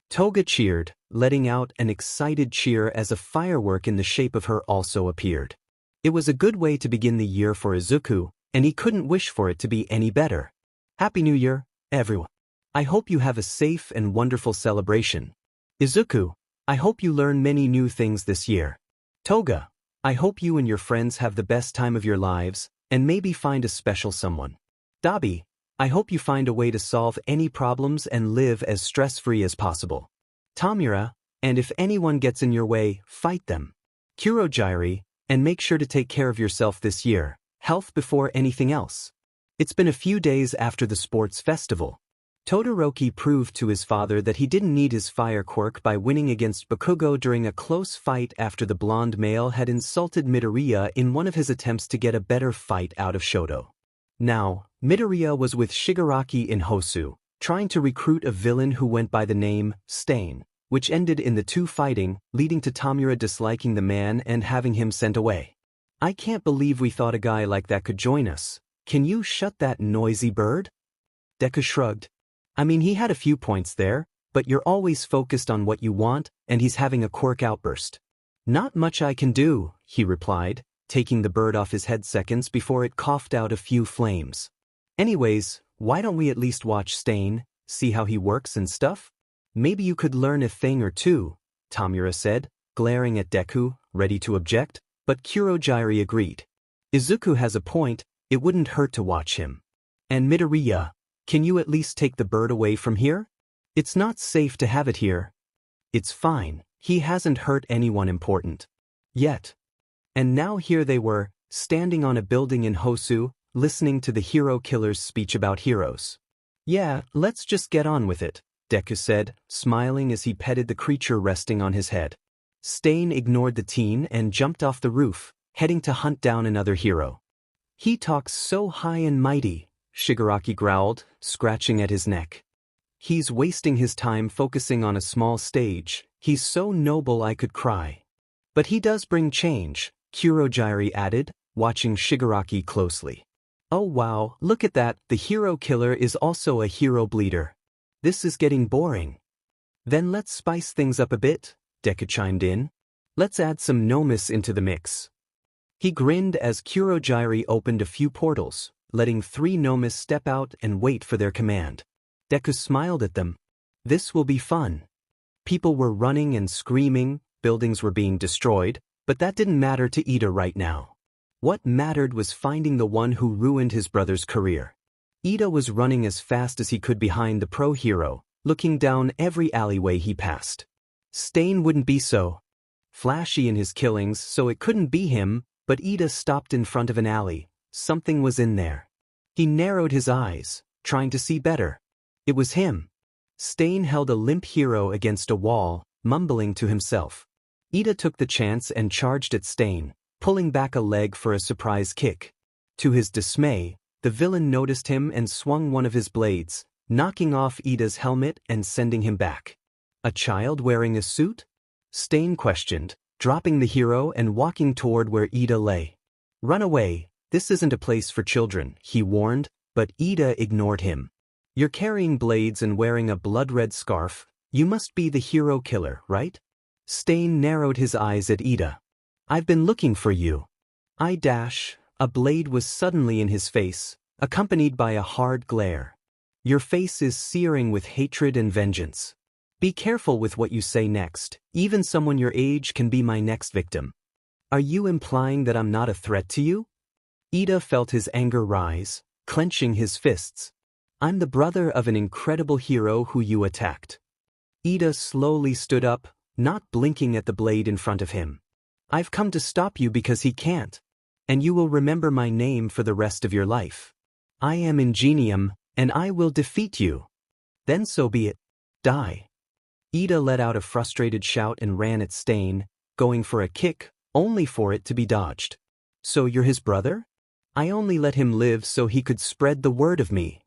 Toga cheered, letting out an excited cheer as a firework in the shape of her also appeared. It was a good way to begin the year for Izuku, and he couldn't wish for it to be any better. Happy New Year, everyone. I hope you have a safe and wonderful celebration. Izuku, I hope you learn many new things this year. Toga, I hope you and your friends have the best time of your lives, and maybe find a special someone. Dabi, I hope you find a way to solve any problems and live as stress-free as possible. Tamura, and if anyone gets in your way, fight them. Kurogyari, and make sure to take care of yourself this year, health before anything else. It's been a few days after the sports festival. Todoroki proved to his father that he didn't need his fire quirk by winning against Bakugo during a close fight after the blonde male had insulted Midoriya in one of his attempts to get a better fight out of Shoto. Now, Midoriya was with Shigaraki in Hosu, trying to recruit a villain who went by the name Stain, which ended in the two fighting, leading to Tamura disliking the man and having him sent away. I can't believe we thought a guy like that could join us. Can you shut that noisy bird? Deku shrugged. I mean, he had a few points there, but you're always focused on what you want, and he's having a quirk outburst. Not much I can do, he replied, taking the bird off his head seconds before it coughed out a few flames. Anyways, why don't we at least watch Stain, see how he works and stuff? Maybe you could learn a thing or two, Tamura said, glaring at Deku, ready to object, but Kurogyari agreed. Izuku has a point, it wouldn't hurt to watch him. And Midoriya, can you at least take the bird away from here? It's not safe to have it here. It's fine, he hasn't hurt anyone important. Yet. And now here they were, standing on a building in Hosu, listening to the hero killer's speech about heroes. Yeah, let's just get on with it, Deku said, smiling as he petted the creature resting on his head. Stain ignored the teen and jumped off the roof, heading to hunt down another hero. He talks so high and mighty, Shigaraki growled, scratching at his neck. He's wasting his time focusing on a small stage, he's so noble I could cry. But he does bring change, Kurogyari added, watching Shigaraki closely. Oh wow, look at that, the hero killer is also a hero bleeder. This is getting boring. Then let's spice things up a bit, Deku chimed in. Let's add some Nomus into the mix. He grinned as Kurogyari opened a few portals, letting 3 Nomus step out and wait for their command. Deku smiled at them. This will be fun. People were running and screaming, buildings were being destroyed, but that didn't matter to Iida right now. What mattered was finding the one who ruined his brother's career. Iida was running as fast as he could behind the pro hero, looking down every alleyway he passed. Stain wouldn't be so flashy in his killings, so it couldn't be him, but Iida stopped in front of an alley. Something was in there. He narrowed his eyes, trying to see better. It was him. Stain held a limp hero against a wall, mumbling to himself. Iida took the chance and charged at Stain, pulling back a leg for a surprise kick. To his dismay, the villain noticed him and swung one of his blades, knocking off Iida's helmet and sending him back. A child wearing a suit? Stain questioned, dropping the hero and walking toward where Iida lay. Run away, this isn't a place for children, he warned, but Iida ignored him. You're carrying blades and wearing a blood-red scarf. You must be the hero killer, right? Stain narrowed his eyes at Iida. I've been looking for you. A blade was suddenly in his face, accompanied by a hard glare. Your face is searing with hatred and vengeance. Be careful with what you say next. Even someone your age can be my next victim. Are you implying that I'm not a threat to you? Iida felt his anger rise, clenching his fists. I'm the brother of an incredible hero who you attacked. Iida slowly stood up, not blinking at the blade in front of him. I've come to stop you because he can't. And you will remember my name for the rest of your life. I am Ingenium, and I will defeat you. Then so be it. Die. Iida let out a frustrated shout and ran at Stain, going for a kick, only for it to be dodged. So you're his brother? I only let him live so he could spread the word of me.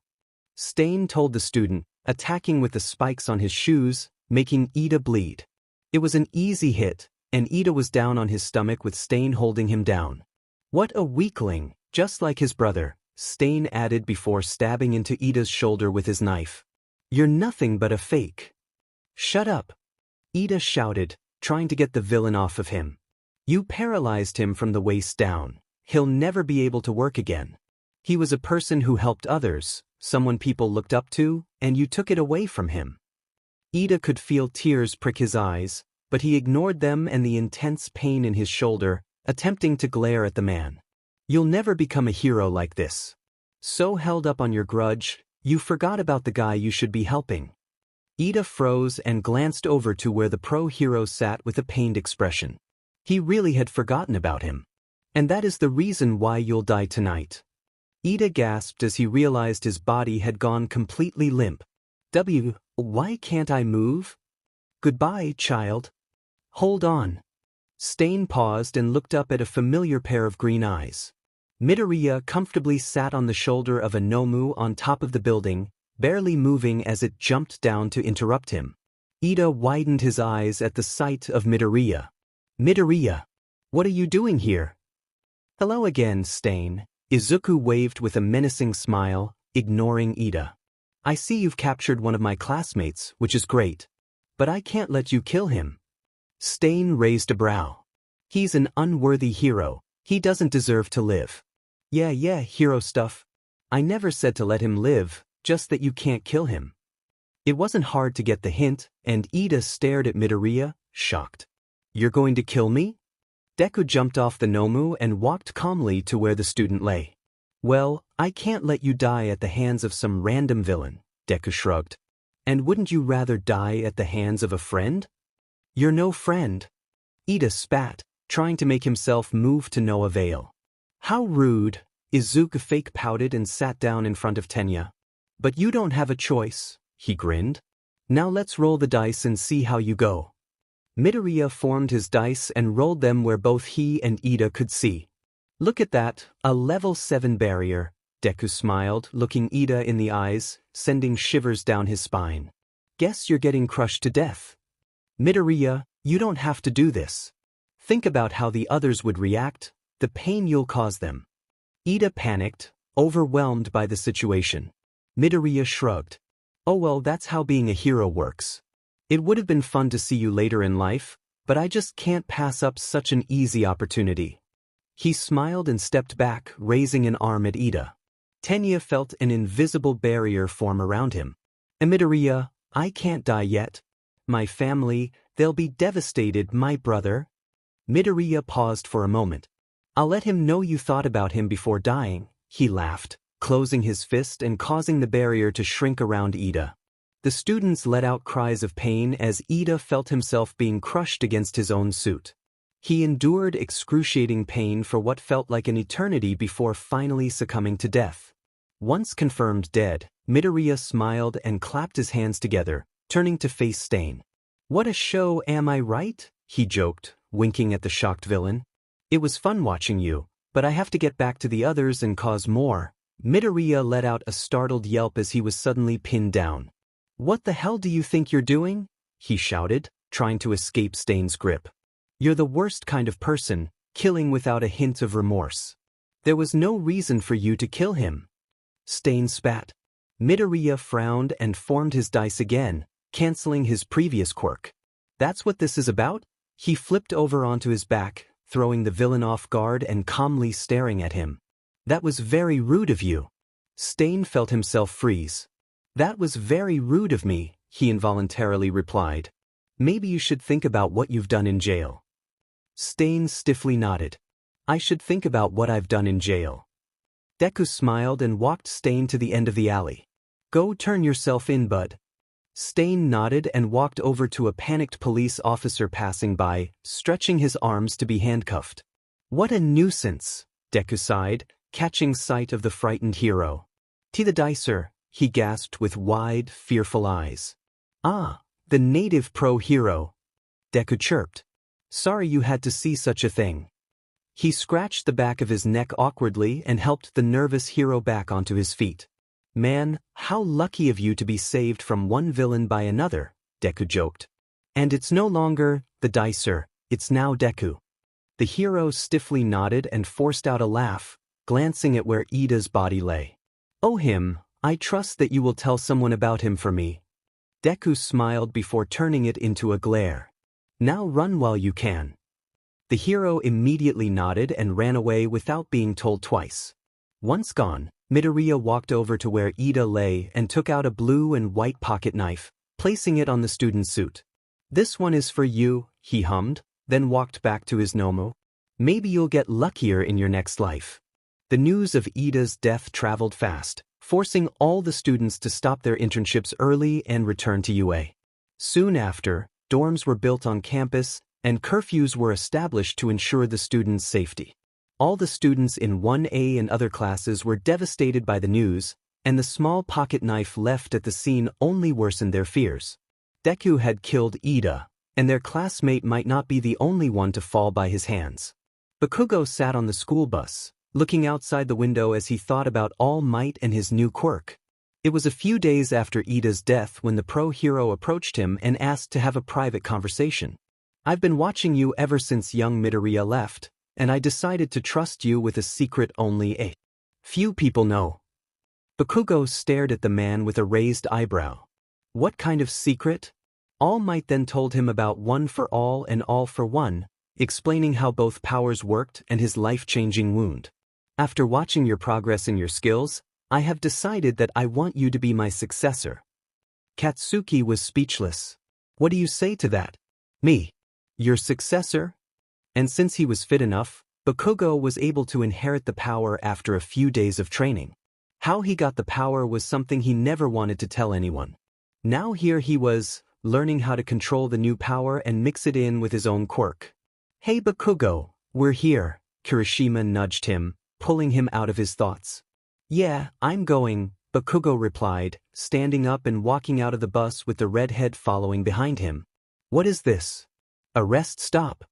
Stain told the student, attacking with the spikes on his shoes, making Iida bleed. It was an easy hit, and Iida was down on his stomach with Stain holding him down. What a weakling, just like his brother, Stain added before stabbing into Iida's shoulder with his knife. You're nothing but a fake. Shut up. Iida shouted, trying to get the villain off of him. You paralyzed him from the waist down. He'll never be able to work again. He was a person who helped others, someone people looked up to, and you took it away from him. Iida could feel tears prick his eyes, but he ignored them and the intense pain in his shoulder, attempting to glare at the man. You'll never become a hero like this. So held up on your grudge, you forgot about the guy you should be helping. Iida froze and glanced over to where the pro-hero sat with a pained expression. He really had forgotten about him. And that is the reason why you'll die tonight. Iida gasped as he realized his body had gone completely limp. Why can't I move? Goodbye, child. Hold on. Stain paused and looked up at a familiar pair of green eyes. Midoriya comfortably sat on the shoulder of a Nomu on top of the building, barely moving as it jumped down to interrupt him. Iida widened his eyes at the sight of Midoriya. Midoriya, what are you doing here? Hello again, Stain. Izuku waved with a menacing smile, ignoring Iida. I see you've captured one of my classmates, which is great. But I can't let you kill him. Stain raised a brow. He's an unworthy hero. He doesn't deserve to live. Yeah, hero stuff. I never said to let him live, just that you can't kill him. It wasn't hard to get the hint, and Iida stared at Midoriya, shocked. You're going to kill me? Deku jumped off the Nomu and walked calmly to where the student lay. Well, I can't let you die at the hands of some random villain, Deku shrugged. And wouldn't you rather die at the hands of a friend? You're no friend. Iida spat, trying to make himself move to no avail. How rude. Izuku fake pouted and sat down in front of Tenya. But you don't have a choice, he grinned. Now let's roll the dice and see how you go. Midoriya formed his dice and rolled them where both he and Iida could see. Look at that, a level 7 barrier, Deku smiled, looking Iida in the eyes, sending shivers down his spine. Guess you're getting crushed to death. Midoriya, you don't have to do this. Think about how the others would react, the pain you'll cause them. Iida panicked, overwhelmed by the situation. Midoriya shrugged. Oh well, that's how being a hero works. It would have been fun to see you later in life, but I just can't pass up such an easy opportunity. He smiled and stepped back, raising an arm at Iida. Tenya felt an invisible barrier form around him. Midoriya, I can't die yet. My family, they'll be devastated, my brother. Midoriya paused for a moment. I'll let him know you thought about him before dying, he laughed, closing his fist and causing the barrier to shrink around Iida. The students let out cries of pain as Iida felt himself being crushed against his own suit. He endured excruciating pain for what felt like an eternity before finally succumbing to death. Once confirmed dead, Midoriya smiled and clapped his hands together, turning to face Stain. What a show, am I right? He joked, winking at the shocked villain. It was fun watching you, but I have to get back to the others and cause more. Midoriya let out a startled yelp as he was suddenly pinned down. What the hell do you think you're doing? He shouted, trying to escape Stain's grip. You're the worst kind of person, killing without a hint of remorse. There was no reason for you to kill him. Stain spat. Midoriya frowned and formed his dice again, canceling his previous quirk. That's what this is about? He flipped over onto his back, throwing the villain off guard and calmly staring at him. That was very rude of you. Stain felt himself freeze. That was very rude of me, he involuntarily replied. Maybe you should think about what you've done in jail. Stain stiffly nodded. I should think about what I've done in jail. Deku smiled and walked Stain to the end of the alley. Go turn yourself in, bud. Stain nodded and walked over to a panicked police officer passing by, stretching his arms to be handcuffed. What a nuisance, Deku sighed, catching sight of the frightened hero. To the dicer, he gasped with wide, fearful eyes. Ah, the native pro hero. Deku chirped. Sorry you had to see such a thing. He scratched the back of his neck awkwardly and helped the nervous hero back onto his feet. Man, how lucky of you to be saved from one villain by another, Deku joked. And it's no longer the dicer, it's now Deku. The hero stiffly nodded and forced out a laugh, glancing at where Iida's body lay. Oh him, I trust that you will tell someone about him for me. Deku smiled before turning it into a glare. Now run while you can. The hero immediately nodded and ran away without being told twice. Once gone, Midoriya walked over to where Iida lay and took out a blue and white pocket knife, placing it on the student's suit. This one is for you, he hummed, then walked back to his Nomu. Maybe you'll get luckier in your next life. The news of Iida's death traveled fast, forcing all the students to stop their internships early and return to UA. Soon after, dorms were built on campus, and curfews were established to ensure the students' safety. All the students in 1A and other classes were devastated by the news, and the small pocket knife left at the scene only worsened their fears. Deku had killed Iida, and their classmate might not be the only one to fall by his hands. Bakugo sat on the school bus, looking outside the window as he thought about All Might and his new quirk. It was a few days after Iida's death when the pro-hero approached him and asked to have a private conversation. I've been watching you ever since young Midoriya left, and I decided to trust you with a secret only a few people know. Bakugo stared at the man with a raised eyebrow. What kind of secret? All Might then told him about one for all and all for one, explaining how both powers worked and his life-changing wound. After watching your progress in your skills, I have decided that I want you to be my successor. Katsuki was speechless. What do you say to that? Me? Your successor? And since he was fit enough, Bakugo was able to inherit the power after a few days of training. How he got the power was something he never wanted to tell anyone. Now here he was, learning how to control the new power and mix it in with his own quirk. Hey Bakugo, we're here, Kirishima nudged him, pulling him out of his thoughts. Yeah, I'm going, Bakugo replied, standing up and walking out of the bus with the redhead following behind him. What is this? A rest stop?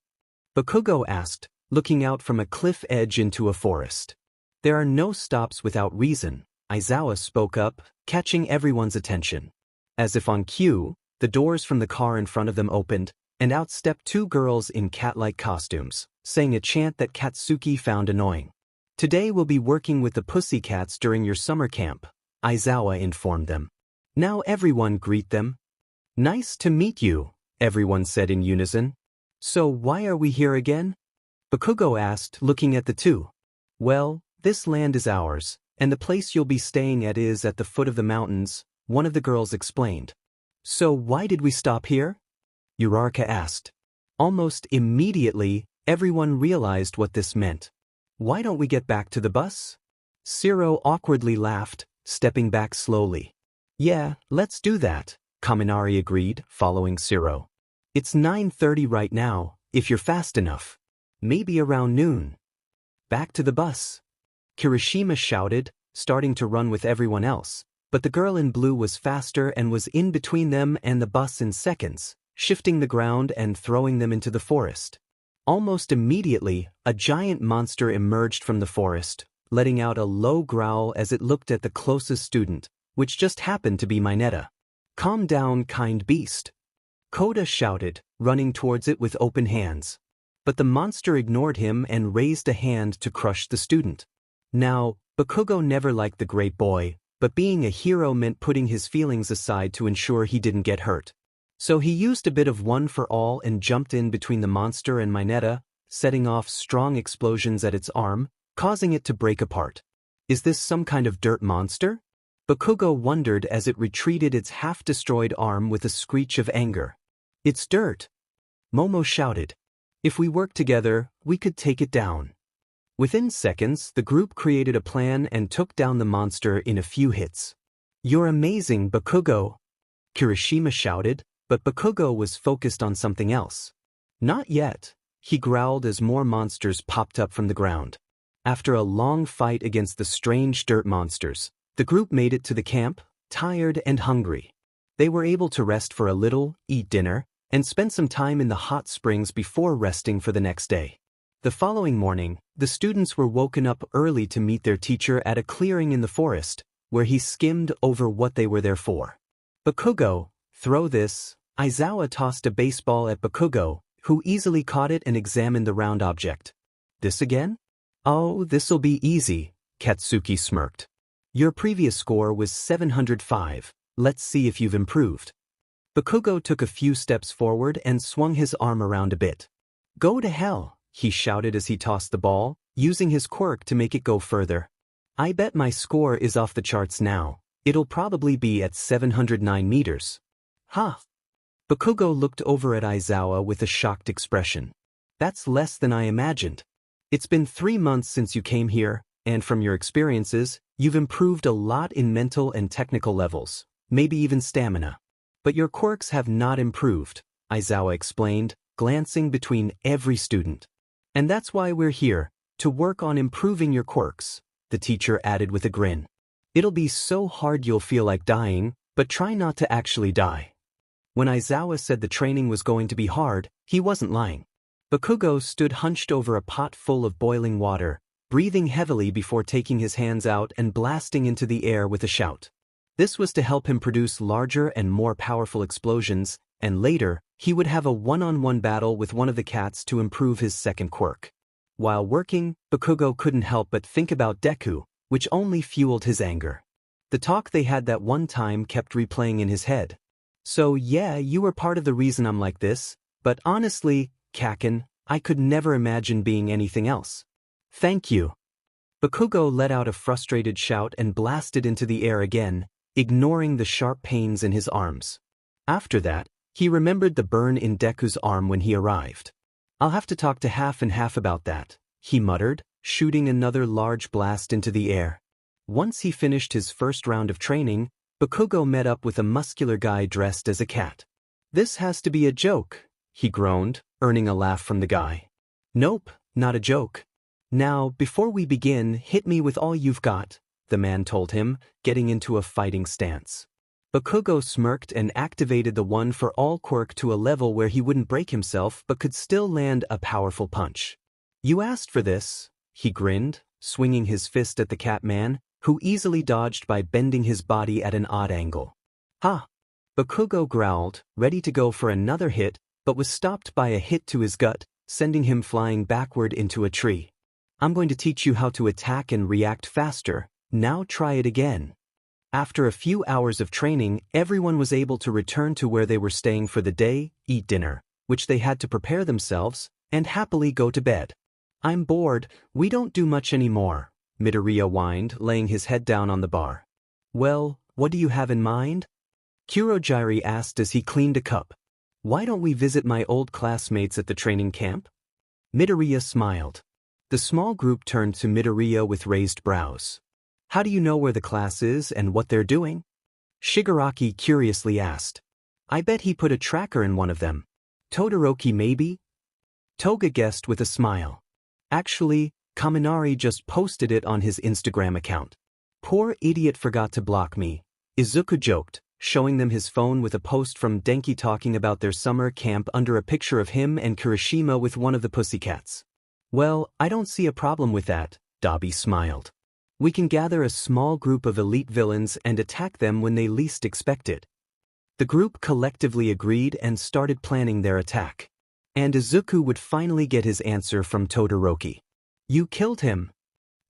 Bakugo asked, looking out from a cliff edge into a forest. There are no stops without reason, Aizawa spoke up, catching everyone's attention. As if on cue, the doors from the car in front of them opened, and out stepped two girls in cat-like costumes, saying a chant that Katsuki found annoying. Today we'll be working with the Pussycats during your summer camp, Aizawa informed them. Now everyone greet them. Nice to meet you, everyone said in unison. So why are we here again? Bakugo asked, looking at the two. Well, this land is ours, and the place you'll be staying at is at the foot of the mountains, one of the girls explained. So why did we stop here? Uraraka asked. Almost immediately, everyone realized what this meant. Why don't we get back to the bus? Shiro awkwardly laughed, stepping back slowly. Yeah, let's do that, Kaminari agreed, following Shiro. It's 9:30 right now, if you're fast enough. Maybe around noon. Back to the bus. Kirishima shouted, starting to run with everyone else, but the girl in blue was faster and was in between them and the bus in seconds, shifting the ground and throwing them into the forest. Almost immediately, a giant monster emerged from the forest, letting out a low growl as it looked at the closest student, which just happened to be Mineta. Calm down, kind beast. Koda shouted, running towards it with open hands. But the monster ignored him and raised a hand to crush the student. Now, Bakugo never liked the great boy, but being a hero meant putting his feelings aside to ensure he didn't get hurt. So he used a bit of one for all and jumped in between the monster and Mineta, setting off strong explosions at its arm, causing it to break apart. Is this some kind of dirt monster? Bakugo wondered as it retreated its half-destroyed arm with a screech of anger. It's dirt! Momo shouted. If we work together, we could take it down. Within seconds, the group created a plan and took down the monster in a few hits. You're amazing, Bakugo! Kirishima shouted, but Bakugo was focused on something else. Not yet, he growled as more monsters popped up from the ground. After a long fight against the strange dirt monsters, the group made it to the camp, tired and hungry. They were able to rest for a little, eat dinner, and spend some time in the hot springs before resting for the next day. The following morning, the students were woken up early to meet their teacher at a clearing in the forest, where he skimmed over what they were there for. Bakugo, throw this. Aizawa tossed a baseball at Bakugo, who easily caught it and examined the round object. This again? Oh, this'll be easy, Katsuki smirked. Your previous score was 705, let's see if you've improved. Bakugo took a few steps forward and swung his arm around a bit. Go to hell, he shouted as he tossed the ball, using his quirk to make it go further. I bet my score is off the charts now, it'll probably be at 709 meters. Huh? Bakugo looked over at Aizawa with a shocked expression. That's less than I imagined. It's been 3 months since you came here, and from your experiences, you've improved a lot in mental and technical levels, maybe even stamina. But your quirks have not improved, Aizawa explained, glancing between every student. And that's why we're here, to work on improving your quirks, the teacher added with a grin. It'll be so hard you'll feel like dying, but try not to actually die. When Aizawa said the training was going to be hard, he wasn't lying. Bakugo stood hunched over a pot full of boiling water, breathing heavily before taking his hands out and blasting into the air with a shout. This was to help him produce larger and more powerful explosions, and later, he would have a one-on-one battle with one of the cats to improve his second quirk. While working, Bakugo couldn't help but think about Deku, which only fueled his anger. The talk they had that one time kept replaying in his head. So yeah, you were part of the reason I'm like this, but honestly, Kaken, I could never imagine being anything else. Thank you. Bakugo let out a frustrated shout and blasted into the air again, ignoring the sharp pains in his arms. After that, he remembered the burn in Deku's arm when he arrived. I'll have to talk to Half and Half about that, he muttered, shooting another large blast into the air. Once he finished his first round of training, Bakugo met up with a muscular guy dressed as a cat. This has to be a joke, he groaned, earning a laugh from the guy. Nope, not a joke. Now, before we begin, hit me with all you've got, the man told him, getting into a fighting stance. Bakugo smirked and activated the one-for-all quirk to a level where he wouldn't break himself but could still land a powerful punch. You asked for this, he grinned, swinging his fist at the cat man, who easily dodged by bending his body at an odd angle. Ha! Bakugo growled, ready to go for another hit, but was stopped by a hit to his gut, sending him flying backward into a tree. I'm going to teach you how to attack and react faster, now try it again. After a few hours of training, everyone was able to return to where they were staying for the day, eat dinner, which they had to prepare themselves, and happily go to bed. I'm bored, we don't do much anymore, Midoriya whined, laying his head down on the bar. Well, what do you have in mind? Kurogiri asked as he cleaned a cup. Why don't we visit my old classmates at the training camp? Midoriya smiled. The small group turned to Midoriya with raised brows. How do you know where the class is and what they're doing? Shigaraki curiously asked. I bet he put a tracker in one of them. Todoroki maybe? Toga guessed with a smile. Actually, Kaminari just posted it on his Instagram account. Poor idiot forgot to block me, Izuku joked, showing them his phone with a post from Denki talking about their summer camp under a picture of him and Kirishima with one of the pussycats. Well, I don't see a problem with that, Dabi smiled. We can gather a small group of elite villains and attack them when they least expect it. The group collectively agreed and started planning their attack. And Izuku would finally get his answer from Todoroki. You killed him!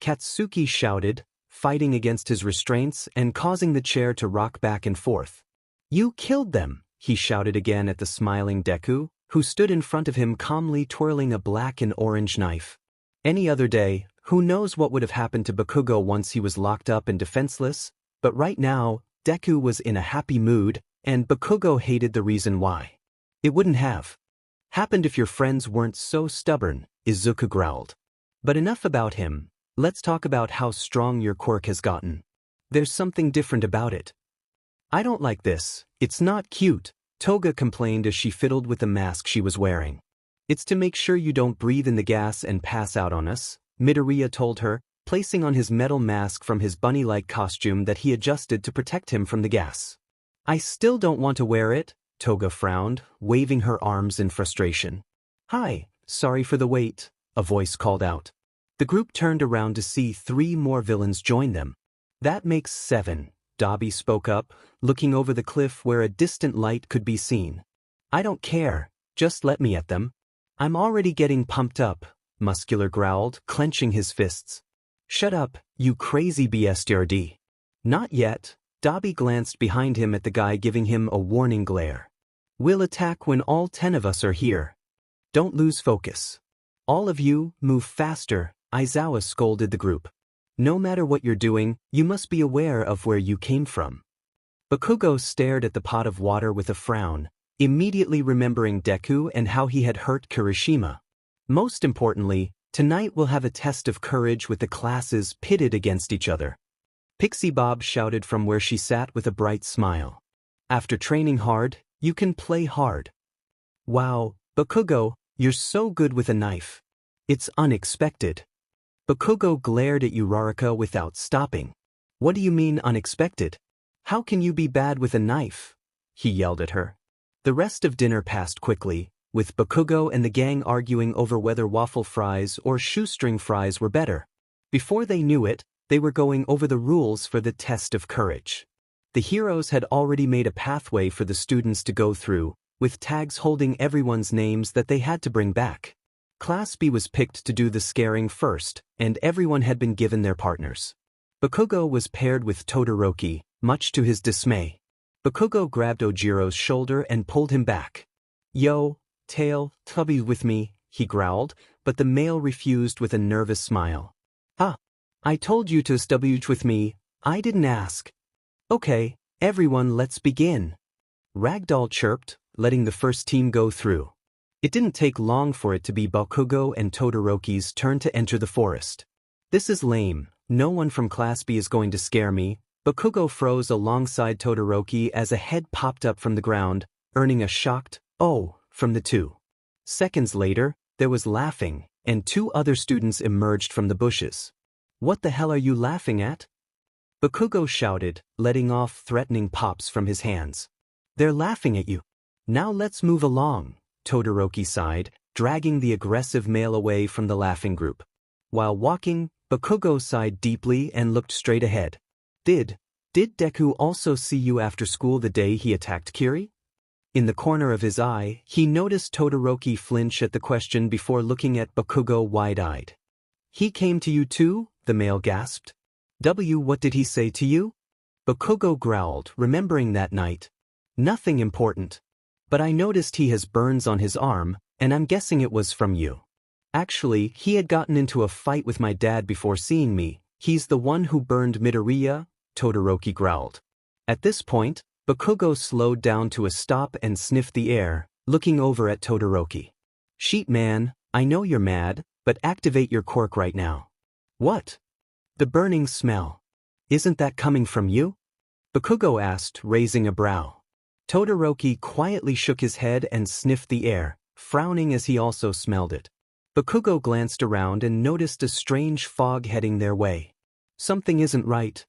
Katsuki shouted, fighting against his restraints and causing the chair to rock back and forth. "You killed them," he shouted again at the smiling Deku, who stood in front of him calmly twirling a black and orange knife. Any other day, who knows what would have happened to Bakugo once he was locked up and defenseless, but right now, Deku was in a happy mood, and Bakugo hated the reason why. "It wouldn't have happened if your friends weren't so stubborn," Izuku growled. "But enough about him, let's talk about how strong your quirk has gotten. There's something different about it." "I don't like this, it's not cute," Toga complained as she fiddled with the mask she was wearing. "It's to make sure you don't breathe in the gas and pass out on us," Midoriya told her, placing on his metal mask from his bunny-like costume that he adjusted to protect him from the gas. "I still don't want to wear it," Toga frowned, waving her arms in frustration. "Hi, sorry for the wait," a voice called out. The group turned around to see 3 more villains join them. "That makes 7, Dobby spoke up, looking over the cliff where a distant light could be seen. "I don't care, just let me at them. I'm already getting pumped up," Muscular growled, clenching his fists. "Shut up, you crazy bastard." "Not yet," Dobby glanced behind him at the guy giving him a warning glare. "We'll attack when all 10 of us are here. Don't lose focus. All of you, move faster," Aizawa scolded the group. "No matter what you're doing, you must be aware of where you came from." Bakugo stared at the pot of water with a frown, immediately remembering Deku and how he had hurt Kirishima. Most importantly, tonight we'll have a test of courage with the classes pitted against each other. Pixie Bob shouted from where she sat with a bright smile. "After training hard, you can play hard." "Wow, Bakugo, you're so good with a knife. It's unexpected." Bakugo glared at Uraraka without stopping. "What do you mean unexpected? How can you be bad with a knife?" he yelled at her. The rest of dinner passed quickly, with Bakugo and the gang arguing over whether waffle fries or shoestring fries were better. Before they knew it, they were going over the rules for the test of courage. The heroes had already made a pathway for the students to go through, with tags holding everyone's names that they had to bring back. Class B was picked to do the scaring first, and everyone had been given their partners. Bakugo was paired with Todoroki, much to his dismay. Bakugo grabbed Ojiro's shoulder and pulled him back. "Yo, Tail, tubby with me," he growled, but the male refused with a nervous smile. "Ah, I told you to stubby with me, I didn't ask." "Okay, everyone, let's begin." Ragdoll chirped, letting the first team go through. It didn't take long for it to be Bakugo and Todoroki's turn to enter the forest. "This is lame, no one from Class B is going to scare me." Bakugo froze alongside Todoroki as a head popped up from the ground, earning a shocked, "Oh," from the 2. Seconds later, there was laughing, and 2 other students emerged from the bushes. "What the hell are you laughing at?" Bakugo shouted, letting off threatening pops from his hands. "They're laughing at you. Now let's move along," Todoroki sighed, dragging the aggressive male away from the laughing group. While walking, Bakugo sighed deeply and looked straight ahead. Did Deku also see you after school the day he attacked Kiri?" In the corner of his eye, he noticed Todoroki flinch at the question before looking at Bakugo wide-eyed. "He came to you too?" the male gasped. What did he say to you?" Bakugo growled, remembering that night. "Nothing important. But I noticed he has burns on his arm, and I'm guessing it was from you." "Actually, he had gotten into a fight with my dad before seeing me. He's the one who burned Midoriya," Todoroki growled. At this point, Bakugo slowed down to a stop and sniffed the air, looking over at Todoroki. "Sheet man, I know you're mad, but activate your quirk right now." "What?" "The burning smell. Isn't that coming from you?" Bakugo asked, raising a brow. Todoroki quietly shook his head and sniffed the air, frowning as he also smelled it. Bakugo glanced around and noticed a strange fog heading their way. Something isn't right.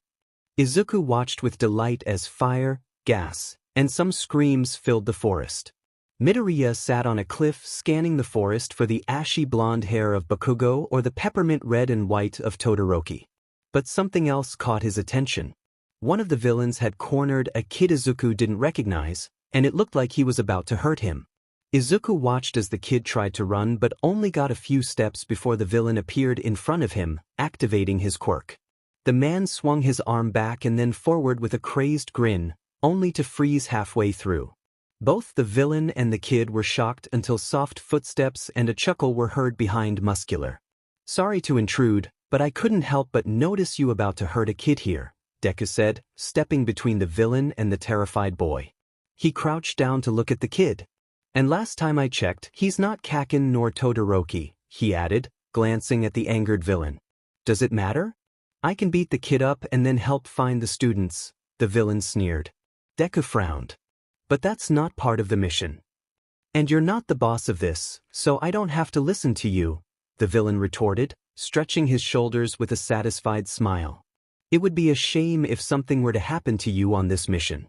Izuku watched with delight as fire, gas, and some screams filled the forest. Midoriya sat on a cliff scanning the forest for the ashy blonde hair of Bakugo or the peppermint red and white of Todoroki. But something else caught his attention. One of the villains had cornered a kid Izuku didn't recognize, and it looked like he was about to hurt him. Izuku watched as the kid tried to run but only got a few steps before the villain appeared in front of him, activating his quirk. The man swung his arm back and then forward with a crazed grin, only to freeze halfway through. Both the villain and the kid were shocked until soft footsteps and a chuckle were heard behind Muscular. "Sorry to intrude, but I couldn't help but notice you about to hurt a kid here," Deku said, stepping between the villain and the terrified boy. He crouched down to look at the kid. "And last time I checked, he's not Kaken nor Todoroki," he added, glancing at the angered villain. "Does it matter? I can beat the kid up and then help find the students," the villain sneered. Deku frowned. "But that's not part of the mission. And you're not the boss of this, so I don't have to listen to you," the villain retorted, stretching his shoulders with a satisfied smile. "It would be a shame if something were to happen to you on this mission."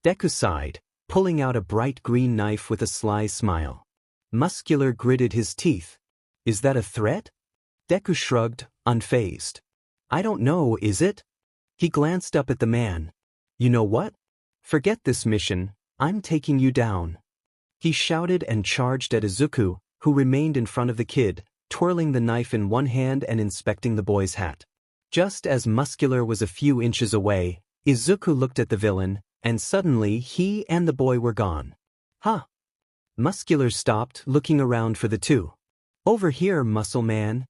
Deku sighed, pulling out a bright green knife with a sly smile. Muscular gritted his teeth. "Is that a threat?" Deku shrugged, unfazed. "I don't know, is it?" He glanced up at the man. "You know what? Forget this mission, I'm taking you down." He shouted and charged at Izuku, who remained in front of the kid, twirling the knife in one hand and inspecting the boy's hat. Just as Muscular was a few inches away, Izuku looked at the villain, and suddenly he and the boy were gone. "Huh?" Muscular stopped, looking around for the two. "Over here, Muscle Man."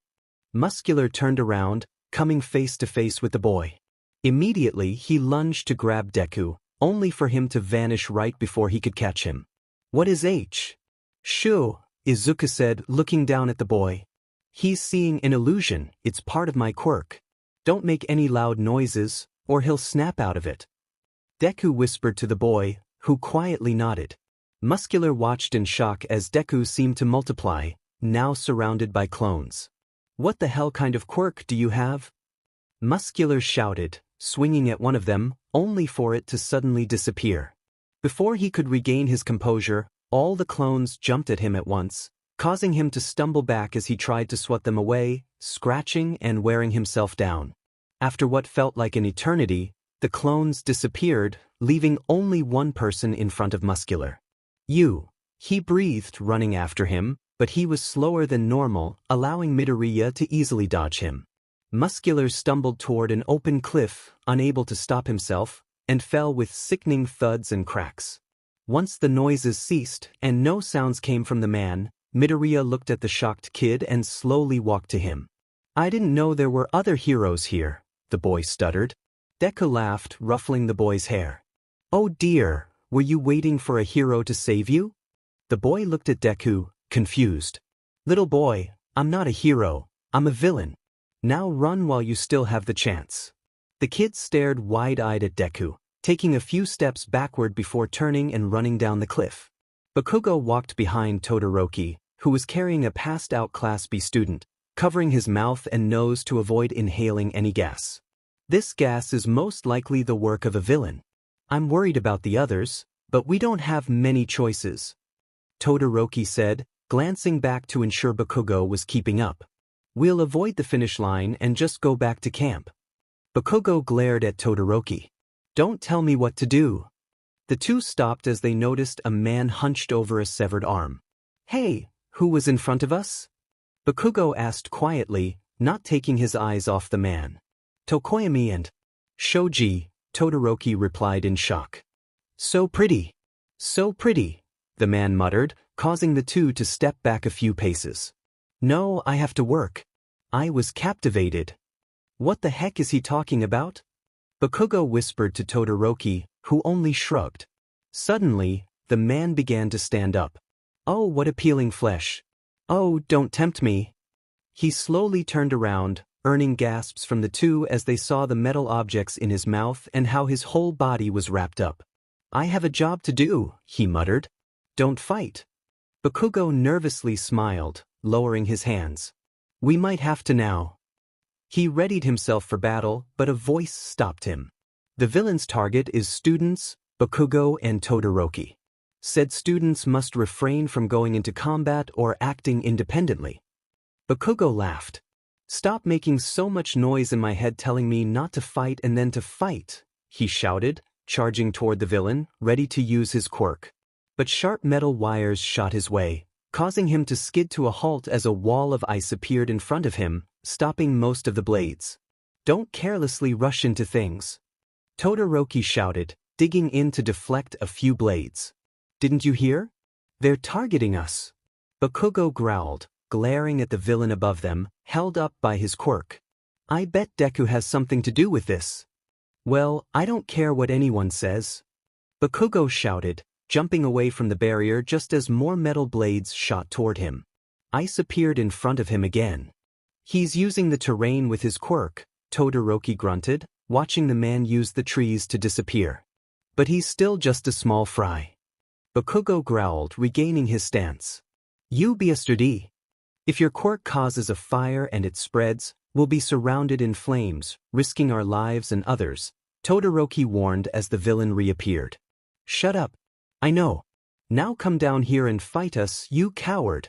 Muscular turned around, coming face to face with the boy. Immediately he lunged to grab Deku, only for him to vanish right before he could catch him. "What is H?" "Shoo," Izuku said, looking down at the boy. "He's seeing an illusion, it's part of my quirk. Don't make any loud noises, or he'll snap out of it." Deku whispered to the boy, who quietly nodded. Muscular watched in shock as Deku seemed to multiply, now surrounded by clones. "What the hell kind of quirk do you have?" Muscular shouted, swinging at one of them, only for it to suddenly disappear. Before he could regain his composure, all the clones jumped at him at once, causing him to stumble back as he tried to swat them away, scratching and wearing himself down. After what felt like an eternity, the clones disappeared, leaving only one person in front of Muscular. "You," he breathed, running after him, but he was slower than normal, allowing Midoriya to easily dodge him. Muscular stumbled toward an open cliff, unable to stop himself, and fell with sickening thuds and cracks. Once the noises ceased and no sounds came from the man, Midoriya looked at the shocked kid and slowly walked to him. "I didn't know there were other heroes here," the boy stuttered. Deku laughed, ruffling the boy's hair. "Oh dear, were you waiting for a hero to save you?" The boy looked at Deku, confused. "Little boy, I'm not a hero, I'm a villain. Now run while you still have the chance." The kid stared wide-eyed at Deku, taking a few steps backward before turning and running down the cliff. Bakugo walked behind Todoroki, who was carrying a passed-out Class B student, covering his mouth and nose to avoid inhaling any gas. "This gas is most likely the work of a villain. I'm worried about the others, but we don't have many choices," Todoroki said, glancing back to ensure Bakugo was keeping up. "We'll avoid the finish line and just go back to camp." Bakugo glared at Todoroki. "Don't tell me what to do." The two stopped as they noticed a man hunched over a severed arm. "Hey, who was in front of us?" Bakugo asked quietly, not taking his eyes off the man. "Tokoyami and Shoji," Todoroki replied in shock. So pretty, the man muttered, causing the two to step back a few paces. "No, I have to work. I was captivated." "What the heck is he talking about?" Bakugo whispered to Todoroki, who only shrugged. Suddenly, the man began to stand up. "Oh, what appealing flesh. Oh, don't tempt me." He slowly turned around, earning gasps from the two as they saw the metal objects in his mouth and how his whole body was wrapped up. "I have a job to do," he muttered. "Don't fight." Bakugo nervously smiled, lowering his hands. "We might have to now." He readied himself for battle, but a voice stopped him. "The villain's target is students, Bakugo and Todoroki. Said students must refrain from going into combat or acting independently." Bakugo laughed. "Stop making so much noise in my head telling me not to fight and then to fight," he shouted, charging toward the villain, ready to use his quirk. But sharp metal wires shot his way, causing him to skid to a halt as a wall of ice appeared in front of him, stopping most of the blades. Don't carelessly rush into things. Todoroki shouted, digging in to deflect a few blades. Didn't you hear? They're targeting us. Bakugo growled, glaring at the villain above them, held up by his quirk. I bet Deku has something to do with this. Well, I don't care what anyone says. Bakugo shouted, jumping away from the barrier just as more metal blades shot toward him. Ice appeared in front of him again. He's using the terrain with his quirk, Todoroki grunted, watching the man use the trees to disappear. But he's still just a small fry. Bakugo growled, regaining his stance. You be a sturdy. If your quirk causes a fire and it spreads, we'll be surrounded in flames, risking our lives and others, Todoroki warned as the villain reappeared. Shut up. I know. Now come down here and fight us, you coward.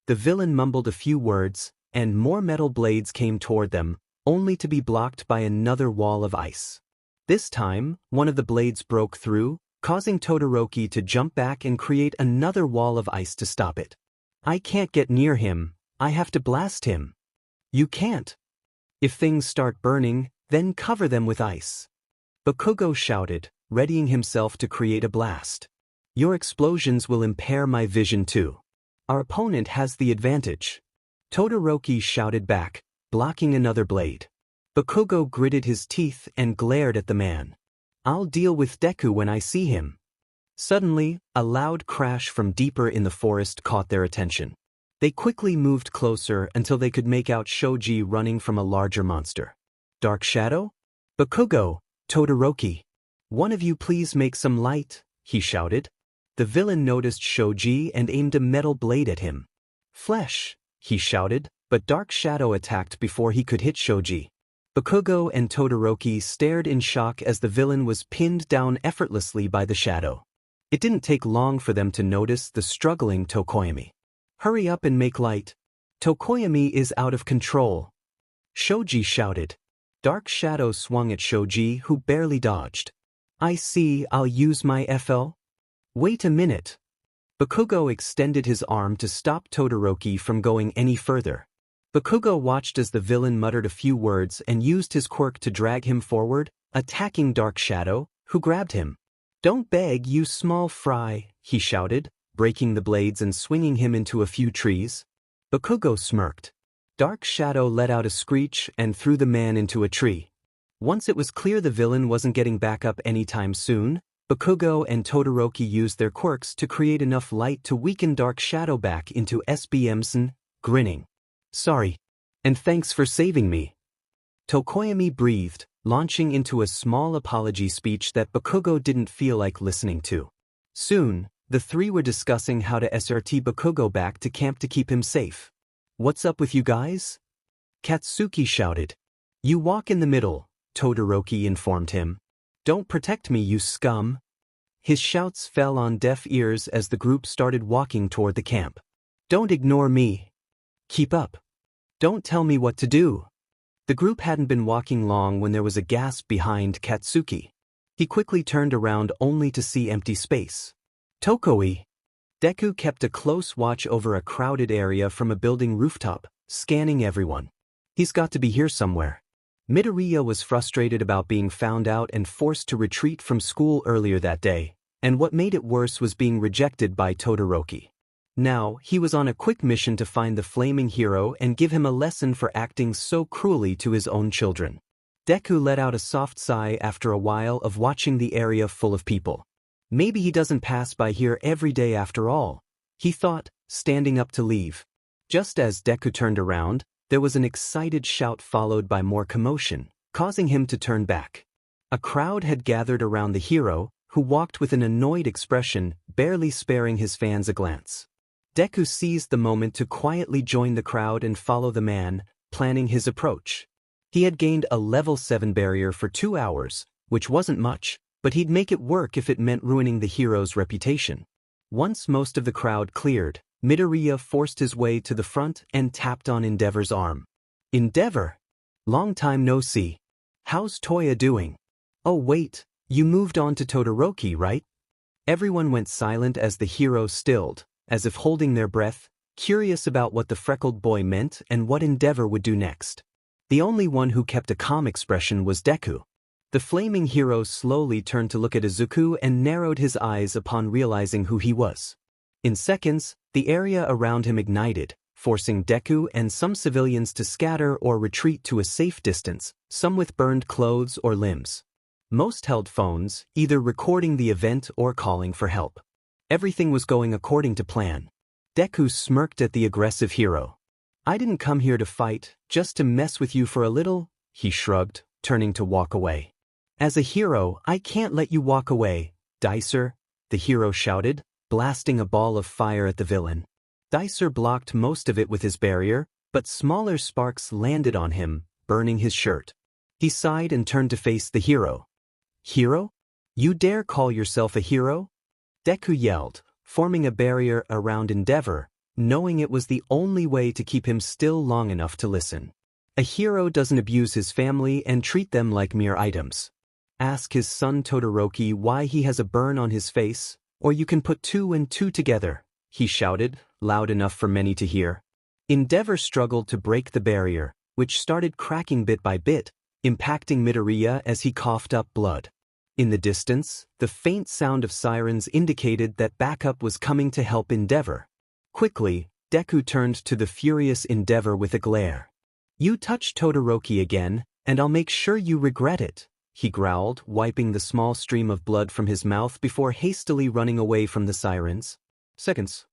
The villain mumbled a few words, and more metal blades came toward them, only to be blocked by another wall of ice. This time, one of the blades broke through, causing Todoroki to jump back and create another wall of ice to stop it. I can't get near him, I have to blast him. You can't. If things start burning, then cover them with ice. Bakugo shouted, readying himself to create a blast. Your explosions will impair my vision too. Our opponent has the advantage. Todoroki shouted back, blocking another blade. Bakugo gritted his teeth and glared at the man. I'll deal with Deku when I see him. Suddenly, a loud crash from deeper in the forest caught their attention. They quickly moved closer until they could make out Shoji running from a larger monster. Dark Shadow? Bakugo, Todoroki. One of you please make some light, he shouted. The villain noticed Shoji and aimed a metal blade at him. Flesh, he shouted, but Dark Shadow attacked before he could hit Shoji. Bakugo and Todoroki stared in shock as the villain was pinned down effortlessly by the shadow. It didn't take long for them to notice the struggling Tokoyami. Hurry up and make light. Tokoyami is out of control. Shoji shouted. Dark Shadow swung at Shoji, who barely dodged. I see, I'll use my FL. Wait a minute. Bakugo extended his arm to stop Todoroki from going any further. Bakugo watched as the villain muttered a few words and used his quirk to drag him forward, attacking Dark Shadow, who grabbed him. Don't beg, you small fry, he shouted, breaking the blades and swinging him into a few trees. Bakugo smirked. Dark Shadow let out a screech and threw the man into a tree. Once it was clear the villain wasn't getting back up anytime soon, Bakugo and Todoroki used their quirks to create enough light to weaken Dark Shadow back into SBMson, grinning. Sorry. And thanks for saving me. Tokoyami breathed, launching into a small apology speech that Bakugo didn't feel like listening to. Soon, the three were discussing how to SRT Bakugo back to camp to keep him safe. What's up with you guys? Katsuki shouted. You walk in the middle, Todoroki informed him. Don't protect me, you scum. His shouts fell on deaf ears as the group started walking toward the camp. Don't ignore me. Keep up. Don't tell me what to do. The group hadn't been walking long when there was a gasp behind Katsuki. He quickly turned around only to see empty space. Tokoi. Deku kept a close watch over a crowded area from a building rooftop, scanning everyone. He's got to be here somewhere. Midoriya was frustrated about being found out and forced to retreat from school earlier that day, and what made it worse was being rejected by Todoroki. Now, he was on a quick mission to find the flaming hero and give him a lesson for acting so cruelly to his own children. Deku let out a soft sigh after a while of watching the area full of people. Maybe he doesn't pass by here every day after all, he thought, standing up to leave. Just as Deku turned around, there was an excited shout followed by more commotion, causing him to turn back. A crowd had gathered around the hero, who walked with an annoyed expression, barely sparing his fans a glance. Deku seized the moment to quietly join the crowd and follow the man, planning his approach. He had gained a level 7 barrier for 2 hours, which wasn't much, but he'd make it work if it meant ruining the hero's reputation. Once most of the crowd cleared, Midoriya forced his way to the front and tapped on Endeavor's arm. Endeavor? Long time no see. How's Toya doing? Oh wait, you moved on to Todoroki, right? Everyone went silent as the hero stilled, as if holding their breath, curious about what the freckled boy meant and what Endeavor would do next. The only one who kept a calm expression was Deku. The flaming hero slowly turned to look at Izuku and narrowed his eyes upon realizing who he was. In seconds, the area around him ignited, forcing Deku and some civilians to scatter or retreat to a safe distance, some with burned clothes or limbs. Most held phones, either recording the event or calling for help. Everything was going according to plan. Deku smirked at the aggressive hero. "I didn't come here to fight, just to mess with you for a little," he shrugged, turning to walk away. "As a hero, I can't let you walk away, Dicer," the hero shouted, blasting a ball of fire at the villain. Dicer blocked most of it with his barrier, but smaller sparks landed on him, burning his shirt. He sighed and turned to face the hero. "Hero? You dare call yourself a hero?" Deku yelled, forming a barrier around Endeavor, knowing it was the only way to keep him still long enough to listen. A hero doesn't abuse his family and treat them like mere items. Ask his son Todoroki why he has a burn on his face, or you can put 2 and 2 together, he shouted, loud enough for many to hear. Endeavor struggled to break the barrier, which started cracking bit by bit, impacting Midoriya as he coughed up blood. In the distance, the faint sound of sirens indicated that backup was coming to help Endeavor. Quickly, Deku turned to the furious Endeavor with a glare. "You touch Todoroki again, and I'll make sure you regret it," he growled, wiping the small stream of blood from his mouth before hastily running away from the sirens. Seconds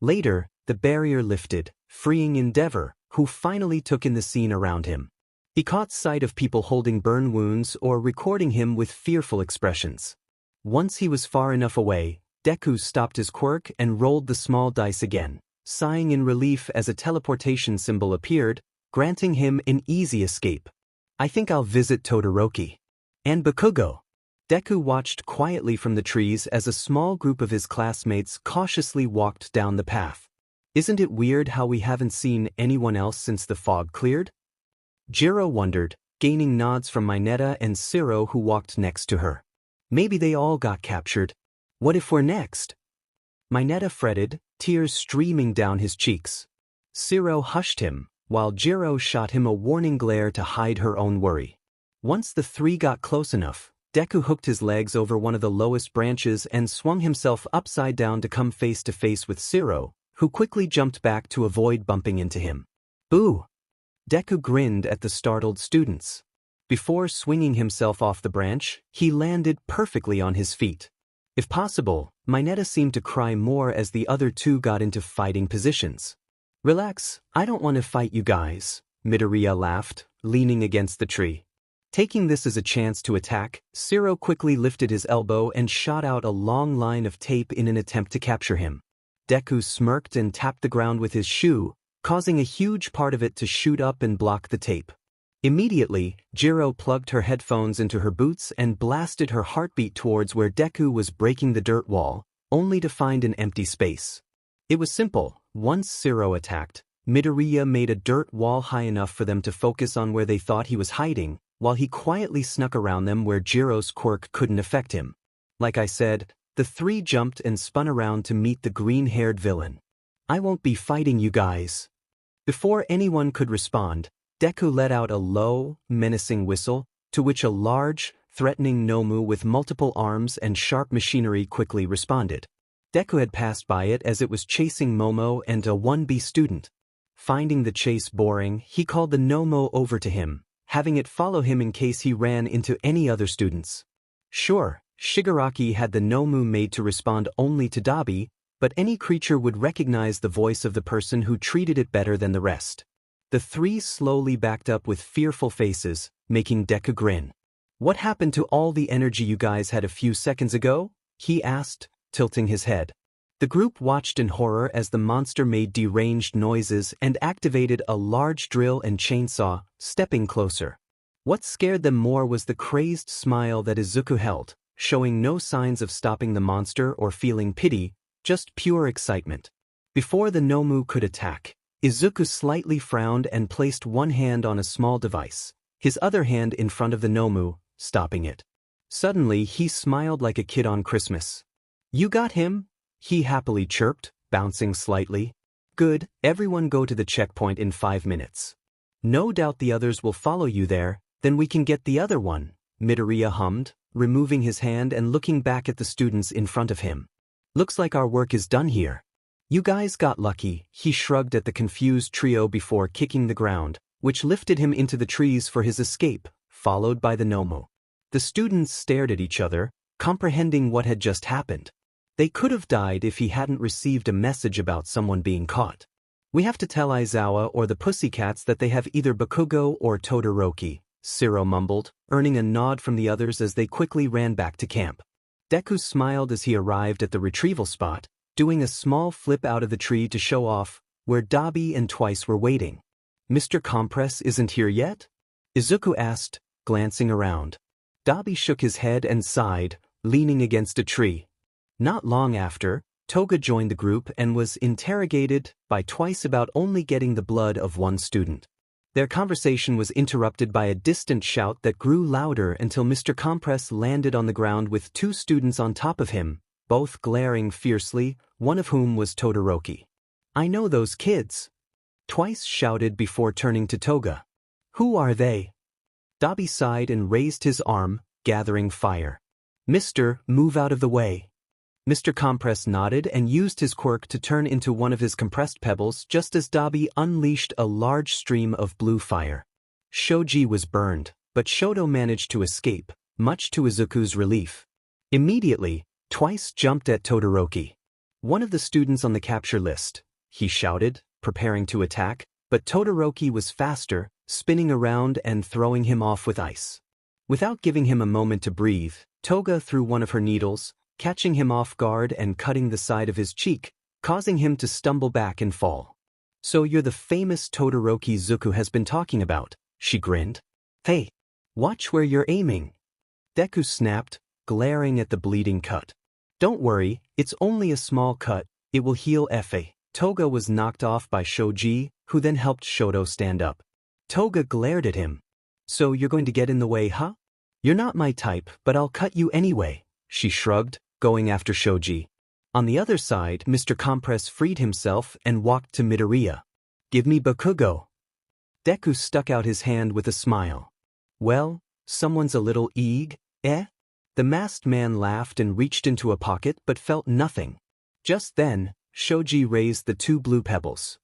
later, the barrier lifted, freeing Endeavor, who finally took in the scene around him. He caught sight of people holding burn wounds or recording him with fearful expressions. Once he was far enough away, Deku stopped his quirk and rolled the small dice again, sighing in relief as a teleportation symbol appeared, granting him an easy escape. "I think I'll visit Todoroki. And Bakugo." Deku watched quietly from the trees as a small group of his classmates cautiously walked down the path. "Isn't it weird how we haven't seen anyone else since the fog cleared?" Jiro wondered, gaining nods from Mineta and Siro who walked next to her. "Maybe they all got captured. What if we're next?" Mineta fretted, tears streaming down his cheeks. Siro hushed him, while Jiro shot him a warning glare to hide her own worry. Once the three got close enough, Deku hooked his legs over one of the lowest branches and swung himself upside down to come face to face with Siro, who quickly jumped back to avoid bumping into him. "Boo!" Deku grinned at the startled students. Before swinging himself off the branch, he landed perfectly on his feet. If possible, Mineta seemed to cry more as the other two got into fighting positions. "Relax, I don't want to fight you guys," Midoriya laughed, leaning against the tree. Taking this as a chance to attack, Siro quickly lifted his elbow and shot out a long line of tape in an attempt to capture him. Deku smirked and tapped the ground with his shoe, causing a huge part of it to shoot up and block the tape. Immediately, Jiro plugged her headphones into her boots and blasted her heartbeat towards where Deku was breaking the dirt wall, only to find an empty space. It was simple. Once Siro attacked, Midoriya made a dirt wall high enough for them to focus on where they thought he was hiding, while he quietly snuck around them where Jiro's quirk couldn't affect him. Like I said, the three jumped and spun around to meet the green-haired villain. "I won't be fighting you guys." Before anyone could respond, Deku let out a low, menacing whistle, to which a large, threatening Nomu with multiple arms and sharp machinery quickly responded. Deku had passed by it as it was chasing Momo and a 1B student. Finding the chase boring, he called the Nomu over to him, having it follow him in case he ran into any other students. Sure, Shigaraki had the Nomu made to respond only to Dabi, but any creature would recognize the voice of the person who treated it better than the rest. The three slowly backed up with fearful faces, making Deku grin. "What happened to all the energy you guys had a few seconds ago?" he asked, tilting his head. The group watched in horror as the monster made deranged noises and activated a large drill and chainsaw, stepping closer. What scared them more was the crazed smile that Izuku held, showing no signs of stopping the monster or feeling pity, just pure excitement. Before the Nomu could attack, Izuku slightly frowned and placed one hand on a small device, his other hand in front of the Nomu, stopping it. Suddenly he smiled like a kid on Christmas. "You got him?" he happily chirped, bouncing slightly. "Good, everyone go to the checkpoint in 5 minutes." No doubt the others will follow you there, then we can get the other one, Midoriya hummed, removing his hand and looking back at the students in front of him. Looks like our work is done here. You guys got lucky, he shrugged at the confused trio before kicking the ground, which lifted him into the trees for his escape, followed by the Nomu. The students stared at each other, comprehending what had just happened. They could have died if he hadn't received a message about someone being caught. We have to tell Aizawa or the Pussycats that they have either Bakugo or Todoroki, Siro mumbled, earning a nod from the others as they quickly ran back to camp. Deku smiled as he arrived at the retrieval spot, doing a small flip out of the tree to show off where Dabi and Twice were waiting. Mr. Compress isn't here yet? Izuku asked, glancing around. Dabi shook his head and sighed, leaning against a tree. Not long after, Toga joined the group and was interrogated by Twice about only getting the blood of one student. Their conversation was interrupted by a distant shout that grew louder until Mr. Compress landed on the ground with two students on top of him, both glaring fiercely, one of whom was Todoroki. I know those kids. Twice shouted before turning to Toga. Who are they? Dabi sighed and raised his arm, gathering fire. Mister, move out of the way. Mr. Compress nodded and used his quirk to turn into one of his compressed pebbles just as Dabi unleashed a large stream of blue fire. Shoji was burned, but Shoto managed to escape, much to Izuku's relief. Immediately, Twice jumped at Todoroki. One of the students on the capture list, he shouted, preparing to attack, but Todoroki was faster, spinning around and throwing him off with ice. Without giving him a moment to breathe, Toga threw one of her needles, catching him off guard and cutting the side of his cheek, causing him to stumble back and fall. So you're the famous Todoroki Izuku has been talking about, she grinned. Hey, watch where you're aiming. Deku snapped, glaring at the bleeding cut. Don't worry, it's only a small cut, it will heal Fa. Toga was knocked off by Shoji, who then helped Shoto stand up. Toga glared at him. So you're going to get in the way, huh? You're not my type, but I'll cut you anyway, she shrugged, going after Shoji. On the other side, Mr. Compress freed himself and walked to Midoriya. Give me Bakugo. Deku stuck out his hand with a smile. Well, someone's a little eh? The masked man laughed and reached into a pocket but felt nothing. Just then, Shoji raised the two blue pebbles.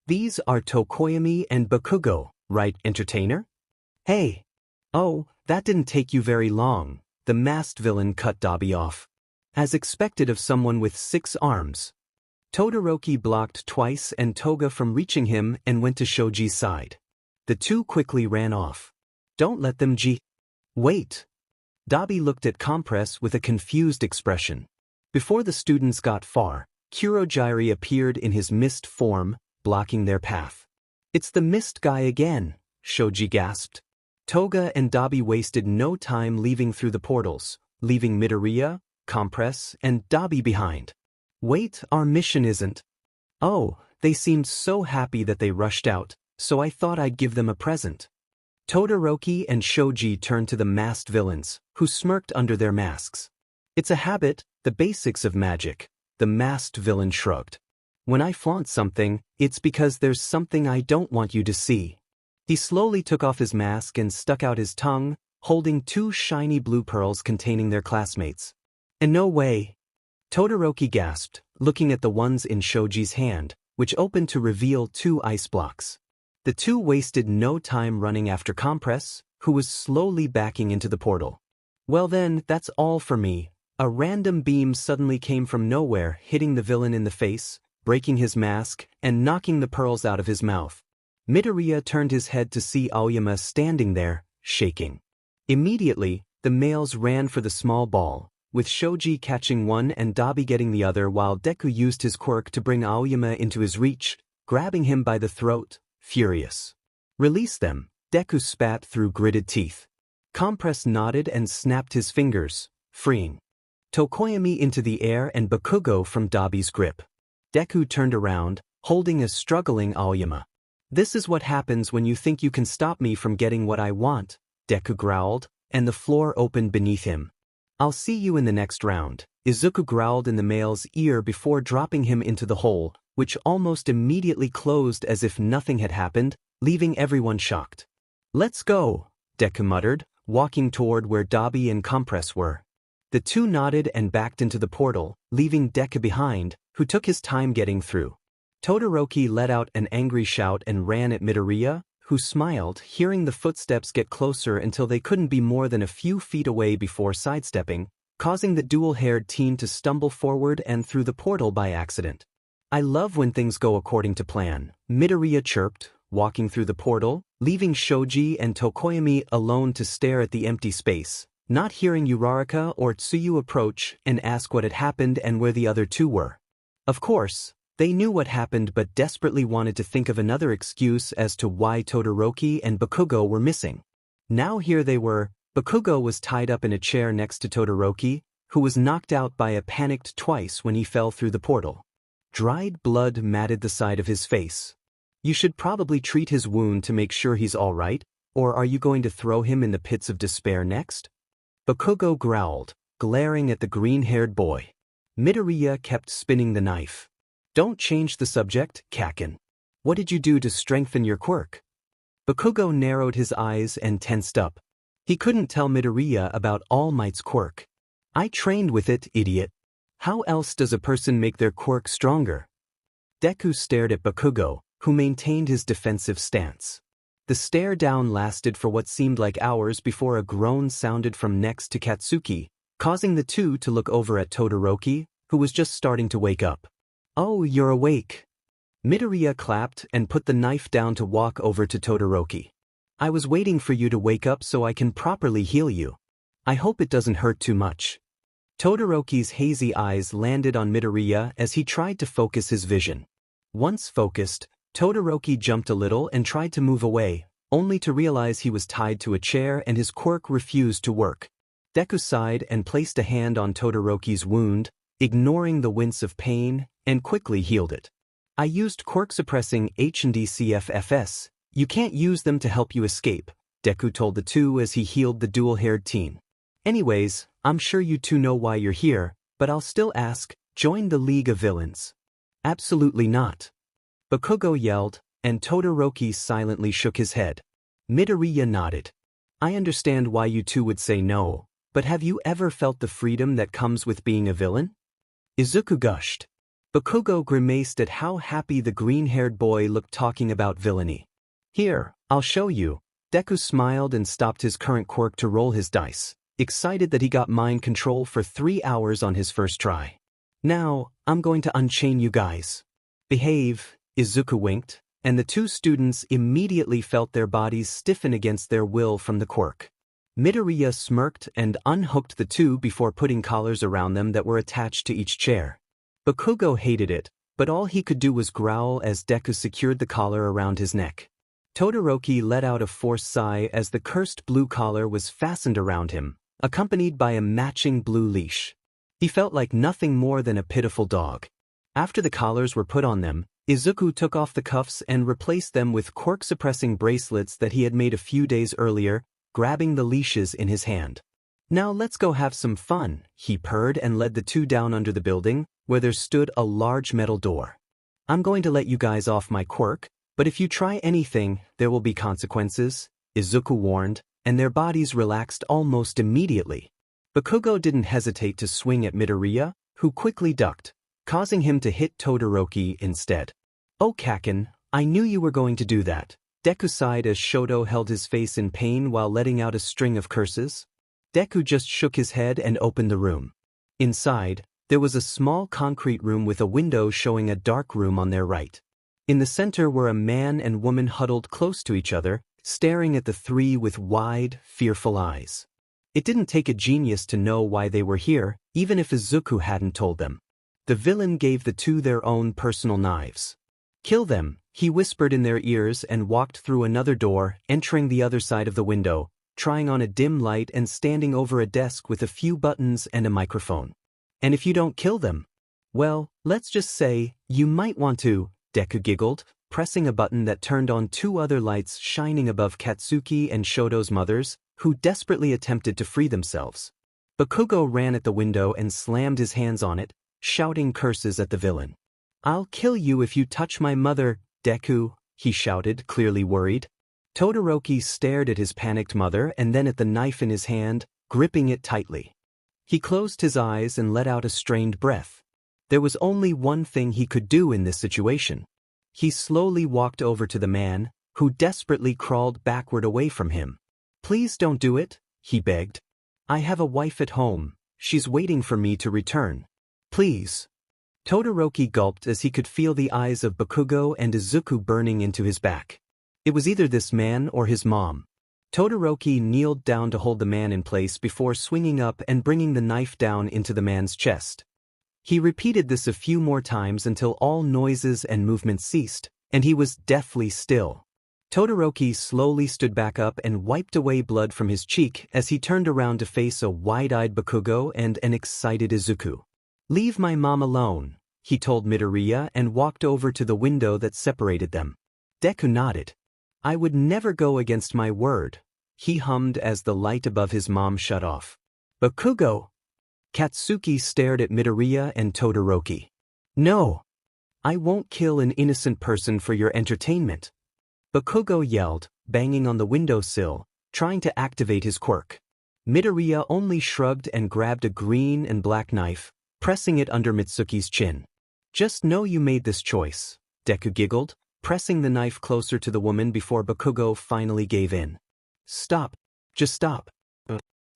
These are Tokoyami and Bakugo, right, entertainer? Hey! Oh, that didn't take you very long, the masked villain cut Dabi off. As expected of someone with 6 arms. Todoroki blocked Twice and Toga from reaching him and went to Shoji's side. The two quickly ran off. Don't let them Wait! Dabi looked at Compress with a confused expression. Before the students got far, Kurogiri appeared in his mist form, blocking their path. It's the mist guy again, Shoji gasped. Toga and Dabi wasted no time leaving through the portals, leaving Midoriya, Compress, and Dabi behind. Wait, our mission isn't. Oh, they seemed so happy that they rushed out, so I thought I'd give them a present. Todoroki and Shoji turned to the masked villains, who smirked under their masks. It's a habit, the basics of magic, the masked villain shrugged. When I flaunt something, it's because there's something I don't want you to see. He slowly took off his mask and stuck out his tongue, holding 2 shiny blue pearls containing their classmates. And no way. Todoroki gasped, looking at the ones in Shoji's hand, which opened to reveal 2 ice blocks. The two wasted no time running after Compress, who was slowly backing into the portal. Well then, that's all for me. A random beam suddenly came from nowhere, hitting the villain in the face, breaking his mask, and knocking the pearls out of his mouth. Midoriya turned his head to see Aoyama standing there, shaking. Immediately, the males ran for the small ball, with Shoji catching one and Dabi getting the other while Deku used his quirk to bring Aoyama into his reach, grabbing him by the throat, furious. Release them, Deku spat through gritted teeth. Compress nodded and snapped his fingers, freeing Tokoyami into the air and Bakugo from Dabi's grip. Deku turned around, holding a struggling Aoyama. This is what happens when you think you can stop me from getting what I want, Deku growled, and the floor opened beneath him. I'll see you in the next round, Izuku growled in the male's ear before dropping him into the hole, which almost immediately closed as if nothing had happened, leaving everyone shocked. "Let's go," Deku muttered, walking toward where Dabi and Compress were. The two nodded and backed into the portal, leaving Deku behind, who took his time getting through. Todoroki let out an angry shout and ran at Midoriya, who smiled, hearing the footsteps get closer until they couldn't be more than a few feet away before sidestepping, causing the dual-haired teen to stumble forward and through the portal by accident. "I love when things go according to plan," Midoriya chirped, walking through the portal, leaving Shoji and Tokoyami alone to stare at the empty space, not hearing Uraraka or Tsuyu approach and ask what had happened and where the other two were. Of course, they knew what happened but desperately wanted to think of another excuse as to why Todoroki and Bakugo were missing. Now here they were. Bakugo was tied up in a chair next to Todoroki, who was knocked out by a panicked twice when he fell through the portal. Dried blood matted the side of his face. "You should probably treat his wound to make sure he's all right, or are you going to throw him in the pits of despair next?" Bakugo growled, glaring at the green-haired boy. Midoriya kept spinning the knife. "Don't change the subject, Kakin. What did you do to strengthen your quirk?" Bakugo narrowed his eyes and tensed up. He couldn't tell Midoriya about All Might's quirk. "I trained with it, idiot. How else does a person make their quirk stronger?" Deku stared at Bakugo, who maintained his defensive stance. The stare down lasted for what seemed like hours before a groan sounded from next to Katsuki, causing the two to look over at Todoroki, who was just starting to wake up. "Oh, you're awake." Midoriya clapped and put the knife down to walk over to Todoroki. "I was waiting for you to wake up so I can properly heal you. I hope it doesn't hurt too much." Todoroki's hazy eyes landed on Midoriya as he tried to focus his vision. Once focused, Todoroki jumped a little and tried to move away, only to realize he was tied to a chair and his quirk refused to work. Deku sighed and placed a hand on Todoroki's wound, ignoring the wince of pain, and quickly healed it. "I used quirk-suppressing H&D-CFFS. You can't use them to help you escape," Deku told the two as he healed the dual-haired teen. "Anyways, I'm sure you two know why you're here, but I'll still ask, join the League of Villains." "Absolutely not." Bakugo yelled, and Todoroki silently shook his head. Midoriya nodded. "I understand why you two would say no, but have you ever felt the freedom that comes with being a villain?" Izuku gushed. Bakugo grimaced at how happy the green-haired boy looked talking about villainy. "Here, I'll show you." Deku smiled and stopped his current quirk to roll his dice, excited that he got mind control for 3 hours on his first try. "Now, I'm going to unchain you guys." "Behave," Izuku winked, and the two students immediately felt their bodies stiffen against their will from the quirk. Midoriya smirked and unhooked the two before putting collars around them that were attached to each chair. Bakugo hated it, but all he could do was growl as Deku secured the collar around his neck. Todoroki let out a forced sigh as the cursed blue collar was fastened around him, accompanied by a matching blue leash. He felt like nothing more than a pitiful dog. After the collars were put on them, Izuku took off the cuffs and replaced them with quirk-suppressing bracelets that he had made a few days earlier, grabbing the leashes in his hand. "Now let's go have some fun," he purred and led the two down under the building, where there stood a large metal door. "I'm going to let you guys off my quirk, but if you try anything, there will be consequences," Izuku warned, and their bodies relaxed almost immediately. Bakugo didn't hesitate to swing at Midoriya, who quickly ducked, causing him to hit Todoroki instead. "Oh Kakin, I knew you were going to do that." Deku sighed as Shoto held his face in pain while letting out a string of curses. Deku just shook his head and opened the room. Inside, there was a small concrete room with a window showing a dark room on their right. In the center were a man and woman huddled close to each other, staring at the three with wide, fearful eyes. It didn't take a genius to know why they were here, even if Izuku hadn't told them. The villain gave the two their own personal knives. "Kill them," he whispered in their ears and walked through another door, entering the other side of the window, trying on a dim light and standing over a desk with a few buttons and a microphone. "And if you don't kill them? Well, let's just say, you might want to," Deku giggled, pressing a button that turned on 2 other lights shining above Katsuki and Shoto's mothers, who desperately attempted to free themselves. Bakugo ran at the window and slammed his hands on it, shouting curses at the villain. "I'll kill you if you touch my mother, Deku," he shouted, clearly worried. Todoroki stared at his panicked mother and then at the knife in his hand, gripping it tightly. He closed his eyes and let out a strained breath. There was only one thing he could do in this situation. He slowly walked over to the man, who desperately crawled backward away from him. "Please don't do it," he begged. "I have a wife at home. She's waiting for me to return. Please." Todoroki gulped as he could feel the eyes of Bakugo and Izuku burning into his back. It was either this man or his mom. Todoroki kneeled down to hold the man in place before swinging up and bringing the knife down into the man's chest. He repeated this a few more times until all noises and movement ceased, and he was deathly still. Todoroki slowly stood back up and wiped away blood from his cheek as he turned around to face a wide-eyed Bakugo and an excited Izuku. "Leave my mom alone," he told Midoriya and walked over to the window that separated them. Deku nodded. "I would never go against my word," he hummed as the light above his mom shut off. "Bakugo!" Katsuki stared at Midoriya and Todoroki. "No! I won't kill an innocent person for your entertainment," Bakugo yelled, banging on the windowsill, trying to activate his quirk. Midoriya only shrugged and grabbed a green and black knife, pressing it under Mitsuki's chin. "Just know you made this choice," Deku giggled, pressing the knife closer to the woman before Bakugo finally gave in. "Stop. Just stop."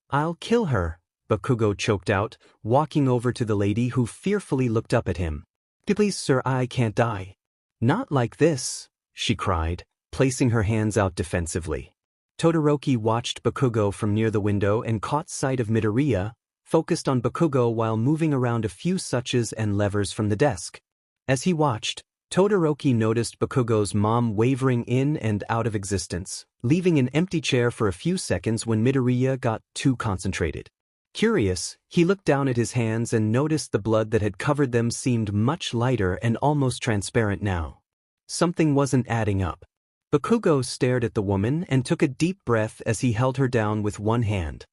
"I'll kill her," Bakugo choked out, walking over to the lady who fearfully looked up at him. "Please, sir, I can't die." "Not like this," she cried, placing her hands out defensively. Todoroki watched Bakugo from near the window and caught sight of Midoriya, focused on Bakugo while moving around a few switches and levers from the desk. As he watched, Todoroki noticed Bakugo's mom wavering in and out of existence, leaving an empty chair for a few seconds when Midoriya got too concentrated. Curious, he looked down at his hands and noticed the blood that had covered them seemed much lighter and almost transparent now. Something wasn't adding up. Bakugo stared at the woman and took a deep breath as he held her down with one hand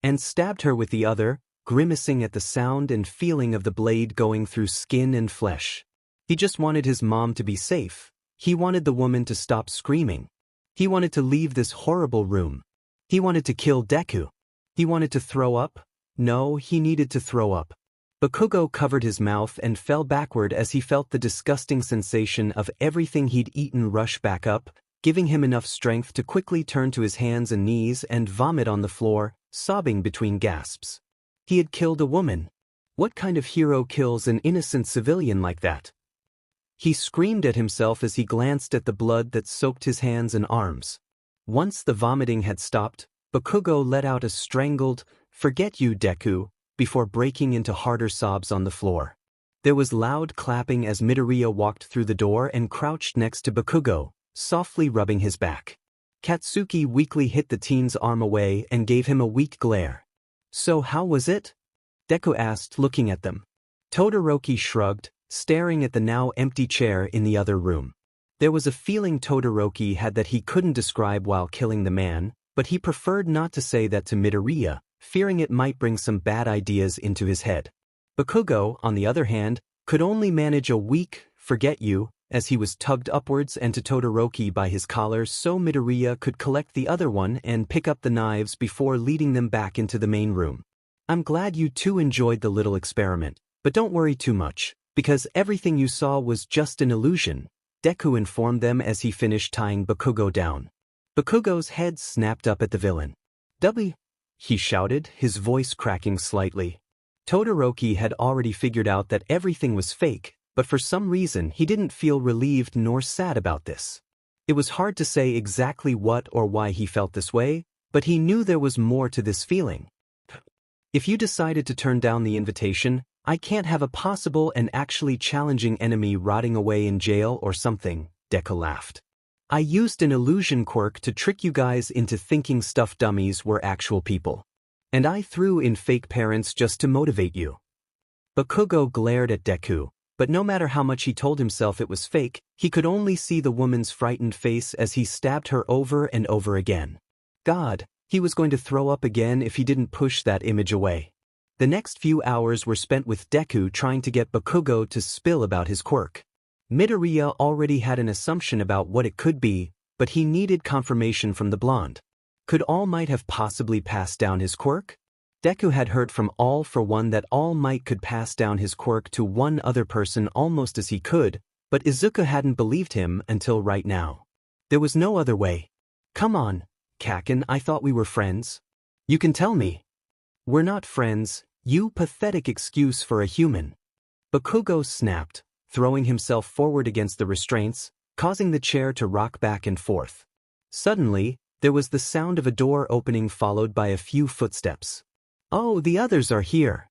and stabbed her with the other, grimacing at the sound and feeling of the blade going through skin and flesh. He just wanted his mom to be safe. He wanted the woman to stop screaming. He wanted to leave this horrible room. He wanted to kill Deku. He wanted to throw up. No, he needed to throw up. Bakugo covered his mouth and fell backward as he felt the disgusting sensation of everything he'd eaten rush back up, giving him enough strength to quickly turn to his hands and knees and vomit on the floor, sobbing between gasps. He had killed a woman. What kind of hero kills an innocent civilian like that? He screamed at himself as he glanced at the blood that soaked his hands and arms. Once the vomiting had stopped, Bakugo let out a strangled, "Forget you, Deku," before breaking into harder sobs on the floor. There was loud clapping as Midoriya walked through the door and crouched next to Bakugo, softly rubbing his back. Katsuki weakly hit the teen's arm away and gave him a weak glare. "So how was it?" Deku asked, looking at them. Todoroki shrugged, staring at the now empty chair in the other room. There was a feeling Todoroki had that he couldn't describe while killing the man, but he preferred not to say that to Midoriya, fearing it might bring some bad ideas into his head. Bakugo, on the other hand, could only manage a weak, "Forget you," as he was tugged upwards and to Todoroki by his collar so Midoriya could collect the other one and pick up the knives before leading them back into the main room. "I'm glad you two enjoyed the little experiment, but don't worry too much, because everything you saw was just an illusion," Deku informed them as he finished tying Bakugo down. Bakugo's head snapped up at the villain. "W," he shouted, his voice cracking slightly. Todoroki had already figured out that everything was fake, but for some reason he didn't feel relieved nor sad about this. It was hard to say exactly what or why he felt this way, but he knew there was more to this feeling. "If you decided to turn down the invitation, I can't have a possible and actually challenging enemy rotting away in jail or something," Deku laughed. "I used an illusion quirk to trick you guys into thinking stuffed dummies were actual people. And I threw in fake parents just to motivate you." Bakugo glared at Deku, but no matter how much he told himself it was fake, he could only see the woman's frightened face as he stabbed her over and over again. God, he was going to throw up again if he didn't push that image away. The next few hours were spent with Deku trying to get Bakugo to spill about his quirk. Midoriya already had an assumption about what it could be, but he needed confirmation from the blonde. Could All Might have possibly passed down his quirk? Deku had heard from All for One that All Might could pass down his quirk to one other person almost as he could, but Izuku hadn't believed him until right now. There was no other way. Come on, Kaken, I thought we were friends. You can tell me. We're not friends, you pathetic excuse for a human. Bakugo snapped, throwing himself forward against the restraints, causing the chair to rock back and forth. Suddenly, there was the sound of a door opening followed by a few footsteps. Oh, the others are here.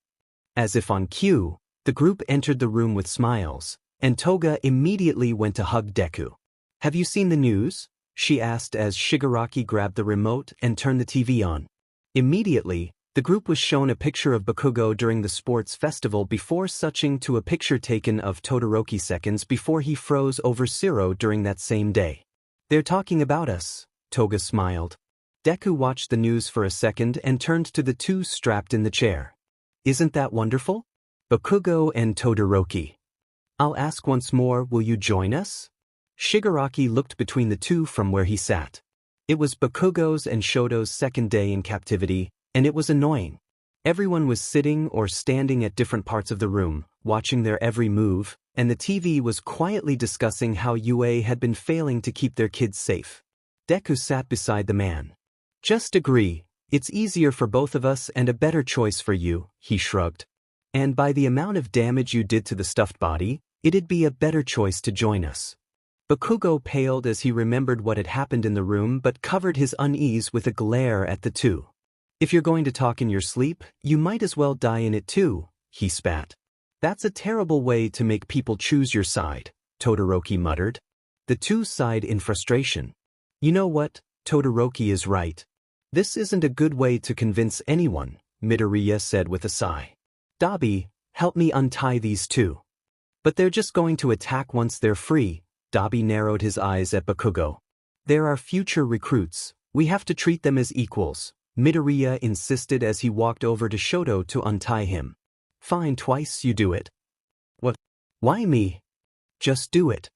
As if on cue, the group entered the room with smiles, and Toga immediately went to hug Deku. Have you seen the news? She asked as Shigaraki grabbed the remote and turned the TV on. Immediately, the group was shown a picture of Bakugo during the sports festival before switching to a picture taken of Todoroki seconds before he froze over Zero during that same day. They're talking about us, Toga smiled. Deku watched the news for a second and turned to the two strapped in the chair. Isn't that wonderful? Bakugo and Todoroki. I'll ask once more, will you join us? Shigaraki looked between the two from where he sat. It was Bakugo's and Shoto's second day in captivity, and it was annoying. Everyone was sitting or standing at different parts of the room, watching their every move, and the TV was quietly discussing how UA had been failing to keep their kids safe. Deku sat beside the man. Just agree, it's easier for both of us and a better choice for you, he shrugged. And by the amount of damage you did to the stuffed body, it'd be a better choice to join us. Bakugo paled as he remembered what had happened in the room but covered his unease with a glare at the two. If you're going to talk in your sleep, you might as well die in it too, he spat. That's a terrible way to make people choose your side, Todoroki muttered. The two sighed in frustration. You know what, Todoroki is right. This isn't a good way to convince anyone, Midoriya said with a sigh. Dabi, help me untie these two. But they're just going to attack once they're free, Dabi narrowed his eyes at Bakugo. There are future recruits, we have to treat them as equals, Midoriya insisted as he walked over to Shoto to untie him. Fine, twice you do it. What? Why me? Just do it.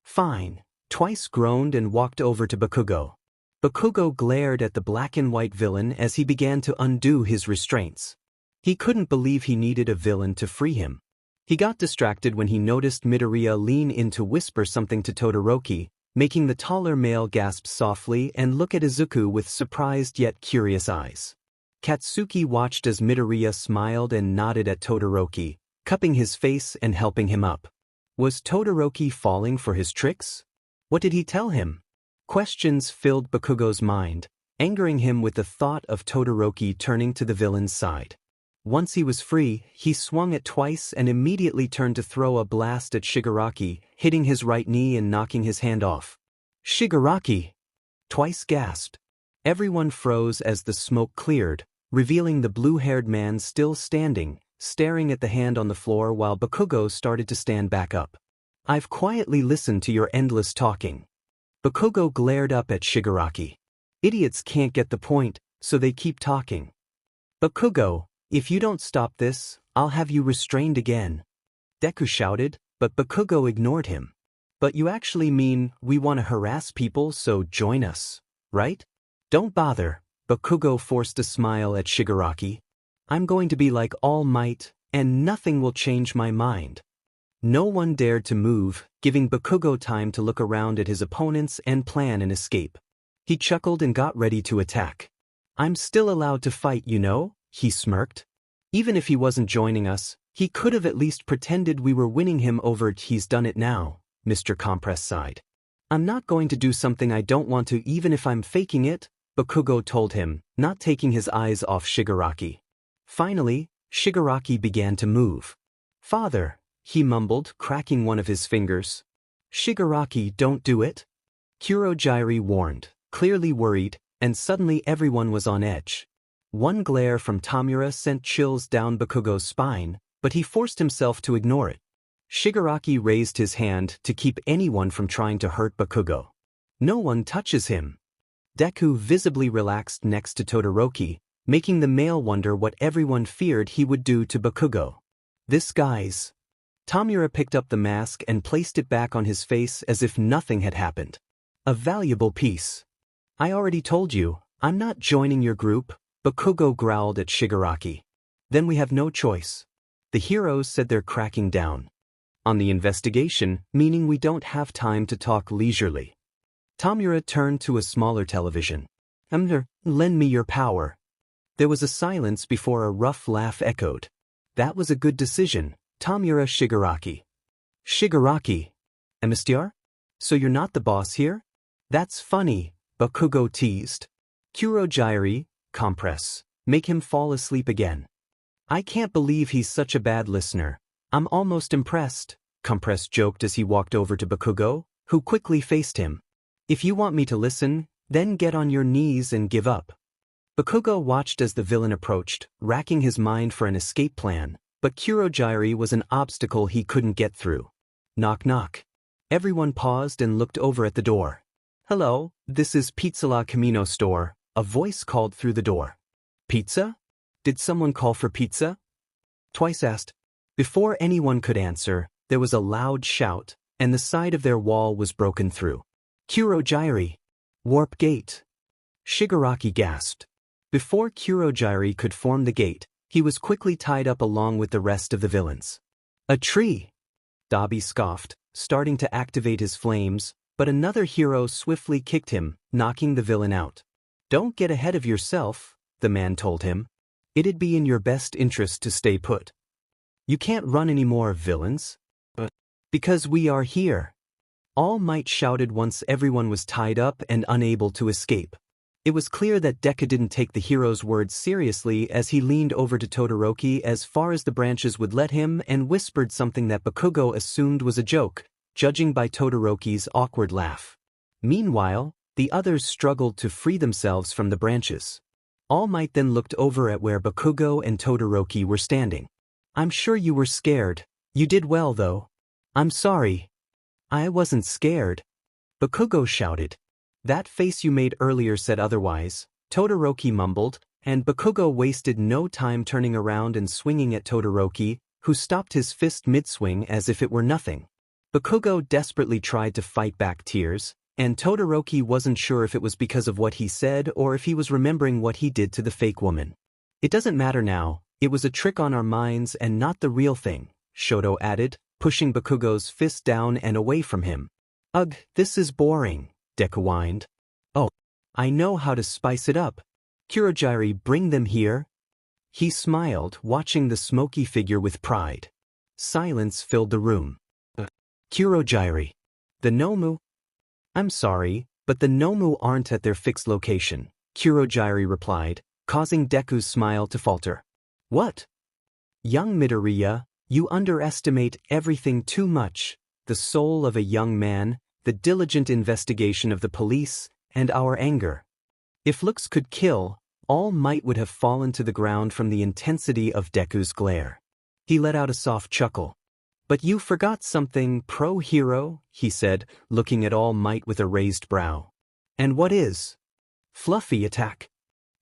Fine, Twice groaned and walked over to Bakugo. Bakugo glared at the black and white villain as he began to undo his restraints. He couldn't believe he needed a villain to free him. He got distracted when he noticed Midoriya lean in to whisper something to Todoroki, making the taller male gasp softly and look at Izuku with surprised yet curious eyes. Katsuki watched as Midoriya smiled and nodded at Todoroki, cupping his face and helping him up. Was Todoroki falling for his tricks? What did he tell him? Questions filled Bakugo's mind, angering him with the thought of Todoroki turning to the villain's side. Once he was free, he swung it twice and immediately turned to throw a blast at Shigaraki, hitting his right knee and knocking his hand off. Shigaraki! Twice gasped. Everyone froze as the smoke cleared, revealing the blue-haired man still standing, staring at the hand on the floor while Bakugo started to stand back up. I've quietly listened to your endless talking. Bakugo glared up at Shigaraki. Idiots can't get the point, so they keep talking. Bakugo, if you don't stop this, I'll have you restrained again. Deku shouted, but Bakugo ignored him. But you actually mean we want to harass people, so join us, right? Don't bother, Bakugo forced a smile at Shigaraki. I'm going to be like All Might, and nothing will change my mind. No one dared to move, giving Bakugo time to look around at his opponents and plan an escape. He chuckled and got ready to attack. I'm still allowed to fight, you know, he smirked. Even if he wasn't joining us, he could have at least pretended we were winning him over. He's done it now, Mr. Compress sighed. I'm not going to do something I don't want to even if I'm faking it, Bakugo told him, not taking his eyes off Shigaraki. Finally, Shigaraki began to move. Father, he mumbled, cracking one of his fingers. Shigaraki, don't do it. Kurogiri warned, clearly worried, and suddenly everyone was on edge. One glare from Tamura sent chills down Bakugo's spine, but he forced himself to ignore it. Shigaraki raised his hand to keep anyone from trying to hurt Bakugo. No one touches him. Deku visibly relaxed next to Todoroki, making the male wonder what everyone feared he would do to Bakugo. This guy's... Tamura picked up the mask and placed it back on his face as if nothing had happened. A valuable piece. I already told you, I'm not joining your group, Bakugo growled at Shigaraki. Then we have no choice. The heroes said they're cracking down on the investigation, meaning we don't have time to talk leisurely. Tamura turned to a smaller television. Lend me your power. There was a silence before a rough laugh echoed. That was a good decision, Tamura Shigaraki. Shigaraki? Amistiar? So you're not the boss here? That's funny, Bakugo teased. Kurogyri, compress. Make him fall asleep again. I can't believe he's such a bad listener. I'm almost impressed, Compress joked as he walked over to Bakugo, who quickly faced him. If you want me to listen, then get on your knees and give up. Bakugo watched as the villain approached, racking his mind for an escape plan, but Kurogyri was an obstacle he couldn't get through. Knock knock. Everyone paused and looked over at the door. Hello, this is Pizza La Camino store, a voice called through the door. Pizza? Did someone call for pizza? Twice asked. Before anyone could answer, there was a loud shout, and the side of their wall was broken through. Kurogyri! Warp gate! Shigaraki gasped. Before Kurogyri could form the gate, he was quickly tied up along with the rest of the villains. A tree! Dabi scoffed, starting to activate his flames, but another hero swiftly kicked him, knocking the villain out. Don't get ahead of yourself, the man told him. It'd be in your best interest to stay put. You can't run any more, villains. But because we are here. All Might shouted once everyone was tied up and unable to escape. It was clear that Deku didn't take the hero's words seriously as he leaned over to Todoroki as far as the branches would let him and whispered something that Bakugo assumed was a joke, judging by Todoroki's awkward laugh. Meanwhile, the others struggled to free themselves from the branches. All Might then looked over at where Bakugo and Todoroki were standing. I'm sure you were scared. You did well, though. I'm sorry. I wasn't scared. Bakugo shouted. That face you made earlier said otherwise, Todoroki mumbled, and Bakugo wasted no time turning around and swinging at Todoroki, who stopped his fist mid-swing as if it were nothing. Bakugo desperately tried to fight back tears, and Todoroki wasn't sure if it was because of what he said or if he was remembering what he did to the fake woman. It doesn't matter now. It was a trick on our minds and not the real thing, Shoto added, pushing Bakugo's fist down and away from him. Ugh, this is boring, Deku whined. Oh, I know how to spice it up. Kurogyri, bring them here. He smiled, watching the smoky figure with pride. Silence filled the room. Kurogyri. The Nomu? I'm sorry, but the Nomu aren't at their fixed location, Kurogyri replied, causing Deku's smile to falter. What? Young Midoriya, you underestimate everything too much, the soul of a young man, the diligent investigation of the police, and our anger. If looks could kill, All Might would have fallen to the ground from the intensity of Deku's glare. He let out a soft chuckle. But you forgot something, pro-hero, he said, looking at All Might with a raised brow. And what is? Fluffy attack.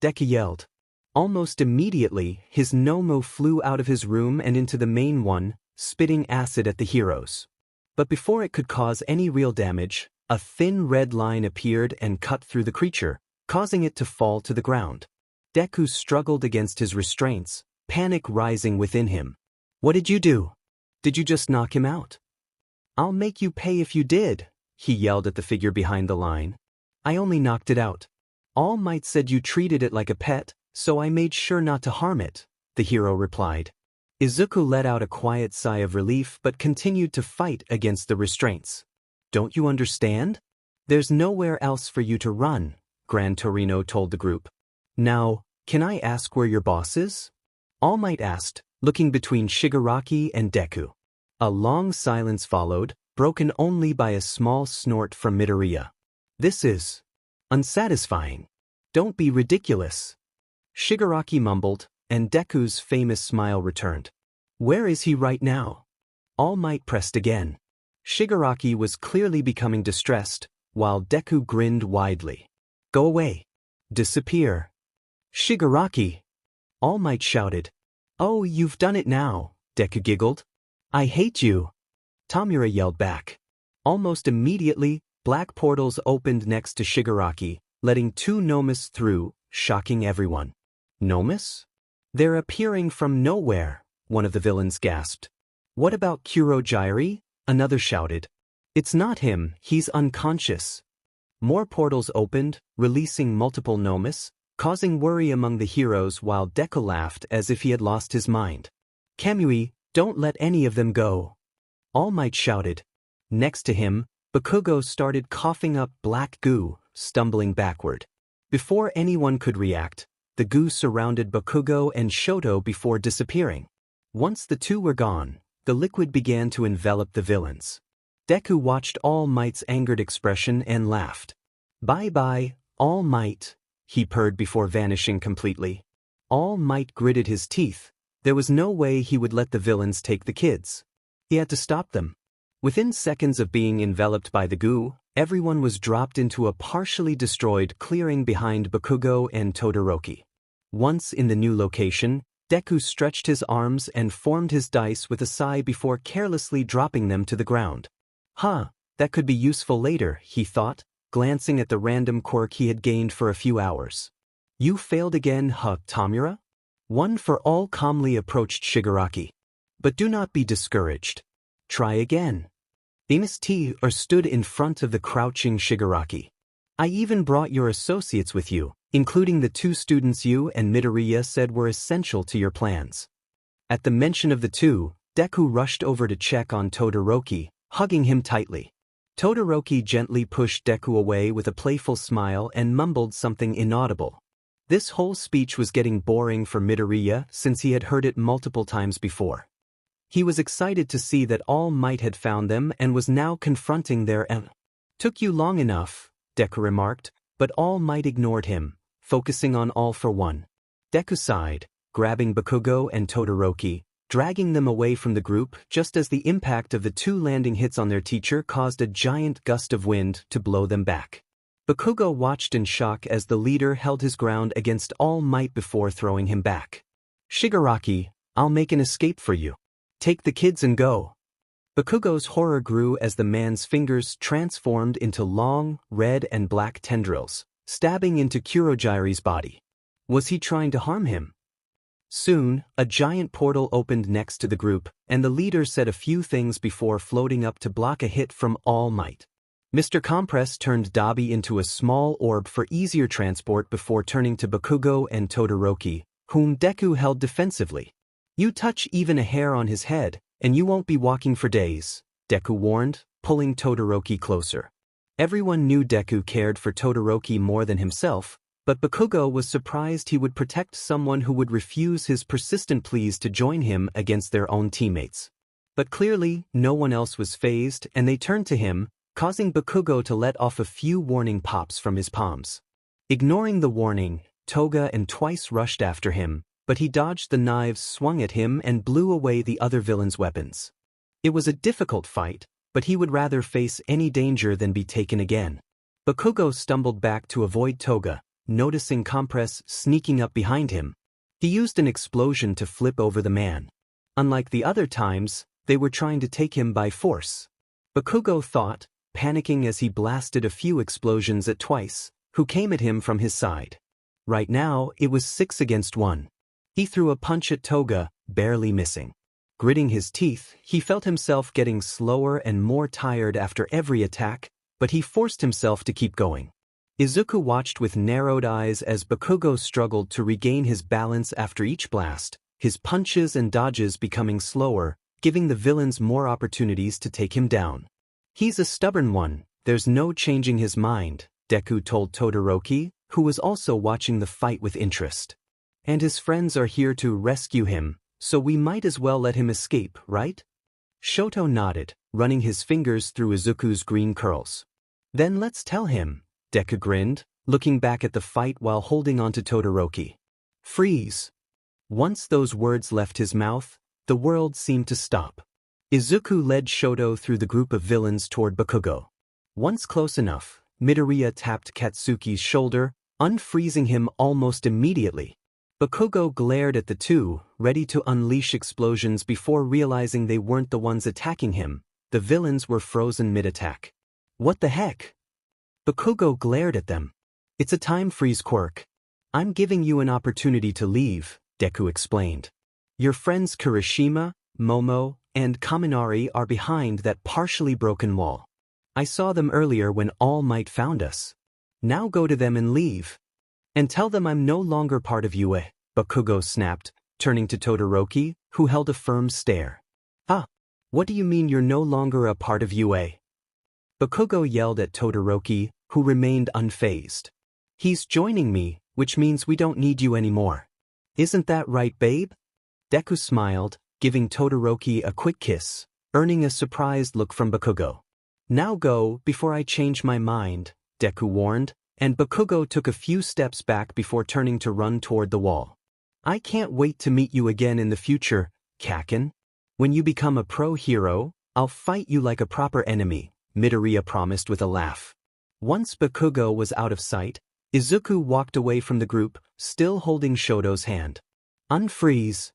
Deku yelled. Almost immediately, his Nomu flew out of his room and into the main one, spitting acid at the heroes. But before it could cause any real damage, a thin red line appeared and cut through the creature, causing it to fall to the ground. Deku struggled against his restraints, panic rising within him. What did you do? Did you just knock him out? I'll make you pay if you did, he yelled at the figure behind the line. I only knocked it out. All Might said you treated it like a pet, so I made sure not to harm it, the hero replied. Izuku let out a quiet sigh of relief but continued to fight against the restraints. Don't you understand? There's nowhere else for you to run, Gran Torino told the group. Now, can I ask where your boss is? All Might asked, looking between Shigaraki and Deku. A long silence followed, broken only by a small snort from Midoriya. This is unsatisfying. Don't be ridiculous. Shigaraki mumbled, and Deku's famous smile returned. Where is he right now? All Might pressed again. Shigaraki was clearly becoming distressed, while Deku grinned widely. Go away. Disappear. Shigaraki! All Might shouted. Oh, you've done it now, Deku giggled. I hate you, Tamura yelled back. Almost immediately, black portals opened next to Shigaraki, letting two Nomus through, shocking everyone. Nomus? They're appearing from nowhere, one of the villains gasped. What about Kurogyari? Another shouted. It's not him, he's unconscious. More portals opened, releasing multiple Nomus, causing worry among the heroes while Deku laughed as if he had lost his mind. Kamui, don't let any of them go. All Might shouted. Next to him, Bakugo started coughing up black goo, stumbling backward. Before anyone could react, the goo surrounded Bakugo and Shoto before disappearing. Once the two were gone, the liquid began to envelop the villains. Deku watched All Might's angered expression and laughed. Bye-bye, All Might, he purred before vanishing completely. All Might gritted his teeth. There was no way he would let the villains take the kids. He had to stop them. Within seconds of being enveloped by the goo, everyone was dropped into a partially destroyed clearing behind Bakugo and Todoroki. Once in the new location, Deku stretched his arms and formed his dice with a sigh before carelessly dropping them to the ground. That could be useful later, he thought, glancing at the random quirk he had gained for a few hours. You failed again, Tamura? One for all calmly approached Shigaraki. But do not be discouraged. Try again. Venus stood in front of the crouching Shigaraki. I even brought your associates with you, including the two students you and Midoriya said were essential to your plans. At the mention of the two, Deku rushed over to check on Todoroki, hugging him tightly. Todoroki gently pushed Deku away with a playful smile and mumbled something inaudible. This whole speech was getting boring for Midoriya since he had heard it multiple times before. He was excited to see that All Might had found them and was now confronting their Took you long enough, Deku remarked, but All Might ignored him, focusing on All for One. Deku sighed, grabbing Bakugo and Todoroki, dragging them away from the group just as the impact of the two landing hits on their teacher caused a giant gust of wind to blow them back. Bakugo watched in shock as the leader held his ground against All Might before throwing him back. Shigaraki, I'll make an escape for you. Take the kids and go. Bakugo's horror grew as the man's fingers transformed into long, red and black tendrils, stabbing into Kurogyari's body. Was he trying to harm him? Soon, a giant portal opened next to the group, and the leader said a few things before floating up to block a hit from All Might. Mr. Compress turned Dabi into a small orb for easier transport before turning to Bakugo and Todoroki, whom Deku held defensively. You touch even a hair on his head, and you won't be walking for days, Deku warned, pulling Todoroki closer. Everyone knew Deku cared for Todoroki more than himself, but Bakugo was surprised he would protect someone who would refuse his persistent pleas to join him against their own teammates. But clearly, no one else was fazed, and they turned to him, causing Bakugo to let off a few warning pops from his palms. Ignoring the warning, Toga and Twice rushed after him, but he dodged the knives swung at him and blew away the other villains' weapons. It was a difficult fight, but he would rather face any danger than be taken again. Bakugo stumbled back to avoid Toga, noticing Compress sneaking up behind him. He used an explosion to flip over the man. Unlike the other times, they were trying to take him by force. Bakugo thought, panicking as he blasted a few explosions at Twice, who came at him from his side. Right now, it was 6 against 1. He threw a punch at Toga, barely missing. Gritting his teeth, he felt himself getting slower and more tired after every attack, but he forced himself to keep going. Izuku watched with narrowed eyes as Bakugo struggled to regain his balance after each blast, his punches and dodges becoming slower, giving the villains more opportunities to take him down. He's a stubborn one, there's no changing his mind, Deku told Todoroki, who was also watching the fight with interest. And his friends are here to rescue him, so we might as well let him escape, right? Shoto nodded, running his fingers through Izuku's green curls. Then let's tell him, Deku grinned, looking back at the fight while holding on to Todoroki. Freeze. Once those words left his mouth, the world seemed to stop. Izuku led Shoto through the group of villains toward Bakugo. Once close enough, Midoriya tapped Katsuki's shoulder, unfreezing him almost immediately. Bakugo glared at the two, ready to unleash explosions before realizing they weren't the ones attacking him. The villains were frozen mid-attack. What the heck? Bakugo glared at them. It's a time freeze, Quirk. I'm giving you an opportunity to leave, Deku explained. Your friends Kirishima, Momo, and Kaminari are behind that partially broken wall. I saw them earlier when All Might found us. Now go to them and leave. And tell them I'm no longer part of UA, Bakugo snapped, turning to Todoroki, who held a firm stare. Ah, what do you mean you're no longer a part of UA? Bakugo yelled at Todoroki, who remained unfazed. He's joining me, which means we don't need you anymore. Isn't that right, babe? Deku smiled, giving Todoroki a quick kiss, earning a surprised look from Bakugo. Now go, before I change my mind, Deku warned, and Bakugo took a few steps back before turning to run toward the wall. I can't wait to meet you again in the future, Kaken. When you become a pro hero, I'll fight you like a proper enemy, Midoriya promised with a laugh. Once Bakugo was out of sight, Izuku walked away from the group, still holding Shoto's hand. Unfreeze.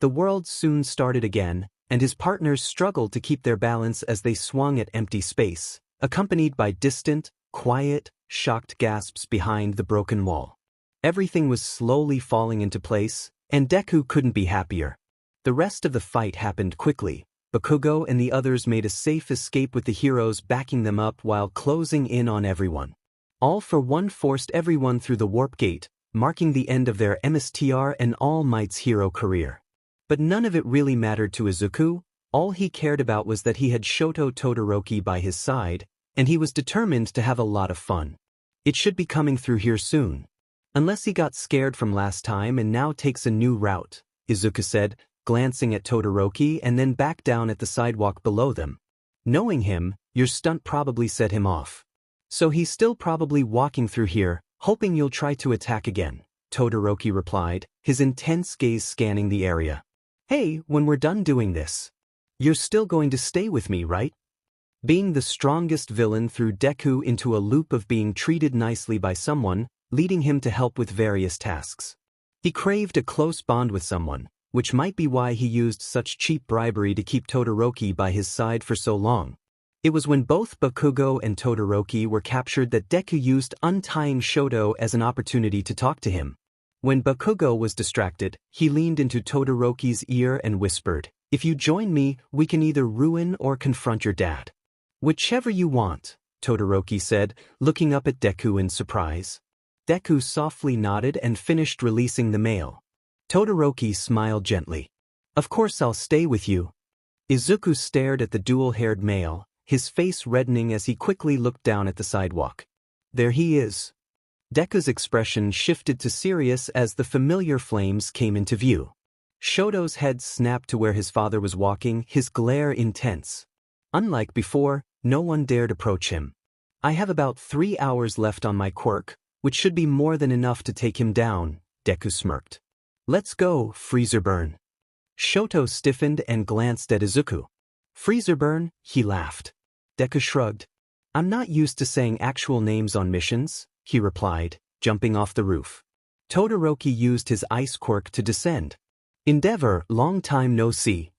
The world soon started again, and his partners struggled to keep their balance as they swung at empty space, accompanied by distant, quiet, shocked gasps behind the broken wall. Everything was slowly falling into place, and Deku couldn't be happier. The rest of the fight happened quickly. Bakugo and the others made a safe escape with the heroes backing them up while closing in on everyone. All for One forced everyone through the warp gate, marking the end of their MSTR and All Might's hero career. But none of it really mattered to Izuku. All he cared about was that he had Shoto Todoroki by his side, and he was determined to have a lot of fun. It should be coming through here soon. Unless he got scared from last time and now takes a new route, Izuku said, glancing at Todoroki and then back down at the sidewalk below them. Knowing him, your stunt probably set him off. So he's still probably walking through here, hoping you'll try to attack again, Todoroki replied, his intense gaze scanning the area. Hey, when we're done doing this, you're still going to stay with me, right? Being the strongest villain threw Deku into a loop of being treated nicely by someone, leading him to help with various tasks. He craved a close bond with someone, which might be why he used such cheap bribery to keep Todoroki by his side for so long. It was when both Bakugo and Todoroki were captured that Deku used untying Shoto as an opportunity to talk to him. When Bakugo was distracted, he leaned into Todoroki's ear and whispered, "If you join me, we can either ruin or confront your dad." "Whichever you want," Todoroki said, looking up at Deku in surprise. Deku softly nodded and finished releasing the mail. Todoroki smiled gently. "Of course I'll stay with you." Izuku stared at the dual-haired male, his face reddening as he quickly looked down at the sidewalk. There he is. Deku's expression shifted to serious as the familiar flames came into view. Shoto's head snapped to where his father was walking, his glare intense. Unlike before, no one dared approach him. "I have about 3 hours left on my quirk, which should be more than enough to take him down," Deku smirked. "Let's go, Freezer Burn." Shoto stiffened and glanced at Izuku. "Freezer Burn?" he laughed. Deku shrugged. "I'm not used to saying actual names on missions," he replied, jumping off the roof. Todoroki used his ice quirk to descend. "Endeavor, long time no see."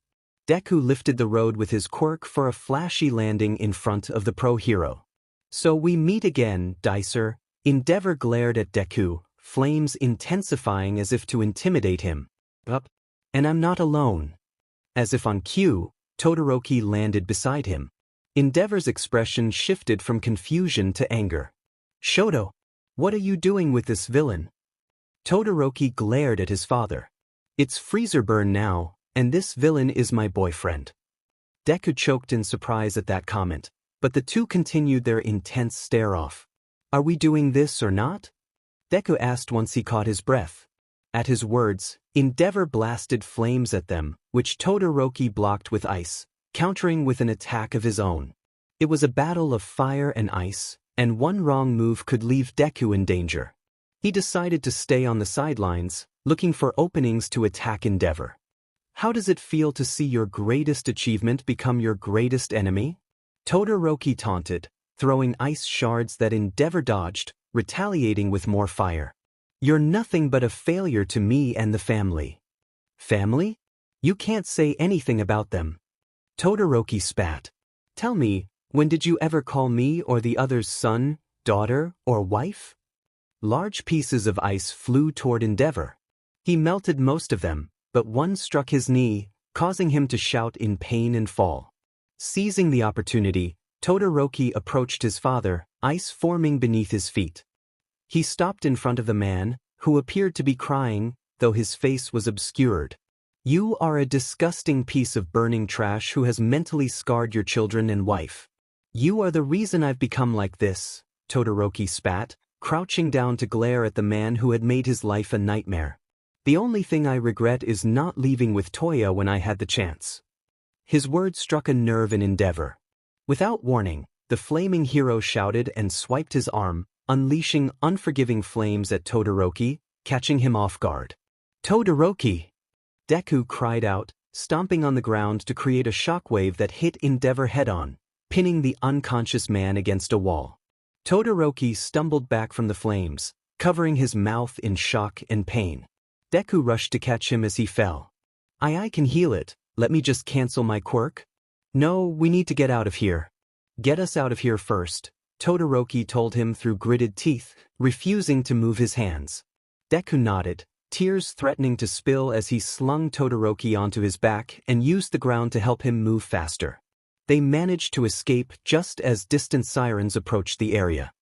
Deku lifted the road with his quirk for a flashy landing in front of the pro hero. "So we meet again, Dicer." Endeavor glared at Deku, flames intensifying as if to intimidate him. "Up. And I'm not alone." As if on cue, Todoroki landed beside him. Endeavor's expression shifted from confusion to anger. "Shoto, what are you doing with this villain?" Todoroki glared at his father. "It's Freezer Burn now, and this villain is my boyfriend." Deku choked in surprise at that comment, but the two continued their intense stare-off. "Are we doing this or not?" Deku asked once he caught his breath. At his words, Endeavor blasted flames at them, which Todoroki blocked with ice, countering with an attack of his own. It was a battle of fire and ice, and one wrong move could leave Deku in danger. He decided to stay on the sidelines, looking for openings to attack Endeavor. "How does it feel to see your greatest achievement become your greatest enemy?" Todoroki taunted, throwing ice shards that Endeavor dodged, retaliating with more fire. "You're nothing but a failure to me and the family." Family? You can't say anything about them. Todoroki spat. Tell me, when did you ever call me or the others son, daughter, or wife? Large pieces of ice flew toward Endeavor. He melted most of them, but one struck his knee, causing him to shout in pain and fall. Seizing the opportunity, Todoroki approached his father, ice forming beneath his feet. He stopped in front of the man, who appeared to be crying, though his face was obscured. You are a disgusting piece of burning trash who has mentally scarred your children and wife. You are the reason I've become like this, Todoroki spat, crouching down to glare at the man who had made his life a nightmare. The only thing I regret is not leaving with Toya when I had the chance. His words struck a nerve in Endeavor. Without warning, the flaming hero shouted and swiped his arm, unleashing unforgiving flames at Todoroki, catching him off guard. Todoroki! Deku cried out, stomping on the ground to create a shockwave that hit Endeavor head-on, pinning the unconscious man against a wall. Todoroki stumbled back from the flames, covering his mouth in shock and pain. Deku rushed to catch him as he fell. I can heal it, let me just cancel my quirk? No, we need to get out of here. Get us out of here first, Todoroki told him through gritted teeth, refusing to move his hands. Deku nodded, tears threatening to spill as he slung Todoroki onto his back and used the ground to help him move faster. They managed to escape just as distant sirens approached the area.